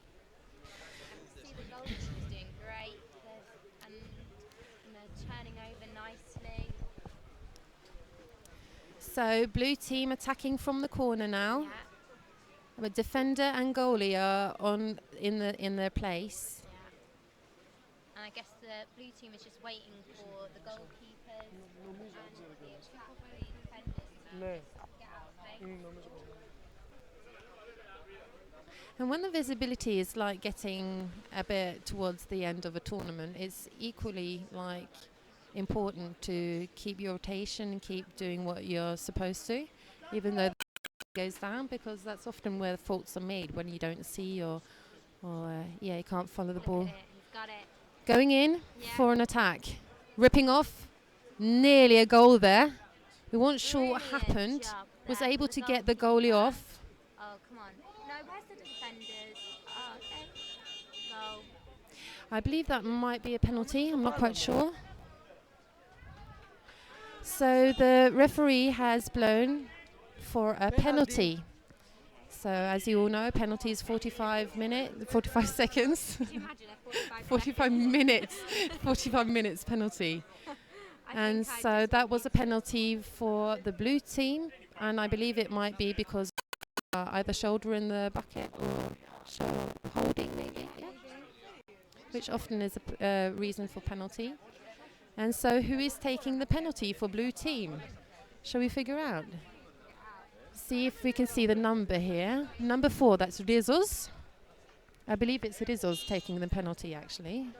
S11: See the goalkeeper's doing great, and they're turning over nicely.
S10: So blue team attacking from the corner now.
S11: Yeah.
S10: But defender and goalie are in their place.
S11: Yeah. And I guess the blue team is just waiting for the goalkeepers and the defenders to get out of play.
S10: And when the visibility is like getting a bit towards the end of a tournament, it's equally like important to keep your rotation and keep doing what you're supposed to, even though the goes down, because that's often where faults are made, when you don't see or you can't follow the ball.
S11: He's got it.
S10: Going in for an attack, ripping off, nearly a goal there. We weren't sure what happened. Was able to get the goalie off.
S11: Oh, come on. No, where's the defenders? Oh, okay. Goal.
S10: I believe that might be a penalty. I'm not quite sure. So the referee has blown for a penalty. So as you all know, penalty is 45 seconds. 45 minutes. 45 minutes penalty. And so that was a penalty for the blue team, and I believe it might be because either shoulder in the bucket or holding maybe, which often is a reason for penalty. And so who is taking the penalty for blue team? Shall we figure out? See if we can see the number here. Number 4, that's Rizos. I believe it's Rizos taking the penalty, actually.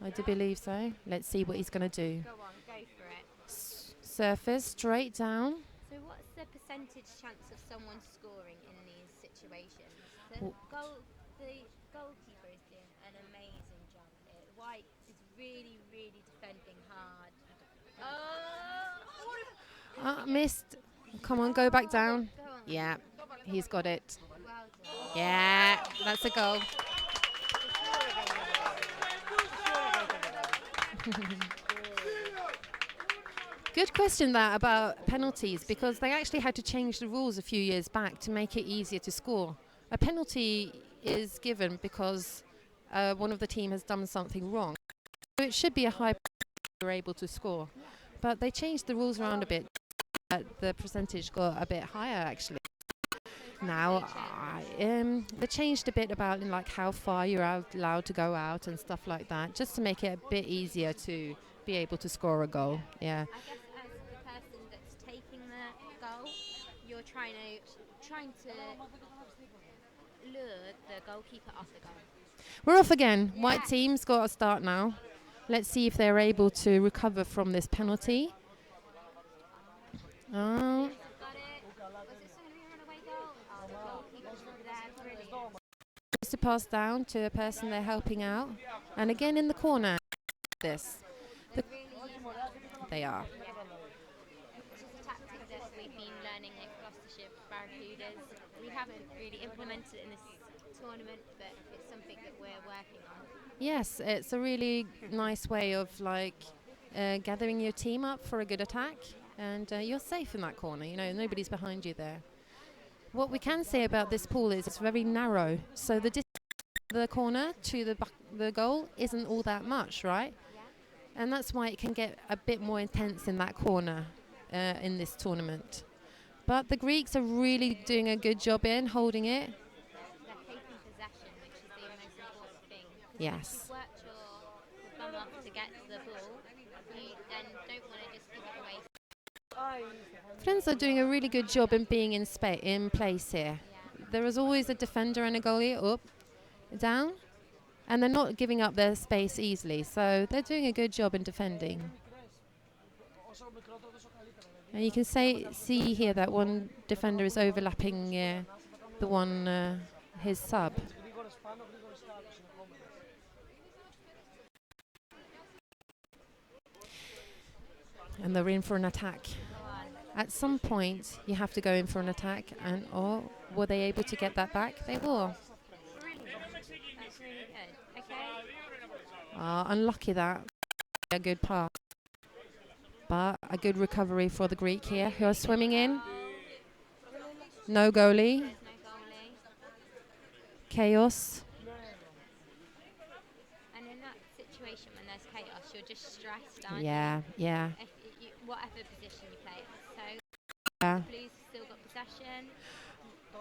S10: I do believe so. Let's see what he's going to do.
S11: Go on, go for it.
S10: Surface, straight down.
S11: So what's the percentage chance of someone scoring in these situations? The goalkeeper is doing an amazing job here. White is really, really defending hard.
S10: Missed. Come on, go back down.
S11: Go on.
S10: Yeah, he's got it.
S11: Well done.
S10: Yeah, that's a goal. Good question that about penalties, because they actually had to change the rules a few years back to make it easier to score. A penalty is given because one of the team has done something wrong. So it should be a high you're able to score. But they changed the rules around a bit. The percentage got a bit higher actually. Now, they changed a bit about like how far you're allowed to go out and stuff like that, just to make it a bit easier to be able to score a goal. Yeah.
S11: I guess as the person that's taking the goal, you're trying to lure the goalkeeper off the goal.
S10: We're off again.
S11: Yeah.
S10: White team's got to start now. Let's see if they're able to recover from this penalty. Oh.
S11: Got it. Was it going to be a runaway goal? Oh, the goalkeeper's there. Brilliant.
S10: To pass down to a person they're helping out. And again in the corner. This. They are.
S11: Which is a tactic that we've been learning at Gloucestershire Barracudas. We haven't really implemented it in this tournament, but it's something that we're working on.
S10: Yes, it's a really nice way of like gathering your team up for a good attack, and you're safe in that corner. You know, nobody's behind you there. What we can say about this pool is it's very narrow, so the distance from the corner to the goal isn't all that much, right?
S11: Yeah.
S10: And that's why it can get a bit more intense in that corner in this tournament. But the Greeks are really doing a good job in holding it.
S11: They're taking possession, which is the most important thing.
S10: Yes.
S11: If you've worked your bum off to get to the ball, you then don't want to just give it away.
S10: Firenze are doing a really good job in being in place here.
S11: Yeah.
S10: There is always a defender and a goalie up, down, and they're not giving up their space easily. So they're doing a good job in defending. And you can see here that one defender is overlapping the one, his sub. And they're in for an attack. At some point, you have to go in for an attack, and were they able to get that back? They were.
S11: Brilliant. That's really good. Okay.
S10: Unlucky that. A good pass. But a good recovery for the Greek here, who are swimming in. No goalie.
S11: There's no goalie.
S10: Chaos.
S11: And in that situation when there's chaos, you're just stressed, aren't
S10: Yeah,
S11: you?
S10: yeah.
S11: Whatever position you play. So
S10: Yeah.
S11: Blues still got possession.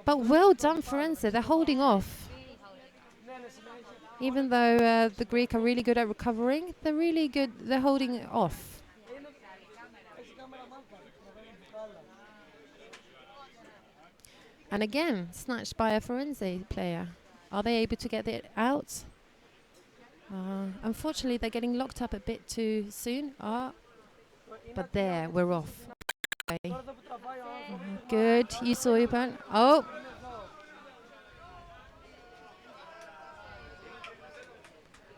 S10: But well done, Firenze. They're holding off.
S11: Really holding on.
S10: Even though the Greek are really good at recovering, they're really good. They're holding it off. And again, snatched by a Firenze player. Are they able to get it out? Unfortunately, they're getting locked up a bit too soon. But there, we're off. Okay. Good. You saw your pen. Oh.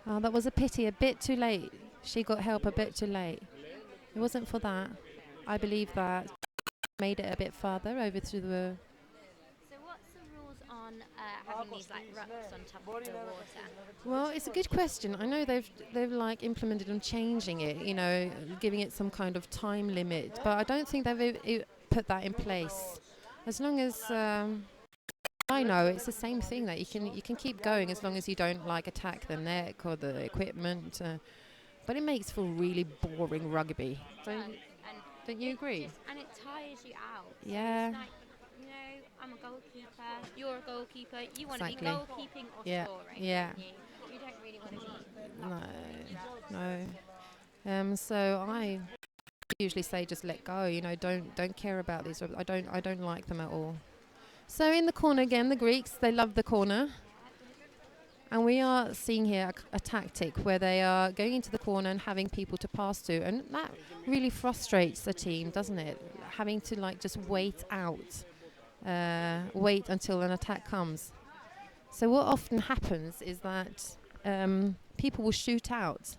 S10: Oh, that was a pity. A bit too late. She got help a bit too late. It wasn't for that. I believe that made it a bit farther over to the.
S11: So what's the rules on having these like rucks on top of the water?
S10: Well, it's a good question. I know they've like implemented on changing it, you know, giving it some kind of time limit, but I don't think they've put that in place. As long as I know, it's the same thing that you can keep going as long as you don't like attack the neck or the equipment. But it makes for really boring rugby. Don't you agree?
S11: And it tires you out.
S10: Yeah.
S11: It's like, you know, I'm a goalkeeper, you're a goalkeeper, you want to be
S10: Exactly.
S11: goalkeeping or
S10: Yeah.
S11: scoring.
S10: Yeah.
S11: don't you? You don't really want to be.
S10: No. So I usually say just let go. You know, don't care about these. I don't like them at all. So in the corner again, the Greeks, they love the corner. And we are seeing here a tactic where they are going into the corner and having people to pass to. And that really frustrates the team, doesn't it? Having to like just wait out, wait until an attack comes. So what often happens is that people will shoot out,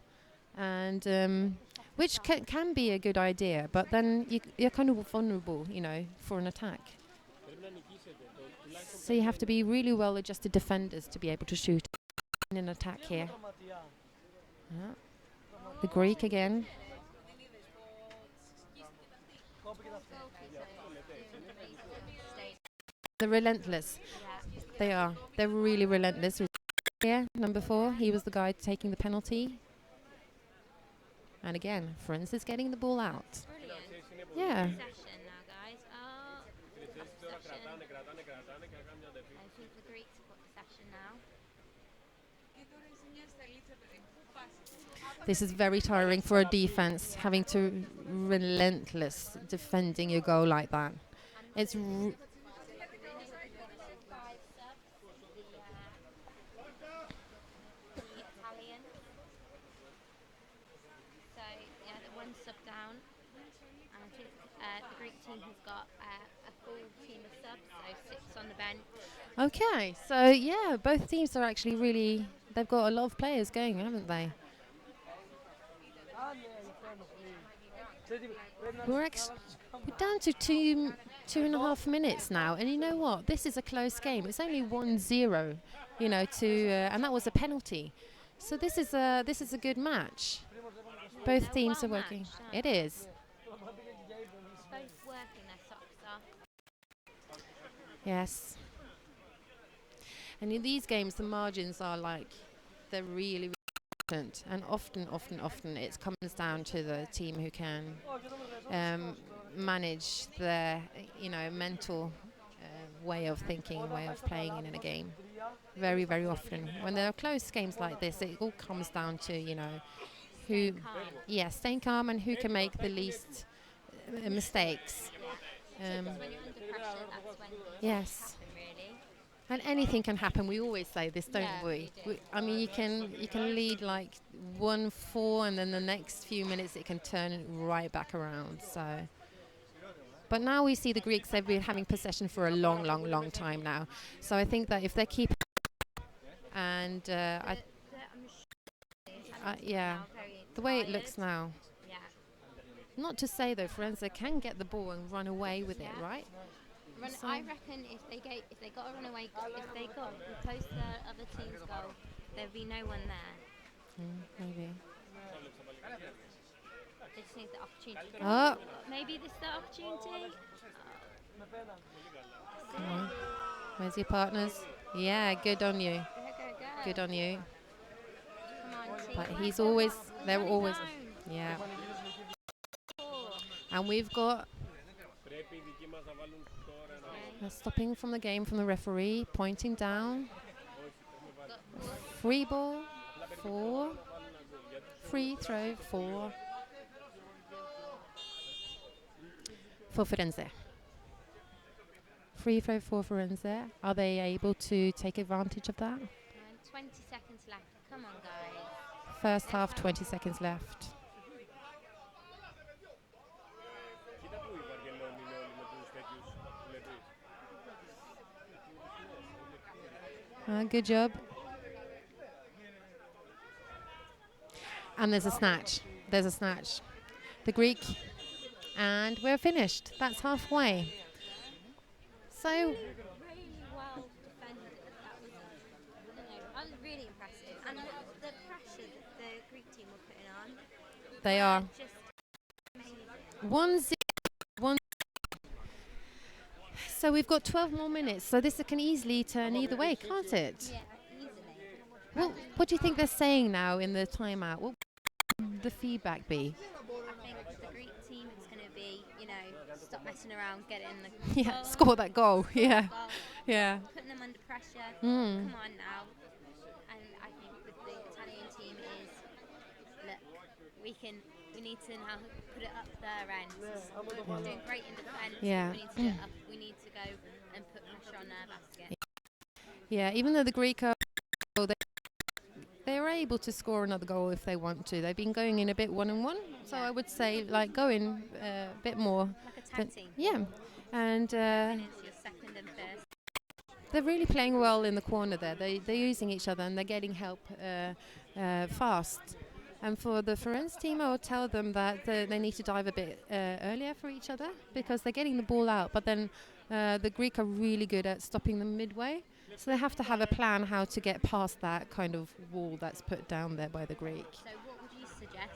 S10: and which can be a good idea, but then you're kind of vulnerable, you know, for an attack. So you have to be really well-adjusted defenders to be able to shoot in an attack here. The Greek again. They're relentless. They are. They're really relentless. Here, number 4, he was the guy taking the penalty. And again, Firenze is getting the ball out.
S11: Brilliant.
S10: Yeah.
S11: Possession now, guys. now.
S10: This is very tiring for a defense, having to relentless defending your goal like that. It's
S11: Five subs, the Italian. So yeah, the one sub down. And I think the Greek team has got a full team of subs, so 6 on the bench.
S10: okay. So yeah, both teams are actually really. They've got a lot of players going, haven't they? We're down to 2.5 minutes now, and you know what? This is a close game. It's only 1-0, you know, and that was a penalty. So this is a good match. Both teams are working.
S11: Matched,
S10: It is.
S11: Both working their socks off.
S10: Yes. And in these games, the margins are like they're really important, and often it comes down to the team who can manage their, you know, mental way of thinking, way of playing in a game. Very, very often, when there are close games like this, it all comes down to, you know, who, staying calm and who can make the least mistakes.
S11: When you're under pressure, that's when
S10: Yes.
S11: happen, really.
S10: And anything can happen. We always say this, don't
S11: Yeah,
S10: we?
S11: we do.
S10: I mean, you can lead like 1-4, and then the next few minutes it can turn it right back around. So, but now we see the Greeks. They've been having possession for a long time now. So I think that if they keep, and the way it looks now.
S11: Yeah.
S10: Not to say though, Firenze can get the ball and run away with it, right?
S11: I reckon if they got a runaway, if they got close to the other team's goal, there'd be no one there.
S10: Maybe.
S11: They just need the opportunity.
S10: Oh.
S11: Maybe this is the opportunity.
S10: Come on. Where's your partners? Yeah, good on you.
S11: Go.
S10: Good on you.
S11: Come on, team.
S10: But he's always, they're always, yeah. And we've got a stopping from the game from the referee, pointing down. Free ball, 4. Free throw, 4. For Firenze. Free throw for Firenze. Are they able to take advantage of that?
S11: 20 seconds left. Come on, guys.
S10: First half, 20 seconds left. Good job. And there's a snatch. The Greek. And we're finished. That's halfway. So,
S11: Really well defended. That was really impressive. And the pressure that the Greek team were putting on.
S10: they are.
S11: Just amazing.
S10: 1-0. So we've got 12 more minutes. So this can easily turn either way, can't it?
S11: Yeah, easily.
S10: Well, what do you think they're saying now in the timeout? What would the feedback be?
S11: I think the Greek team is going to be, stop messing around, get it in the
S10: Yeah,
S11: goal,
S10: score that goal. Yeah,
S11: goal,
S10: yeah.
S11: putting them under pressure.
S10: Mm.
S11: Come on now. And I think with the Italian team is, look, we need to now put it up their end. We're doing great in defence.
S10: Yeah.
S11: We need to get up. We need to go and put pressure on their basket.
S10: Yeah, even though the Greek are, they're able to score another goal if they want to. They've been going in a bit 1-on-1, so I would say like go in a bit more.
S11: Like a tag team.
S10: Yeah, and
S11: Finish your second and first.
S10: they're really playing well in the corner there. They're using each other and they're getting help fast. And for the Firenze team, I would tell them that they need to dive a bit earlier for each other because they're getting the ball out. But then the Greek are really good at stopping them midway. So they have to have a plan how to get past that kind of wall that's put down there by the Greek.
S11: So what would you suggest?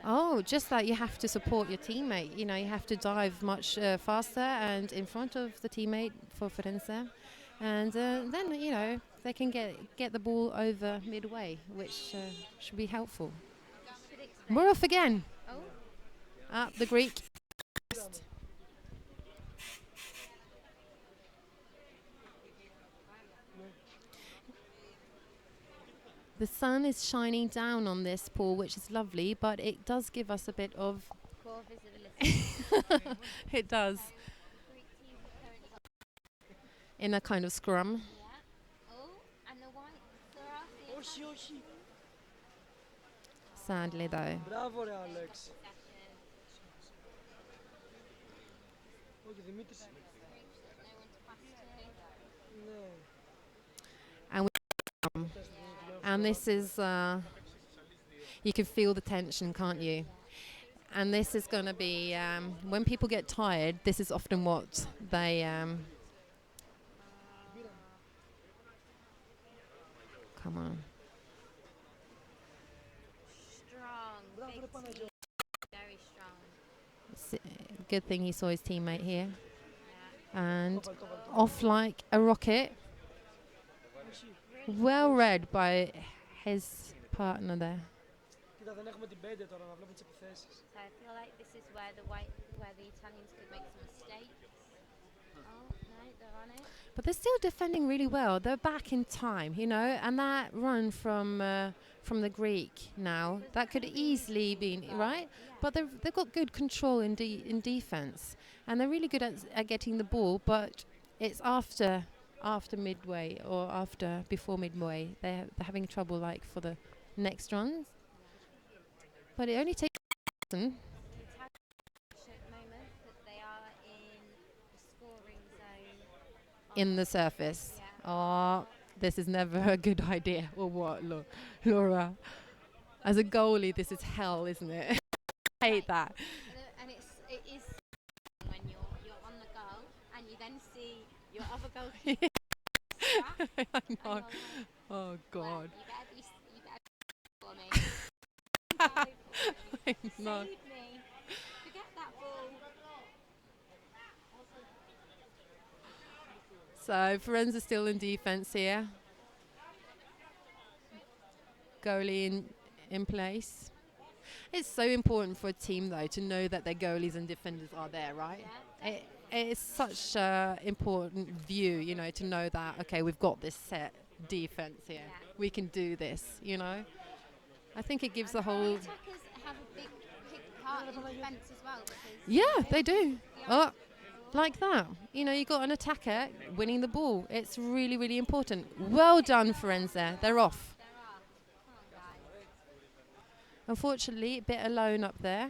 S10: Oh, just that you have to support your teammate. You have to dive much faster and in front of the teammate for Firenze. And then, they can get the ball over midway, which should be helpful. We're off again.
S11: Oh.
S10: The Greek. The sun is shining down on this pool, which is lovely, but it does give us a bit of...
S11: Poor visibility.
S10: It does.
S11: Greek team have currently got
S10: In a kind of scrum.
S11: oh, and the white Saracen.
S10: Sadly, though.
S12: Μπράβο ρε Άλεξ. Όχι Δημήτρης. Ναι.
S10: And this is, you can feel the tension, can't you? And this is going to be, when people get tired, this is often what they, come on.
S11: Strong, big team, very strong.
S10: Good thing he saw his teammate here. And off like a rocket. Well read by his partner there.
S12: Κοίτα, δεν έχουμε την 5 τώρα να βλέπουμε τις επιθέσεις.
S11: So I feel like this is where the Italians could make some mistakes. Oh no, they're on it.
S10: But they're still defending really well. They're back in time, you know, and that run from the Greek now, that could easily be right. But they've got good control in defense, and they're really good at getting the ball. But it's after midway or before midway, they're having trouble like for the next runs. But it only takes
S11: At the moment that they are in the scoring zone.
S10: in the surface. Oh, this is never a good idea. Or what, Laura? As a goalie, this is hell, isn't it? I hate that.
S11: And it is when you're on the goal and you then see your other goalkeeper.
S10: I know. Oh God.
S11: Well, you better for me.
S10: I know.
S11: Save me. Forget that ball.
S10: So Firenze still in defence here. Goalie in place. It's so important for a team though to know that their goalies and defenders are there, right? It's such an important view, you know, to know that okay, we've got this set defence here. We can do this, you know. I think it gives the whole.
S11: Attackers have a big part in defence as well.
S10: Yeah, they do. Oh, like that. You know, you got an attacker winning the ball. It's really, really important. Well done, Firenze. They're off. Unfortunately, a bit alone up there.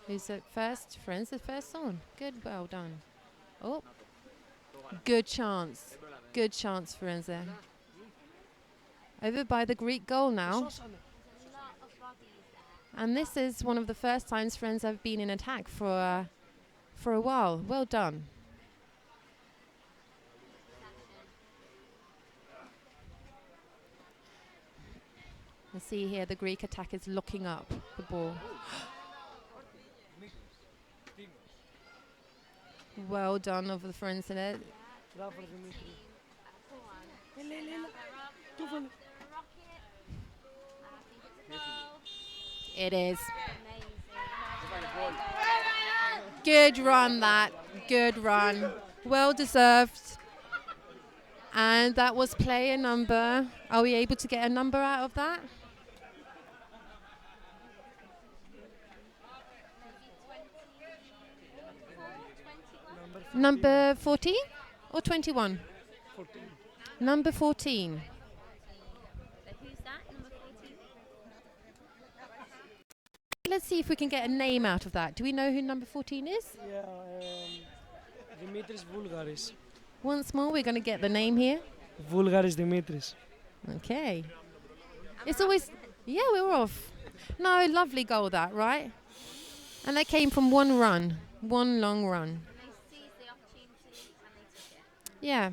S10: Who's at first? Firenze first on. Good, well done. Oh, good chance. Good chance, Firenze. Over by the Greek goal now. And this is one of the first times Firenze have been in attack for a while. Well done. You see here the Greek attack is locking up the ball. Well done over the Firenze there. It is. Good run that. Good run. Well deserved. And that was player number. Are we able to get a number out of that? Number 14 or 21?
S12: 14.
S10: Number 14.
S11: Who's that? Number 14?
S10: Let's see if we can get a name out of that. Do we know who number 14 is?
S12: Yeah, Dimitris Vulgaris.
S10: Once more, we're going to get the name here.
S12: Vulgaris Dimitris.
S10: Okay. It's always... Yeah, we were off. No, lovely goal that, right? And that came from one run. One long run. Yeah.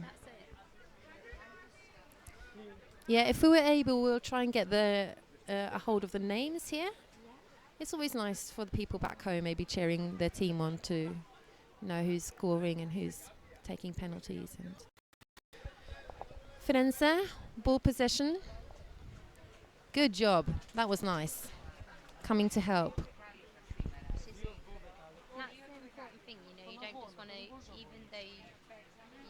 S10: Yeah, if we were able, we'll try and get a hold of the names here. It's always nice for the people back home maybe cheering their team on to know who's scoring and who's taking penalties. And Firenze, ball possession. Good job. That was nice. Coming to help.
S11: That's the important thing, you know. You don't just want to, even though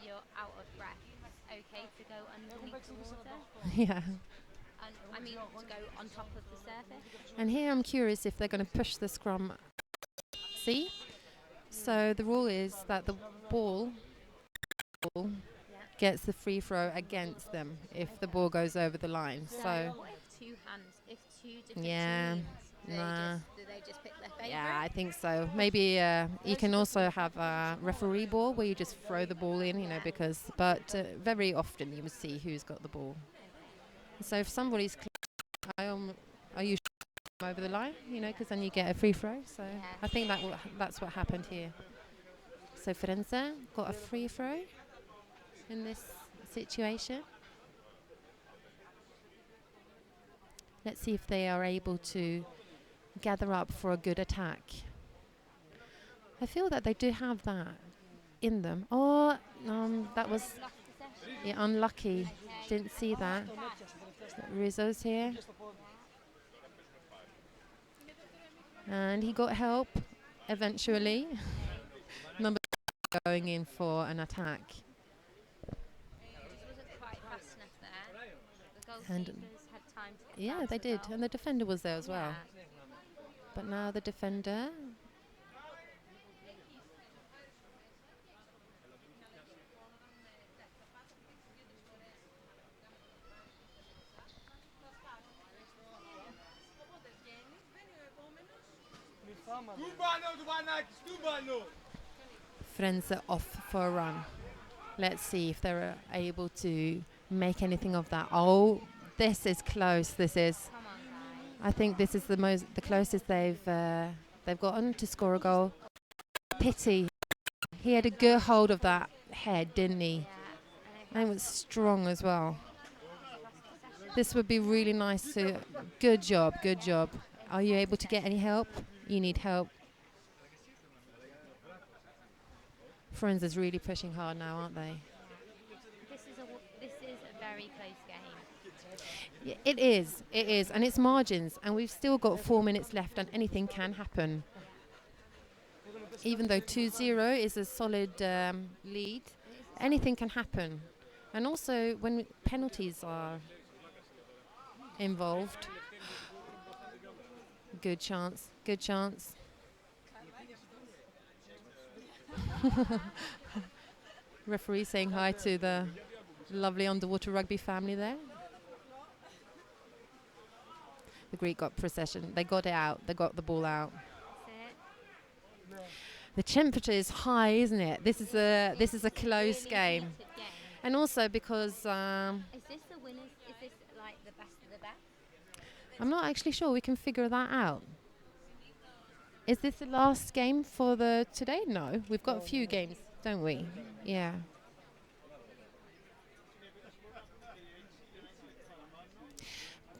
S11: you're out of breath, it's okay to go underneath the water.
S10: Yeah.
S11: And I mean, to go on top of the surface.
S10: And here I'm curious if they're going to push the scrum. See? So the rule is that the ball gets the free throw against them if the ball goes over the line. So
S11: what if two hands, if two different
S10: yeah,
S11: teams, do they just pick their favourite?
S10: yeah, I think so. Maybe you can also have a referee ball where you just throw the ball in, you know, but very often you will see who's got the ball. So if somebody's are you over the line, you know, because then you get a free throw. So I think that's what happened here. So Firenze got a free throw in this situation. Let's see if they are able to gather up for a good attack. I feel that they do have that in them. Oh, that was unlucky. Didn't see that. Rizzo's here. And he got help eventually. Number going in for an attack. And yeah, they did. And the defender was there as well. But now the defender. Firenze off for a run. Let's see if they're able to make anything of that. Oh, this is close. This is. I think this is the closest they've gotten to score a goal. Pity. He had a good hold of that head, didn't he? And it was strong as well. This would be really nice to. Good job. Good job. Are you able to get any help? You need help. Firenze is really pushing hard now, aren't they?
S11: This is a very close game.
S10: Yeah, it is, and it's margins, and we've still got 4 minutes left, and anything can happen. Even though 2-0 is a solid lead, anything can happen. And also, when penalties are involved, good chance. Referee saying hi to the lovely underwater rugby family there. The Greek got possession. They got it out. They got the ball out. The temperature is high, isn't it? This is a close game. And also because
S11: Is this the winners? Is this like the best of the best?
S10: I'm not actually sure we can figure that out. Is this the last game for today? No, we've got a few games, don't we? Yeah.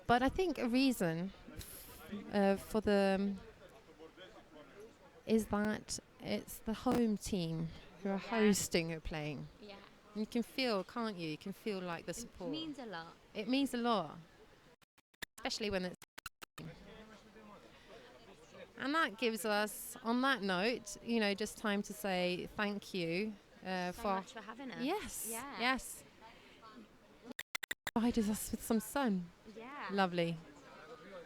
S10: But I think a reason for is that it's the home team who are hosting who are playing.
S11: Yeah.
S10: And you can feel, can't you? You can feel like the support.
S11: It means a lot.
S10: It means a lot, especially when it's. And that gives us, on that note, you know, just time to say thank you
S11: so much for having us.
S10: Yes.
S11: Yeah.
S10: Yes. Provided us with some sun.
S11: Yeah.
S10: Lovely.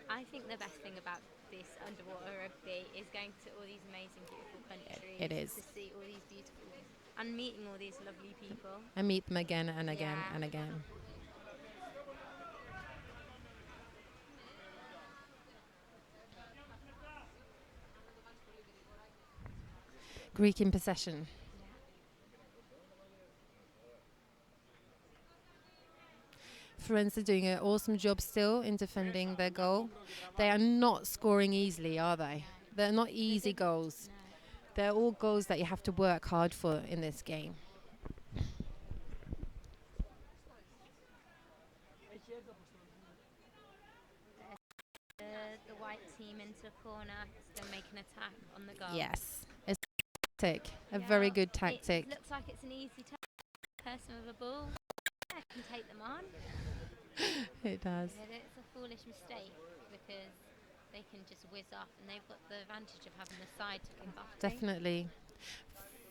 S11: I think the best thing about this underwater rugby is going to all these amazing, beautiful countries.
S10: It is.
S11: To see all these beautiful and meeting all these lovely people.
S10: And meet them again and again and again. Greek in possession. Firenze doing an awesome job still in defending their goal. They are not scoring easily, are they? They're not easy goals. They're all goals that you have to work hard for in this game.
S11: The white team into the corner to then make an attack on the goal.
S10: Yes, it's a tactic, a very good tactic.
S11: It looks like it's an easy person with a ball. Yeah, can take them on.
S10: It does.
S11: But it's a foolish mistake because they can just whiz off and they've got the advantage of having the side to kick off.
S10: Definitely.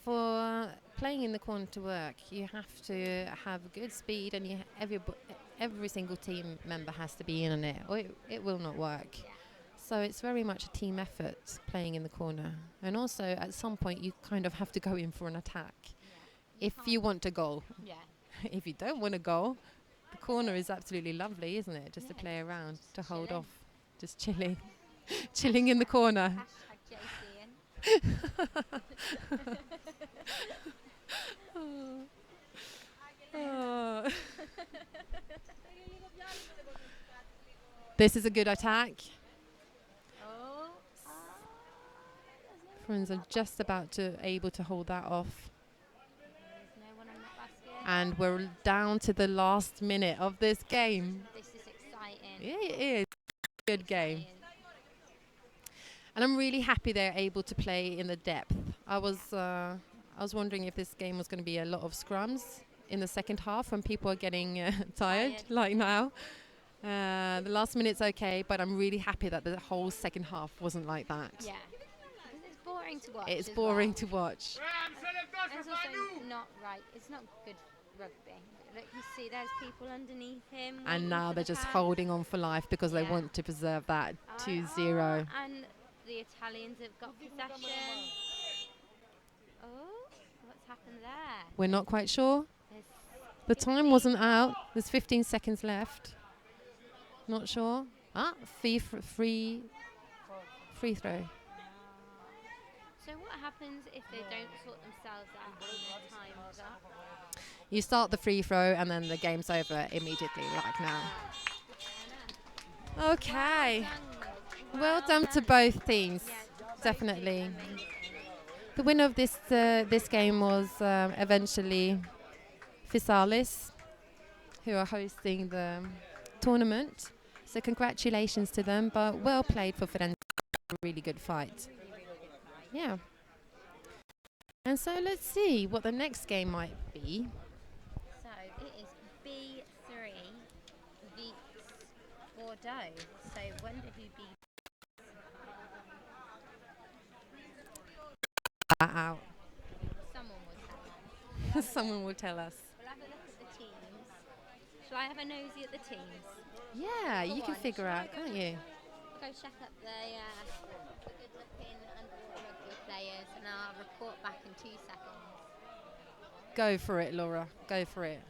S10: For playing in the corner to work, you have to have good speed, and every single team member has to be in on it, or it will not work. So it's very much a team effort playing in the corner. And also, at some point, you kind of have to go in for an attack if you want a goal.
S11: Yeah.
S10: If you don't want a goal, the corner is absolutely lovely, isn't it? Just to play around, to hold off, just chilling. Chilling in the corner. Oh. This is a good attack. Friends are just about to able to hold that off. And we're down to the last minute of this game.
S11: This is exciting.
S10: Yeah, it is. Good game. And I'm really happy they're able to play in the depth. I was wondering if this game was going to be a lot of scrums in the second half when people are getting tired, like now. The last minute's okay, but I'm really happy that the whole second half wasn't like that.
S11: Yeah. It's boring to watch.
S10: It's boring to watch.
S11: And it's also not right. It's not good rugby. Look, you see there's people underneath him.
S10: And now they're just holding on for life because they want to preserve that 2-0.
S11: And the Italians have got possession. Oh, what's happened there?
S10: We're not quite sure. The time wasn't out. There's 15 seconds left. Not sure. Free throw.
S11: So what happens if they don't sort themselves out and their time's up?
S10: You start the free throw and then the game's over immediately, like now. Okay. Well done to both teams, definitely. The winner of this game was eventually Fysalis, who are hosting the tournament. So congratulations to them, but well played for Firenze. Really good fight. Yeah. And so let's see what the next game might be.
S11: So it is B3 v Bordeaux. So wonder who beat
S10: Out.
S11: Someone will tell us.
S10: Someone will tell us.
S11: We'll have a look at the teams. Shall I have a nosy at the teams?
S10: Yeah, you can figure out, can't you?
S11: Go check up the good-looking underwater rugby players, and I'll report back in 2 seconds.
S10: Go for it, Laura. Go for it.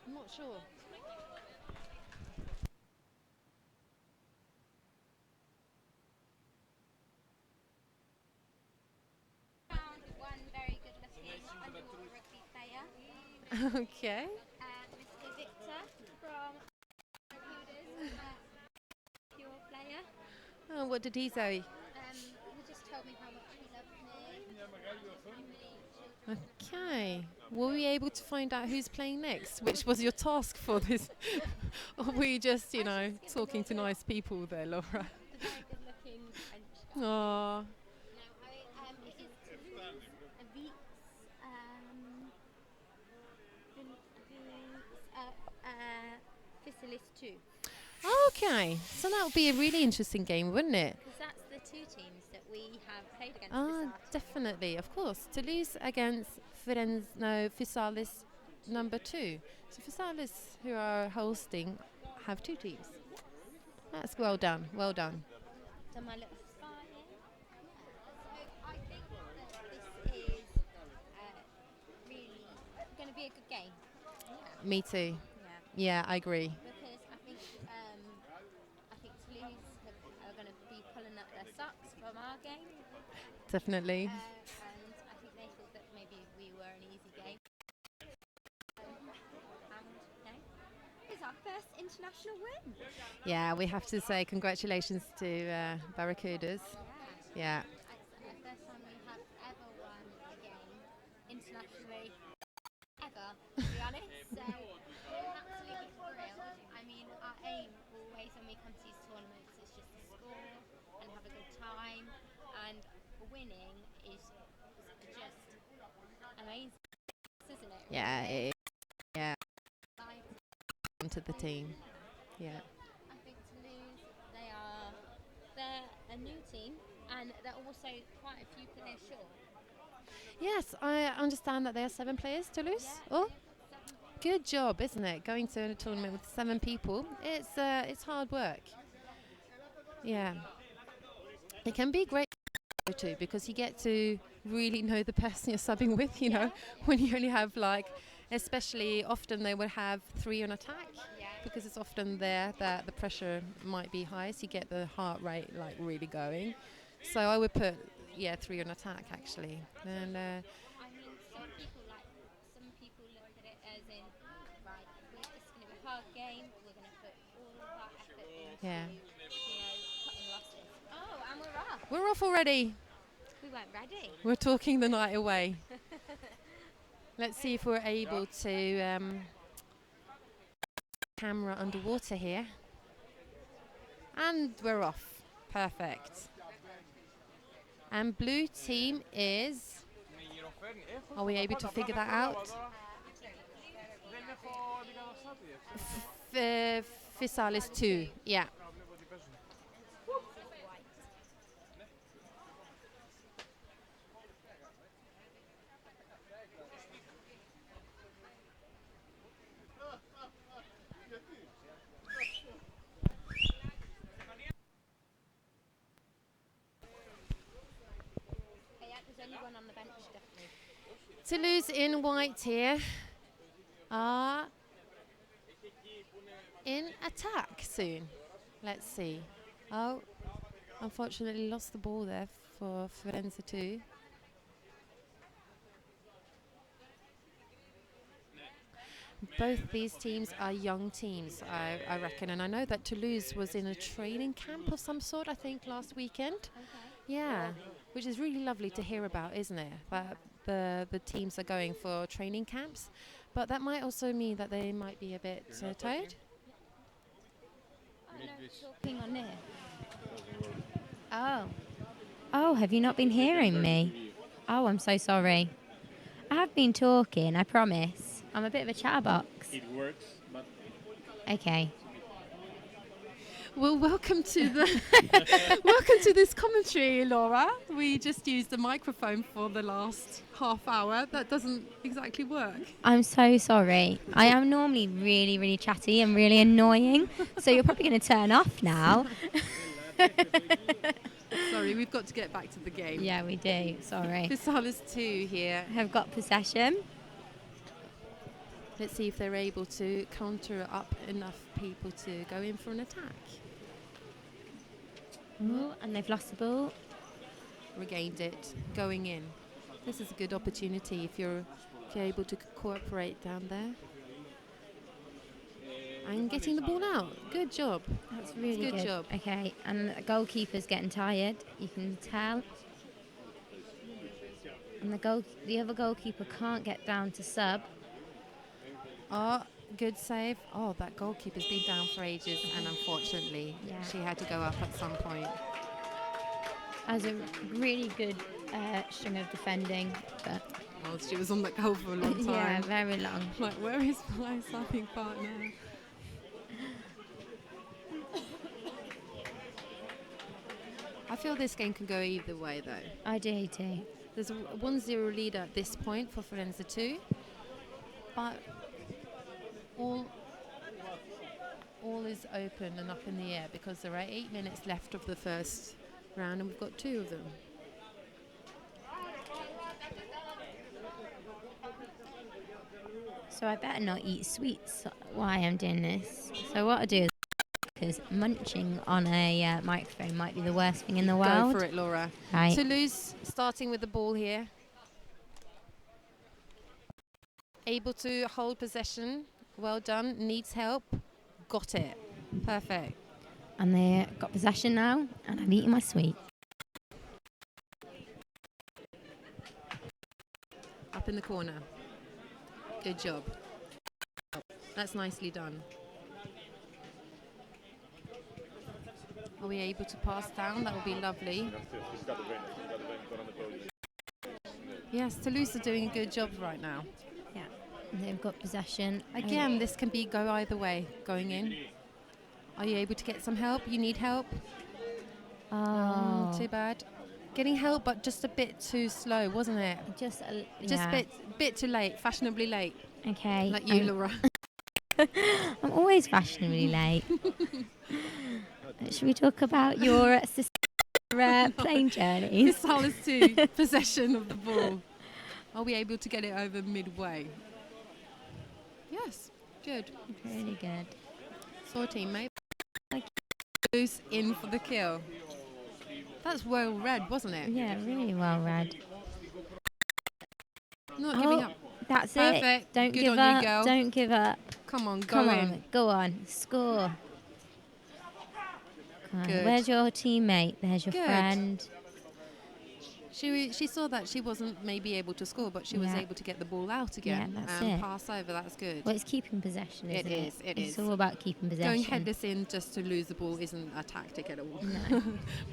S10: I'm not sure.
S11: Found one very good-looking underwater rugby player.
S10: Okay.
S11: Mr. Victor from Barracudas, pure player.
S10: Oh, what did he say?
S11: He just told me how much he loved me.
S10: Okay. Were we able to find out who's playing next? Which was your task for this? Or were you just, talking to nice people there, Laura?
S11: The very good-looking French guy.
S10: Aww.
S11: No, it is Toulouse, Fysalis 2.
S10: Okay. So that would be a really interesting game, wouldn't it?
S11: Because that's the 2 teams that we have played against this afternoon.
S10: Definitely, of course. Toulouse against Fysalis number 2. So Fysalis, who are hosting, have 2 teams. That's well done. Well done.
S11: Done my little spying. So I think that this is really going to be a good game. Yeah.
S10: Me too. Yeah, I agree.
S11: Because I think Toulouse are going to be pulling up their socks from our game.
S10: Definitely.
S11: And I think they thought that maybe we were an easy game. It's our first international win.
S10: Yeah, we have to say congratulations to Barracudas. Yeah.
S11: It's the first time we have ever won a game internationally actually ever, to be honest. So we're absolutely thrilled. I mean, our aim always when we come to these tournaments is just to score and have a good time, and winning is just amazing, isn't it?
S10: Yeah, it is. Yeah.
S11: Like,
S10: Into the team. Yeah.
S11: I think Toulouse, they're a new team, and they're also quite a few players short.
S10: Yes, I understand that there are 7 players, Toulouse. Oh, good job, isn't it? Going to a tournament with 7 people, it's hard work. Yeah. It can be great too, because you get to really know the person you're subbing with, you know, when you only have especially often they will have 3 on attack, because it's often there that the pressure might be high, so you get the heart rate really going. So I would put 3 on attack actually. And
S11: I mean, some people look at it as in, right, it's going to be a hard game, we're going to put all that effort into, cutting losses. Oh, and we're off.
S10: we're off already.
S11: We weren't ready.
S10: We're talking the night away. Let's see if we're able to camera underwater here. And we're off. Perfect. And blue team is... Are we able to figure that out? Fysalis 2, yeah.
S11: Anyone on the bench, definitely.
S10: Toulouse in white here are in attack soon. Let's see. Oh, unfortunately lost the ball there for Firenze too. Both these teams are young teams, I reckon, and I know that Toulouse was in a training camp of some sort, I think, last weekend.
S11: Okay.
S10: Yeah, which is really lovely to hear about, isn't it? That the teams are going for training camps, but that might also mean that they might be a bit tired.
S11: Oh, no, talking on here. Oh, have you not been hearing me? Oh, I'm so sorry. I have been talking, I promise. I'm a bit of a chatterbox.
S9: It works, but...
S11: Okay.
S10: Well, welcome to the welcome to this commentary, Laura. We just used the microphone for the last half hour. That doesn't exactly work.
S11: I'm so sorry. I am normally really, really chatty and really annoying, so you're probably going to turn off now.
S10: Sorry, we've got to get back to the game.
S11: Yeah, we do. Sorry.
S10: Fysalis 2 here.
S11: Have got possession.
S10: Let's see if they're able to counter up enough people to go in for an attack.
S11: Ooh, and they've lost the ball.
S10: Regained it, going in. This is a good opportunity if you're able to cooperate down there. And getting the ball out. Good job.
S11: That's really
S10: good job.
S11: Okay, and the goalkeeper's getting tired. You can tell. And the other goalkeeper can't get down to sub.
S10: Oh, good save. Oh, that goalkeeper's been down for ages, and unfortunately, she had to go up at some point.
S11: As a really good string of defending, but
S10: she was on the goal for a long time.
S11: Yeah, very long.
S10: Like, where is my subbing partner? I feel this game can go either way, though.
S11: I do too.
S10: There's a 1-0 lead at this point for Firenze 2, but all is open and up in the air because there are 8 minutes left of the first round and we've got 2 of them.
S11: So I better not eat sweets while I'm doing this. So what I do is, because munching on a microphone might be the worst thing in the world.
S10: Go for it, Laura.
S11: Right.
S10: Toulouse starting with the ball here. Able to hold possession. Well done. Needs help. Got it. Perfect.
S11: And they got possession now, and I'm eating my sweet.
S10: Up in the corner. Good job. That's nicely done. Are we able to pass down? That would be lovely. Yes, Toulouse are doing a good job right now.
S13: Yeah, they've got possession.
S10: Again, this can go either way, going in. Are you able to get some help? You need help?
S13: Oh,
S10: Too bad. Getting help, but just a bit too slow, wasn't it?
S13: just a
S10: bit too late, fashionably late.
S13: Okay.
S10: Like you, Laura.
S13: I'm always fashionably late. Should we talk about your sister plane journeys?
S10: Fysalis 2, possession of the ball. Are we able to get it over midway? Yes, good.
S13: Really good.
S10: Saw a teammate. Loose in for the kill. That's well read, wasn't it?
S13: Yeah, really well read.
S10: Not giving up.
S13: That's
S10: Perfect.
S13: it. Don't
S10: Good
S13: give
S10: on
S13: up.
S10: you, girl.
S13: Don't give up.
S10: Come on,
S13: Come
S10: go
S13: on.
S10: in.
S13: Go on. Score.
S10: Good.
S13: Where's your teammate? There's your
S10: Good.
S13: friend.
S10: She saw that she wasn't maybe able to score, but she was
S13: Yeah.
S10: able to get the ball out again
S13: Yeah, that's
S10: and
S13: it.
S10: pass over. That's good.
S13: Well, it's keeping possession, isn't it?
S10: It
S13: It's
S10: is.
S13: all about keeping possession.
S10: Going headless in just to lose the ball isn't a tactic at all.
S13: No.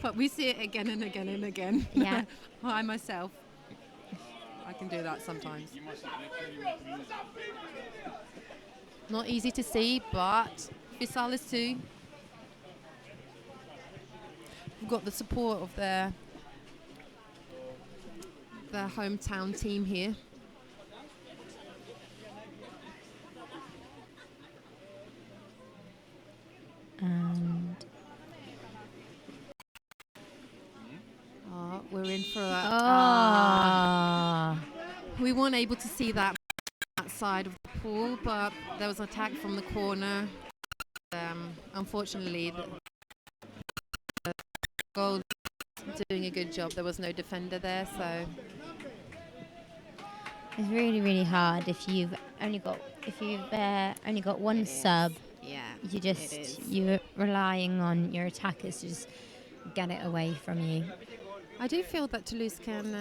S10: But we see it again and again and again.
S13: Yeah.
S10: I myself, I can do that sometimes. Not easy to see, but Fysalis too. We've got the support of their hometown team here.
S13: And
S10: we're in for a. We weren't able to see that side of the pool, but there was an attack from the corner. Unfortunately, the goal doing a good job. There was no defender there, so
S13: it's really, really hard if you've only got one sub.
S10: Yeah,
S13: You're relying on your attackers to just get it away from you.
S10: I do feel that Toulouse can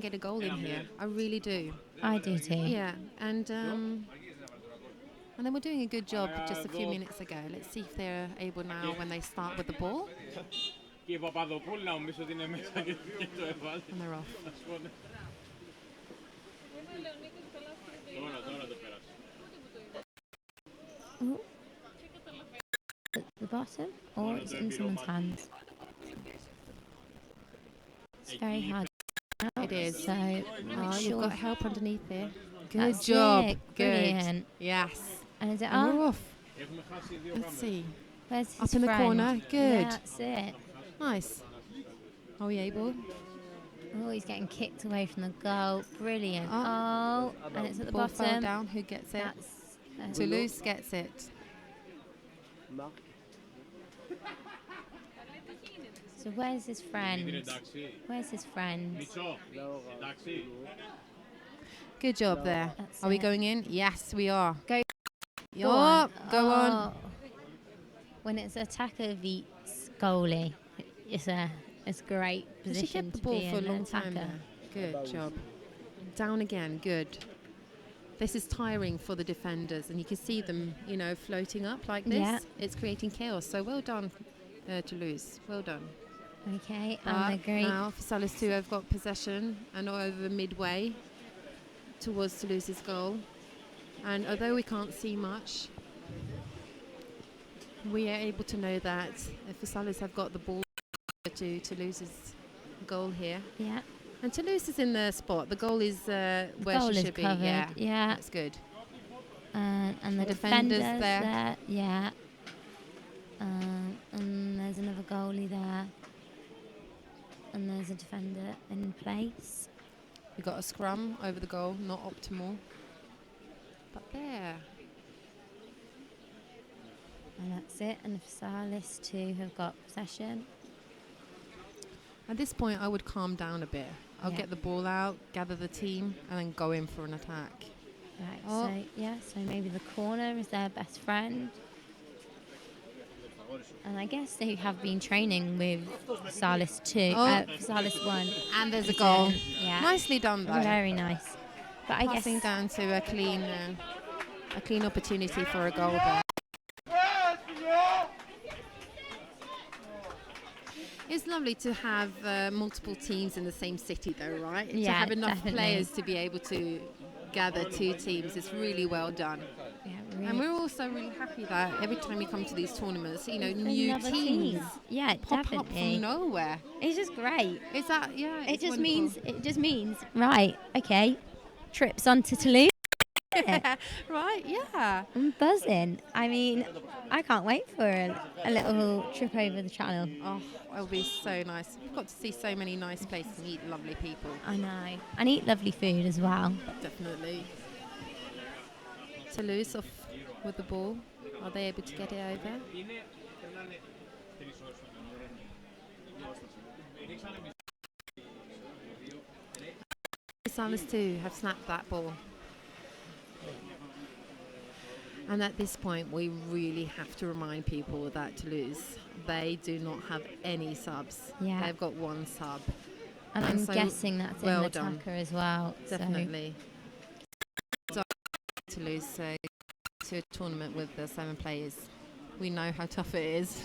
S10: get a goal in here. I really do.
S13: I do too.
S10: Yeah, and they were doing a good job just a few minutes ago. Let's see if they're able now when they start with the ball. And they're off.
S13: Ooh. At the bottom, or it's in someone's hands. It's very hard.
S10: It is.
S13: So
S10: you've got help underneath there. Good
S13: That's
S10: job.
S13: it.
S10: Good.
S13: Brilliant.
S10: Yes.
S13: And is it
S10: And we're
S13: off?
S10: off. Let's see.
S13: Where's his
S10: Up in the
S13: friend?
S10: corner. Good.
S13: Yeah, that's it.
S10: Nice. Are we able?
S13: Oh, he's getting kicked away from the goal. Brilliant.
S10: Oh.
S13: And it's at the
S10: Ball fell
S13: bottom.
S10: down. Who gets it?
S13: That's
S10: Toulouse gets it.
S13: So where's his friend? Where's his friend?
S10: Good job there.
S13: That's
S10: Are we
S13: it.
S10: going in? Yes, we are.
S13: Go.
S10: Go on. Go on.
S13: Oh. When it's attacker beats goalie, it's a great
S10: She
S13: position
S10: kept the
S13: to
S10: ball
S13: be
S10: for a
S13: in,
S10: long
S13: an
S10: time
S13: attacker.
S10: there. Good job. Down again. Good. This is tiring for the defenders, and you can see them, floating up like this.
S13: Yeah.
S10: It's creating chaos. So well done, Toulouse. Well done.
S13: Okay, and the great.
S10: Now Fysalis 2 have got possession and are over midway towards Toulouse's goal. And although we can't see much, we are able to know that Fysalis have got the ball to Toulouse's goal here.
S13: Yeah.
S10: And Toulouse is in the spot. The goal is where
S13: goal
S10: she
S13: is
S10: should be.
S13: covered,
S10: Yeah,
S13: yeah.
S10: that's good.
S13: And the
S10: Defenders
S13: defenders
S10: there.
S13: yeah. And there's another goalie there. And there's a defender in place.
S10: We got a scrum over the goal, not optimal. But there.
S13: And that's it. And the Fysalis 2 have got possession.
S10: At this point, I would calm down a bit. I'll
S13: Yeah.
S10: get the ball out, gather the team, and then go in for an attack.
S13: Right,
S10: Oh.
S13: so maybe the corner is their best friend. And I guess they have been training with Fysalis 2,
S10: Oh.
S13: Fysalis 1.
S10: And there's a goal.
S13: Yeah.
S10: Nicely done, though.
S13: Very nice. But I
S10: passing
S13: guess
S10: down to a clean opportunity for a goal there. It's lovely to have multiple teams in the same city, though, right? To
S13: Yeah,
S10: have enough
S13: definitely.
S10: players to be able to gather two teams is really well done.
S13: Yeah,
S10: And we're also really happy that every time we come to these tournaments, you know, new
S13: another
S10: teams
S13: team. Yeah,
S10: pop up
S13: definitely.
S10: from nowhere.
S13: It's just great.
S10: Is that, yeah,
S13: It
S10: it's
S13: just
S10: wonderful.
S13: means right. Okay, trips on to Toulouse.
S10: Right, yeah.
S13: I'm buzzing. I mean, I can't wait for a little trip over the channel.
S10: Oh, it'll be so nice. We've got to see so many nice places and meet lovely people.
S13: I know. And eat lovely food as well.
S10: Definitely. Toulouse off with the ball. Are they able to get it over? Fysalis too have snapped that ball. And at this point, we really have to remind people that Toulouse, they do not have any subs.
S13: Yeah.
S10: They've got one sub.
S13: And I'm
S10: so
S13: guessing that's
S10: well
S13: in the
S10: done.
S13: attacker as well.
S10: Definitely. So Toulouse to a tournament with the 7 players. We know how tough it is.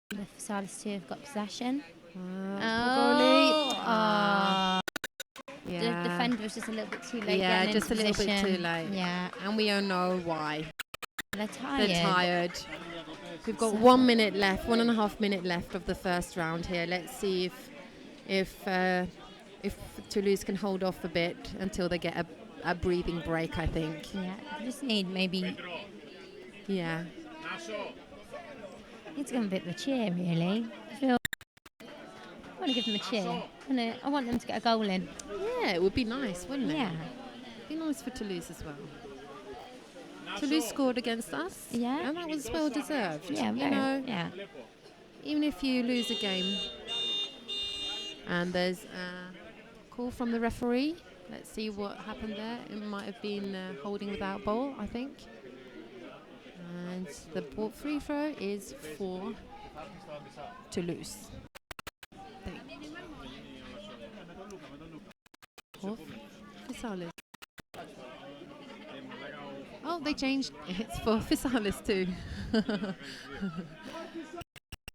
S13: The Fysalis 2 have got possession.
S10: Yeah.
S13: The defender was just a little bit too late.
S10: Yeah,
S13: getting
S10: just a
S13: into
S10: little bit
S13: position.
S10: too late.
S13: Yeah.
S10: And we all know why.
S13: They're tired.
S10: They're tired. We've got 1 minute left, 1.5 minute left of the first round here. Let's see if Toulouse can hold off a bit until they get a breathing break, I think.
S13: Yeah, they just need maybe...
S10: Yeah.
S13: Need to give them a bit of a cheer, really. I want to give them a cheer. I want them to get a goal in.
S10: Yeah, it would be nice, wouldn't it?
S13: Yeah.
S10: It'd be nice for Toulouse as well. Toulouse scored against us.
S13: Yeah.
S10: And that was well deserved.
S13: Yeah,
S10: you
S13: very,
S10: know,
S13: yeah.
S10: even if you lose a game and there's a call from the referee, let's see what happened there. It might have been holding without ball, I think. And the free throw is for Toulouse. Fysalis. Oh, they changed. It's for Fysalis too.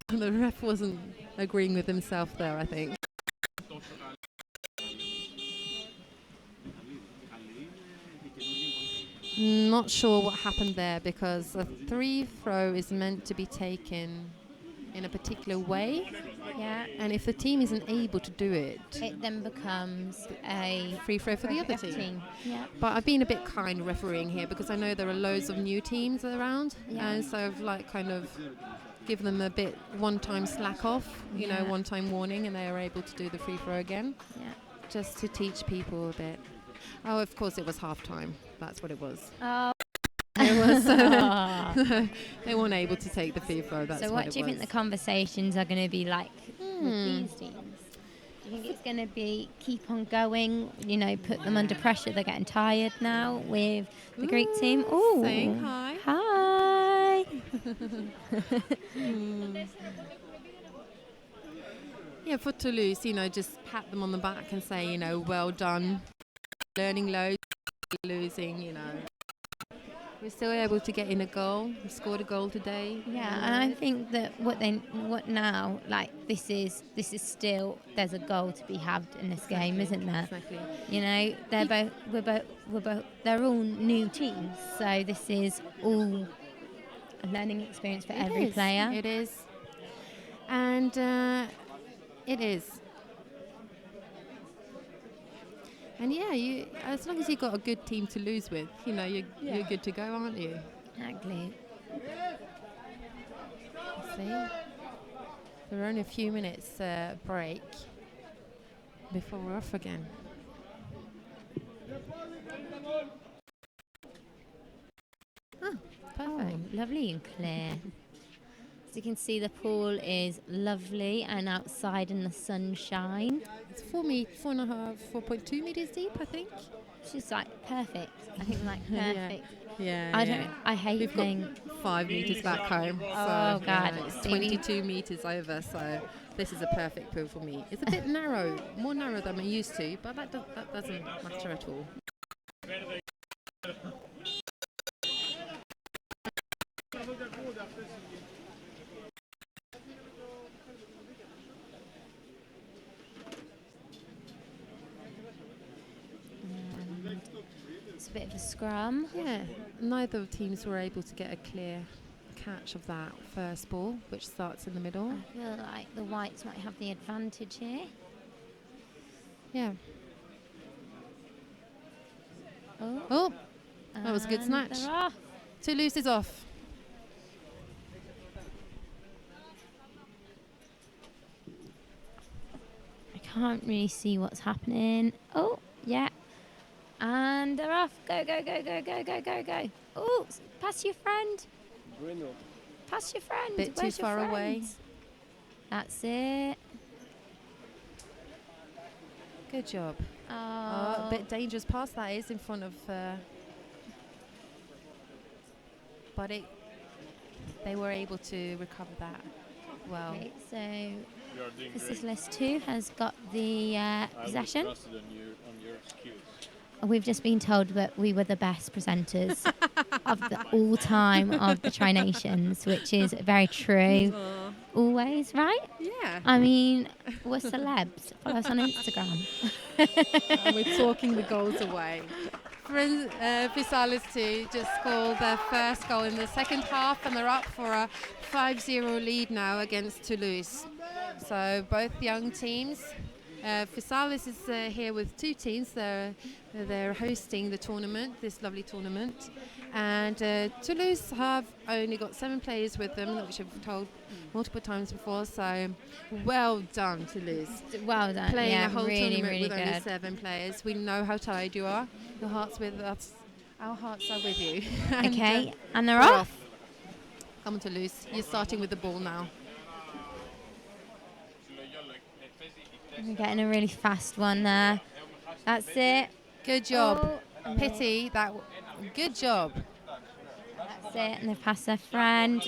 S10: The ref wasn't agreeing with himself there, I think. Not sure what happened there because a free throw is meant to be taken in a particular way.
S13: Yeah.
S10: And if the team isn't able to do it,
S13: it then becomes a
S10: free throw for the other team.
S13: Yeah.
S10: But I've been a bit kind refereeing here because I know there are loads of new teams around,
S13: Yeah.
S10: and so I've like kind of given them a bit one-time slack off, you know,
S13: Yeah.
S10: one-time warning, and they are able to do the free throw again.
S13: Yeah.
S10: Just to teach people a bit. Oh, of course it was half-time. That's what it was.
S13: Oh.
S10: It was, they weren't able to take the free throw. That's
S13: so
S10: what
S13: what do you
S10: was.
S13: think the conversations are going to be like with these teams? Do you think it's going to be keep on going, you know, put them under pressure? They're getting tired now with the Greek team. Oh,
S10: saying hi.
S13: Hi.
S10: Yeah, for Toulouse, you know, just pat them on the back and say, you know, well done. Learning loads, losing, you know. We're still able to get in a goal. We scored a goal today.
S13: Yeah, and I think that what now, like this is still, there's a goal to be had in this game, isn't there?
S10: Exactly.
S13: You know, we're both they're all new teams, so this is all a learning experience for every player.
S10: It is. And it is. And yeah, as long as you've got a good team to lose with, you know, you're good to go, aren't you?
S13: Exactly.
S10: See, there are only a few minutes break before we're off again. Oh, perfect.
S13: Oh, lovely and clear. As you can see, the pool is lovely and outside in the sunshine.
S10: It's 4.2 meters deep, I think.
S13: It's just like perfect. I think like perfect.
S10: Yeah.
S13: I hate
S10: We've
S13: playing.
S10: got 5 meters back home.
S13: Oh,
S10: so
S13: God.
S10: it's 22 meters over, so This is a perfect pool for me. It's a bit narrow, more narrow than I'm used to, but that doesn't matter at all.
S13: It's a bit of a scrum.
S10: Yeah, neither teams were able to get a clear catch of that first ball, which starts in the middle.
S13: I feel like the whites might have the advantage here.
S10: Yeah.
S13: Oh,
S10: that was a good snatch.
S13: they're off.
S10: Toulouse is off.
S13: I can't really see what's happening. Oh, yeah. And they're off. Go, go, go, go, go, go, go, go. Oh, pass your friend.
S5: Bruno.
S13: Pass your friend.
S10: Bit
S13: Where's
S10: too
S13: your
S10: far
S13: friend?
S10: away.
S13: That's it.
S10: Good job.
S13: Oh.
S10: A bit dangerous pass that is in front of. But they were able to recover that well.
S13: Okay, so Fysalis 2 has got the possession.
S9: On your skills.
S13: We've just been told that we were the best presenters of the all time of the Tri Nations, which is very true. Always, right?
S10: Yeah.
S13: I mean, we're celebs. Follow us on Instagram.
S10: And we're talking the goals away. Fysalis 2 just scored their first goal in the second half, and they're up for a 5-0 lead now against Toulouse. So both young teams. Fysalis is here with two teams. They're hosting the tournament, this lovely tournament. And Toulouse have only got 7 players with them, which I've told multiple times before. So well done, Toulouse.
S13: Well done.
S10: Playing
S13: yeah,
S10: a whole
S13: really,
S10: tournament
S13: really
S10: with only
S13: good.
S10: 7 players. We know how tired you are. Your heart's with us. Our hearts are with you. And,
S13: Okay, and they're
S10: we're
S13: off.
S10: Come on, Toulouse. You're starting with the ball now.
S13: We're getting a really fast one there. That's it.
S10: Good job.
S13: Oh,
S10: Pity that. Good job.
S13: That's it. And they've passed their friend.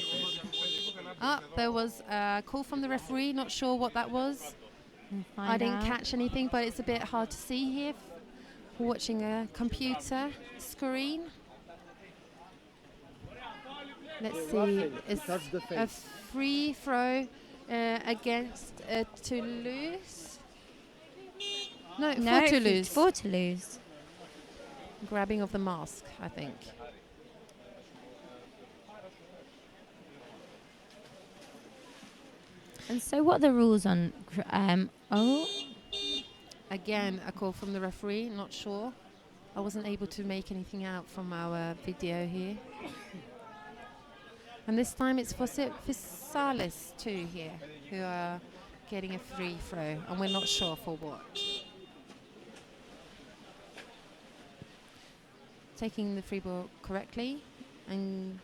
S10: There was a call from the referee. Not sure what that was. I didn't catch anything, but it's a bit hard to see here. Watching a computer screen. Let's see. It's a free throw against Toulouse. No, for Toulouse.
S13: For Toulouse.
S10: Grabbing of the mask, I think.
S13: And so what are the rules on...
S10: Again, a call from the referee, not sure. I wasn't able to make anything out from our video here. And this time it's for Fysalis 2 here, who are getting a free throw, and we're not sure for what. Taking the free ball correctly, and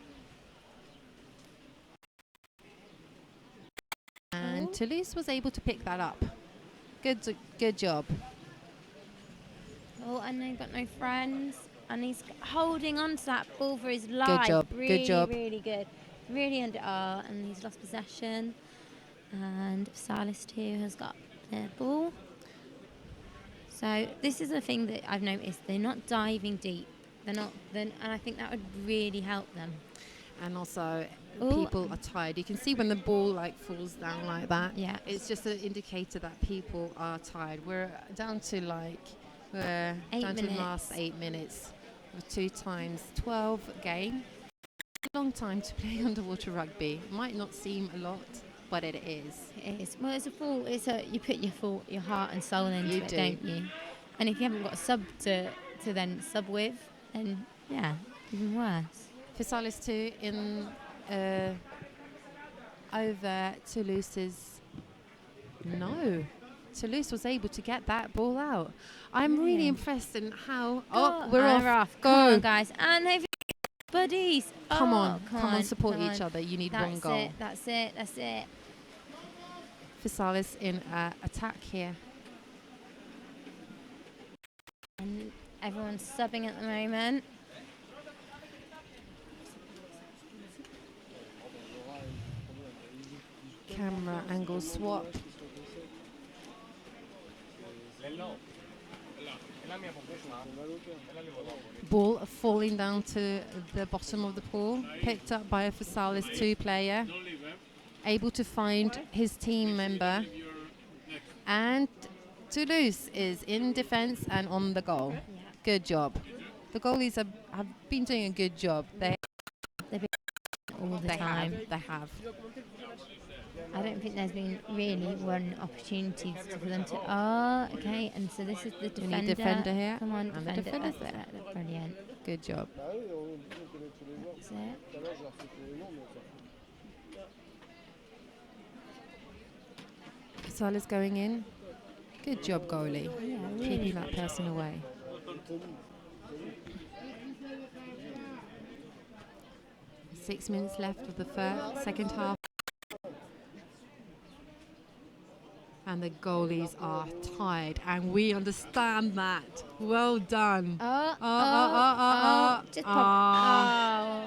S10: Toulouse was able to pick that up. Good job.
S13: Oh, and they've got no friends, and he's holding on to that ball for his life.
S10: Good job.
S13: Really,
S10: Good job.
S13: really good. Really under and he's lost possession. And Fysalis 2 has got their ball. So this is a thing that I've noticed. They're not diving deep. And I think that would really help them.
S10: And also, people are tired. You can see when the ball falls down like that.
S13: Yeah.
S10: It's just an indicator that people are tired. We're down to the last 8 minutes with 2 times 12 game. A long time to play underwater rugby. Might not seem a lot, but it is.
S13: It is. Well, you put your heart and soul into it, don't you? And if you haven't got a sub to then sub with, then yeah, even worse.
S10: Fysalis 2 in over Toulouse's. No, Toulouse was able to get that ball out. I'm really impressed in how. We're off. Go,
S13: Come on, guys, and they've buddies.
S10: Come on, support each other. You need one goal.
S13: That's it.
S10: Fysalis in attack here.
S13: And everyone's subbing at the moment.
S10: Camera angle swap. Ball falling down to the bottom of the pool, picked up by a Fysalis 2 player, able to find his team member, and Toulouse is in defense and on the goal. Good job. The goalies have been doing a good job. They've been
S13: all the time.
S10: They have.
S13: I don't think there's been really one opportunity for them to. Oh, okay. And so this is the defender.
S10: We need defender here.
S13: Come on,
S10: And the
S13: defender.
S10: defender's there.
S13: That's brilliant.
S10: Good job.
S13: That's it.
S10: Fysalis going in. Good job, goalie.
S13: Yeah, really.
S10: Keeping that person away. Six minutes left of the second half. And the goalies are tired, and we understand that. Well done.
S13: Just yeah.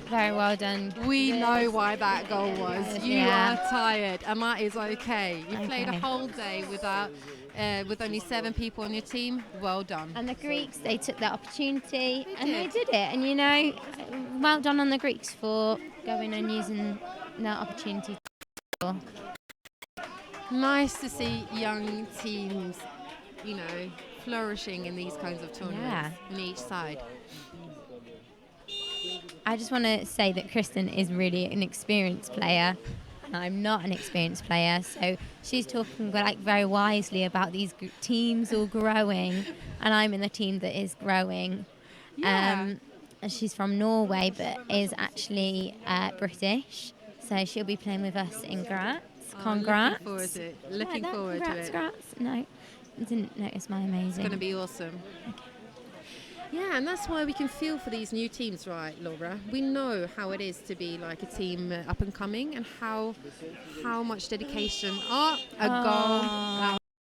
S13: Very well done.
S10: We know why that goal was. You
S13: Yeah.
S10: are tired, and that is okay. You played a
S13: Okay.
S10: whole day without, with only 7 people on your team. Well done.
S13: And the Greeks, they took that opportunity and they
S10: did.
S13: did it. And you know, well done on the Greeks for going and using that opportunity.
S10: Nice to see young teams, you know, flourishing in these kinds of tournaments on each side.
S13: I just want to say that Kristen is really an experienced player, and I'm not an experienced player. So she's talking like very wisely about these teams all growing, and I'm in the team that is growing.
S10: Yeah.
S13: And she's from Norway, but is actually British. So she'll be playing with us in Graz. Congrats.
S10: Looking forward to it.
S13: Congrats. No, didn't notice my amazing.
S10: It's going to be awesome. Yeah, and that's why we can feel for these new teams, right, Laura? We know how it is to be like a team up and coming, and how much dedication. A goal.